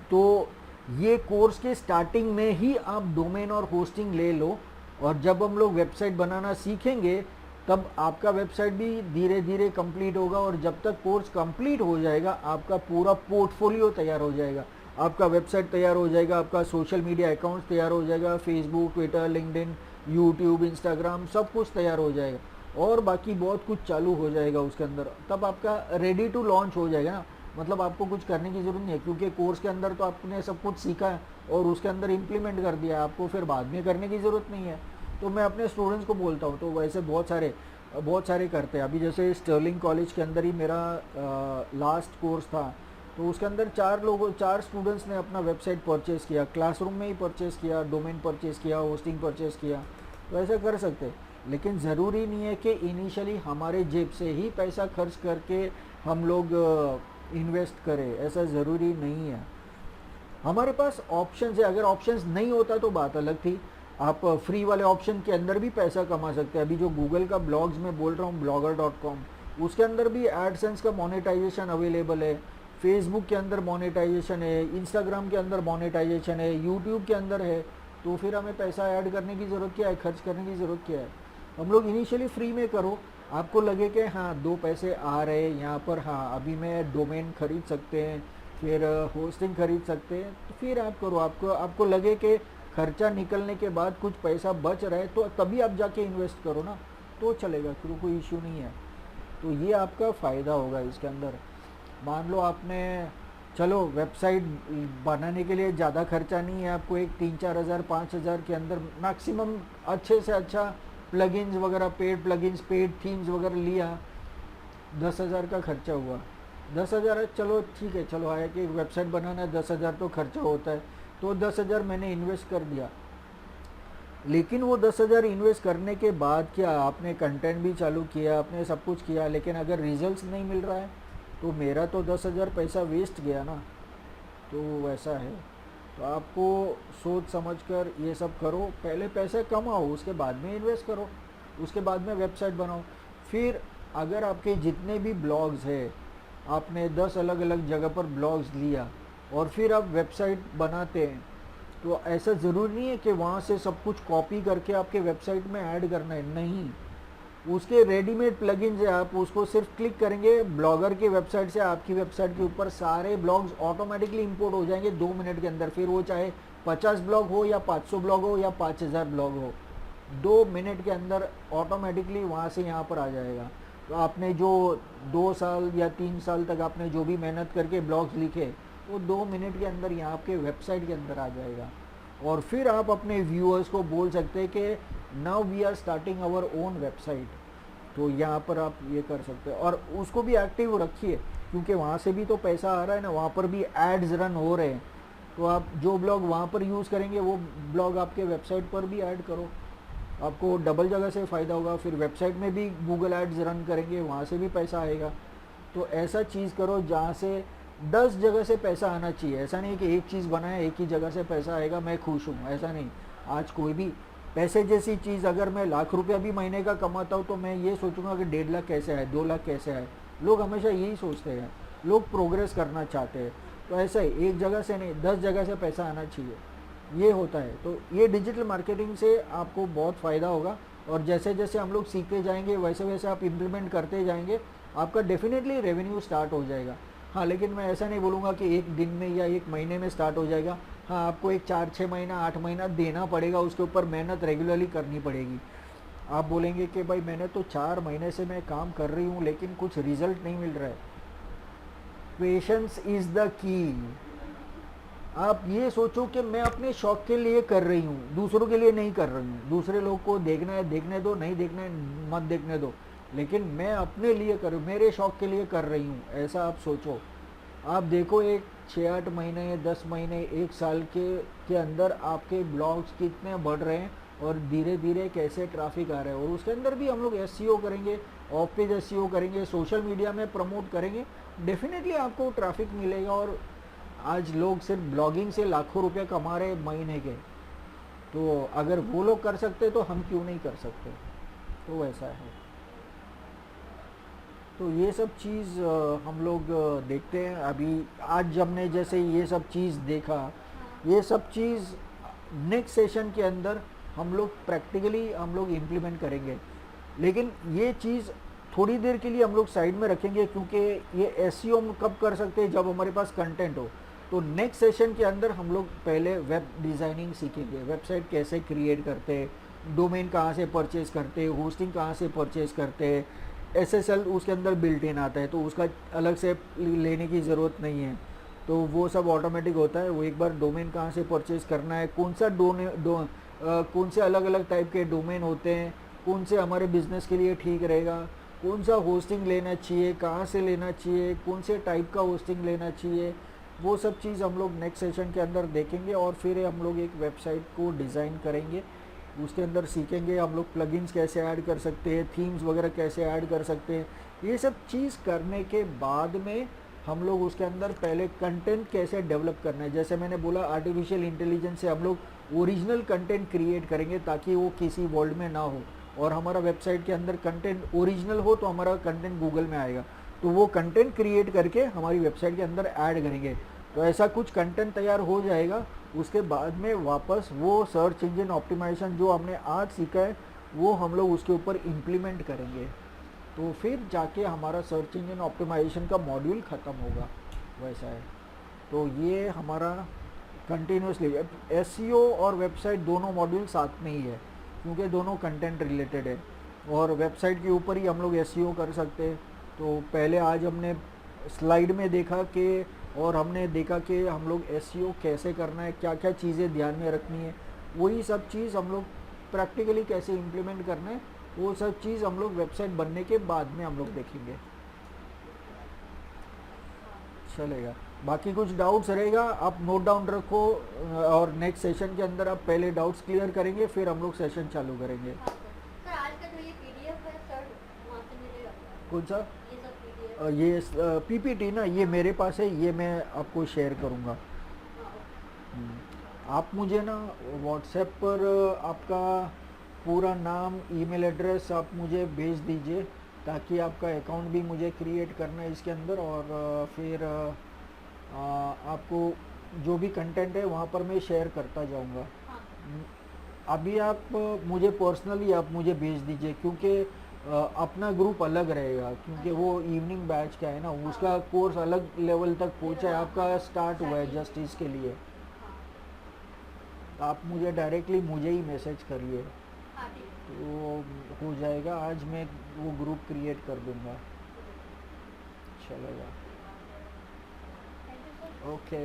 तो ये कोर्स के स्टार्टिंग में ही आप डोमेन और होस्टिंग ले लो, और जब हम लोग वेबसाइट बनाना सीखेंगे तब आपका वेबसाइट भी धीरे धीरे कंप्लीट होगा, और जब तक कोर्स कंप्लीट हो जाएगा आपका पूरा पोर्टफोलियो तैयार हो जाएगा, आपका वेबसाइट तैयार हो जाएगा, आपका सोशल मीडिया अकाउंट तैयार हो जाएगा, Facebook, Twitter, LinkedIn, YouTube, Instagram सब कुछ तैयार हो जाएगा, और बाकी बहुत कुछ चालू हो जाएगा उसके अंदर। तब आपका रेडी टू लॉन्च हो जाएगा ना। मतलब आपको कुछ करने की ज़रूरत नहीं है, क्योंकि कोर्स के अंदर तो आपने सब कुछ सीखा है और उसके अंदर इम्प्लीमेंट कर दिया, आपको फिर बाद में करने की ज़रूरत नहीं है। तो मैं अपने स्टूडेंट्स को बोलता हूँ, तो वैसे बहुत सारे करते हैं। अभी जैसे स्टर्लिंग कॉलेज के अंदर ही मेरा लास्ट कोर्स था, तो उसके अंदर 4 स्टूडेंट्स ने अपना वेबसाइट परचेज़ किया, क्लासरूम में ही परचेज़ किया, डोमेन परचेज़ किया, होस्टिंग परचेज़ किया। तो ऐसा कर सकते हैं, लेकिन ज़रूरी नहीं है कि इनिशियली हमारे जेब से ही पैसा खर्च करके हम लोग इन्वेस्ट करें, ऐसा ज़रूरी नहीं है। हमारे पास ऑप्शंस है, अगर ऑप्शंस नहीं होता तो बात अलग थी। आप फ्री वाले ऑप्शन के अंदर भी पैसा कमा सकते हैं। अभी जो गूगल का ब्लॉग्स में बोल रहा हूँ, blogger.com, उसके अंदर भी एडसेंस का मोनेटाइजेशन अवेलेबल है, फेसबुक के अंदर मोनेटाइजेशन है, इंस्टाग्राम के अंदर मोनेटाइजेशन है, यूट्यूब के अंदर है। तो फिर हमें पैसा ऐड करने की ज़रूरत क्या है, खर्च करने की ज़रूरत क्या है। हम लोग इनिशियली फ्री में करो, आपको लगे कि हाँ 2 पैसे आ रहे हैं यहाँ पर, हाँ अभी मैं डोमेन खरीद सकते हैं, फिर होस्टिंग खरीद सकते हैं, तो फिर आप करो। आपको लगे कि खर्चा निकलने के बाद कुछ पैसा बच रहा है, तो तभी आप जाके इन्वेस्ट करो ना, तो चलेगा, क्योंकि कोई इशू नहीं है। तो ये आपका फ़ायदा होगा इसके अंदर। मान लो आपने, चलो वेबसाइट बनाने के लिए ज़्यादा खर्चा नहीं है, आपको एक 3-4 हज़ार 5 हज़ार के अंदर मैक्सिमम अच्छे से अच्छा प्लगइन्स वगैरह, पेड प्लगइन्स, पेड थीम्स वगैरह लिया, 10,000 का खर्चा हुआ। 10,000 चलो ठीक है, चलो आया कि वेबसाइट बनाना है, 10,000 तो खर्चा होता है, तो 10,000 मैंने इन्वेस्ट कर दिया। लेकिन वो 10,000 इन्वेस्ट करने के बाद क्या, आपने कंटेंट भी चालू किया, आपने सब कुछ किया, लेकिन अगर रिजल्ट्स नहीं मिल रहा है तो मेरा तो 10,000 पैसा वेस्ट गया ना। तो वैसा है। तो आपको सोच समझ कर ये सब करो, पहले पैसे कमाओ, उसके बाद में इन्वेस्ट करो, उसके बाद में वेबसाइट बनाओ। फिर अगर आपके जितने भी ब्लॉग्स हैं, आपने 10 अलग अलग जगह पर ब्लॉग्स लिया और फिर आप वेबसाइट बनाते हैं, तो ऐसा ज़रूरी नहीं है कि वहाँ से सब कुछ कॉपी करके आपके वेबसाइट में ऐड करना है, नहीं। उसके रेडीमेड प्लगइन्स है, आप उसको सिर्फ क्लिक करेंगे, ब्लॉगर की वेबसाइट से आपकी वेबसाइट के ऊपर सारे ब्लॉग्स ऑटोमेटिकली इंपोर्ट हो जाएंगे 2 मिनट के अंदर। फिर वो चाहे 50 ब्लॉग हो या 500 ब्लॉग हो या 5,000 ब्लॉग हो, 2 मिनट के अंदर ऑटोमेटिकली वहाँ से यहाँ पर आ जाएगा। तो आपने जो 2 साल या 3 साल तक आपने जो भी मेहनत करके ब्लॉग्स लिखे, वो 2 मिनट के अंदर यहाँ आपके वेबसाइट के अंदर आ जाएगा। और फिर आप अपने व्यूअर्स को बोल सकते हैं कि now we are starting our own website. तो यहाँ पर आप ये कर सकते हैं, और उसको भी एक्टिव रखिए क्योंकि वहाँ से भी तो पैसा आ रहा है ना, वहाँ पर भी एड्स रन हो रहे हैं। तो आप जो ब्लॉग वहाँ पर यूज़ करेंगे वो ब्लॉग आपके वेबसाइट पर भी ऐड करो, आपको डबल जगह से फ़ायदा होगा। फिर वेबसाइट में भी गूगल एड्स रन करेंगे, वहाँ से भी पैसा आएगा। तो ऐसा चीज़ करो जहाँ से 10 जगह से पैसा आना चाहिए। ऐसा नहीं कि एक चीज़ बनाए एक ही जगह से पैसा आएगा मैं खुश हूँ, ऐसा नहीं। आज कोई भी पैसे जैसी चीज़, अगर मैं लाख रुपया भी महीने का कमाता हूँ तो मैं ये सोचूंगा कि 1.5 लाख कैसे आए, 2 लाख कैसे आए। लोग हमेशा यही सोचते हैं, लोग प्रोग्रेस करना चाहते हैं। तो ऐसा ही एक जगह से नहीं 10 जगह से पैसा आना चाहिए, ये होता है। तो ये डिजिटल मार्केटिंग से आपको बहुत फ़ायदा होगा, और जैसे जैसे हम लोग सीखते जाएंगे वैसे वैसे आप इम्प्लीमेंट करते जाएंगे, आपका डेफिनेटली रेवेन्यू स्टार्ट हो जाएगा। हाँ, लेकिन मैं ऐसा नहीं बोलूँगा कि एक दिन में या एक महीने में स्टार्ट हो जाएगा। हाँ, आपको एक 4-6 महीना 8 महीना देना पड़ेगा, उसके ऊपर मेहनत रेगुलरली करनी पड़ेगी। आप बोलेंगे कि भाई मैंने तो 4 महीने से मैं काम कर रही हूँ लेकिन कुछ रिजल्ट नहीं मिल रहा है। Patience is the key. आप ये सोचो कि मैं अपने शौक के लिए कर रही हूँ, दूसरों के लिए नहीं कर रही हूँ। दूसरे लोग को देखना है देखने दो, नहीं देखना है मत देखने दो, लेकिन मैं अपने लिए कर, मेरे शौक के लिए कर रही हूँ, ऐसा आप सोचो। आप देखो एक 6-8 महीने 10 महीने 1 साल के अंदर आपके ब्लॉग्स कितने बढ़ रहे हैं और धीरे धीरे कैसे ट्रैफिक आ रहा है। और उसके अंदर भी हम लोग एसईओ करेंगे, ऑफ पेज एसईओ करेंगे, सोशल मीडिया में प्रमोट करेंगे, डेफिनेटली आपको ट्रैफिक मिलेगा। और आज लोग सिर्फ ब्लॉगिंग से लाखों रुपए कमा रहे महीने के, तो अगर वो लोग कर सकते तो हम क्यों नहीं कर सकते। तो वैसा है। तो ये सब चीज़ हम लोग देखते हैं। अभी आज हमने जैसे ये सब चीज़ देखा, ये सब चीज़ नेक्स्ट सेशन के अंदर हम लोग प्रैक्टिकली हम लोग इम्प्लीमेंट करेंगे। लेकिन ये चीज़ थोड़ी देर के लिए हम लोग साइड में रखेंगे, क्योंकि ये एसईओ हम कब कर सकते हैं, जब हमारे पास कंटेंट हो। तो नेक्स्ट सेशन के अंदर हम लोग पहले वेब डिज़ाइनिंग सीखेंगे, वेबसाइट कैसे क्रिएट करते हैं, डोमेन कहाँ से परचेज़ करते हैं, होस्टिंग कहाँ से परचेज़ करते हैं। एसएसएल उसके अंदर बिल्ट इन आता है, तो उसका अलग से लेने की ज़रूरत नहीं है, तो वो सब ऑटोमेटिक होता है। वो एक बार डोमेन कहाँ से परचेज़ करना है, कौन सा कौन से अलग अलग टाइप के डोमेन होते हैं, कौन से हमारे बिज़नेस के लिए ठीक रहेगा, कौन सा होस्टिंग लेना चाहिए, कहाँ से लेना चाहिए, कौन से टाइप का होस्टिंग लेना चाहिए, वो सब चीज़ हम लोग नेक्स्ट सेशन के अंदर देखेंगे। और फिर हम लोग एक वेबसाइट को डिज़ाइन करेंगे, उसके अंदर सीखेंगे हम लोग प्लगइन्स कैसे ऐड कर सकते हैं, थीम्स वगैरह कैसे ऐड कर सकते हैं। ये सब चीज़ करने के बाद में हम लोग उसके अंदर पहले कंटेंट कैसे डेवलप करना है। जैसे मैंने बोला आर्टिफिशियल इंटेलिजेंस से हम लोग ओरिजिनल कंटेंट क्रिएट करेंगे ताकि वो किसी वर्ल्ड में ना हो, और हमारा वेबसाइट के अंदर कंटेंट ओरिजिनल हो तो हमारा कंटेंट गूगल में आएगा, तो वो कंटेंट क्रिएट करके हमारी वेबसाइट के अंदर ऐड करेंगे। तो ऐसा कुछ कंटेंट तैयार हो जाएगा, उसके बाद में वापस वो सर्च इंजन ऑप्टिमाइजेशन जो हमने आज सीखा है वो हम लोग उसके ऊपर इम्प्लीमेंट करेंगे। तो फिर जाके हमारा सर्च इंजन ऑप्टिमाइजेशन का मॉड्यूल ख़त्म होगा, वैसा है। तो ये हमारा कंटिन्यूसली एसईओ और वेबसाइट दोनों मॉड्यूल साथ में ही है, क्योंकि दोनों कंटेंट रिलेटेड है, और वेबसाइट के ऊपर ही हम लोग एसईओ कर सकते हैं। तो पहले आज हमने स्लाइड में देखा कि, और हमने देखा कि हम लोग एसईओ कैसे करना है, क्या क्या चीज़ें ध्यान में रखनी है, वही सब चीज़ हम लोग प्रैक्टिकली कैसे इम्प्लीमेंट करना है, वो सब चीज़ हम लोग वेबसाइट बनने के बाद में हम लोग देखेंगे। चलेगा। बाकी कुछ डाउट्स रहेगा आप नोट डाउन रखो, और नेक्स्ट सेशन के अंदर आप पहले डाउट्स क्लियर करेंगे, फिर हम लोग सेशन चालू करेंगे। हाँ सर, आज का जो ये पीडीएफ है सर वहाँ से मिलेगा क्या? कौन सा? ये सब पीडीएफ ये पीपीटी ना, ये मेरे पास है, ये मैं आपको शेयर करूँगा। आप मुझे ना व्हाट्सएप पर आपका पूरा नाम ईमेल एड्रेस आप मुझे भेज दीजिए, ताकि आपका अकाउंट भी मुझे क्रिएट करना है इसके अंदर, और फिर आपको जो भी कंटेंट है वहाँ पर मैं शेयर करता जाऊँगा। हाँ। अभी आप मुझे पर्सनली आप मुझे भेज दीजिए, क्योंकि अपना ग्रुप अलग रहेगा, क्योंकि वो इवनिंग बैच का है ना, उसका कोर्स अलग लेवल तक पहुँचा है, आपका स्टार्ट हुआ है जस्ट इसके लिए। आप मुझे डायरेक्टली मुझे ही मैसेज करिए, हाँ ठीक है। तो हो जाएगा। आज मैं वो ग्रुप क्रिएट कर दूंगा, चलेगा। Thank you sir. ओके।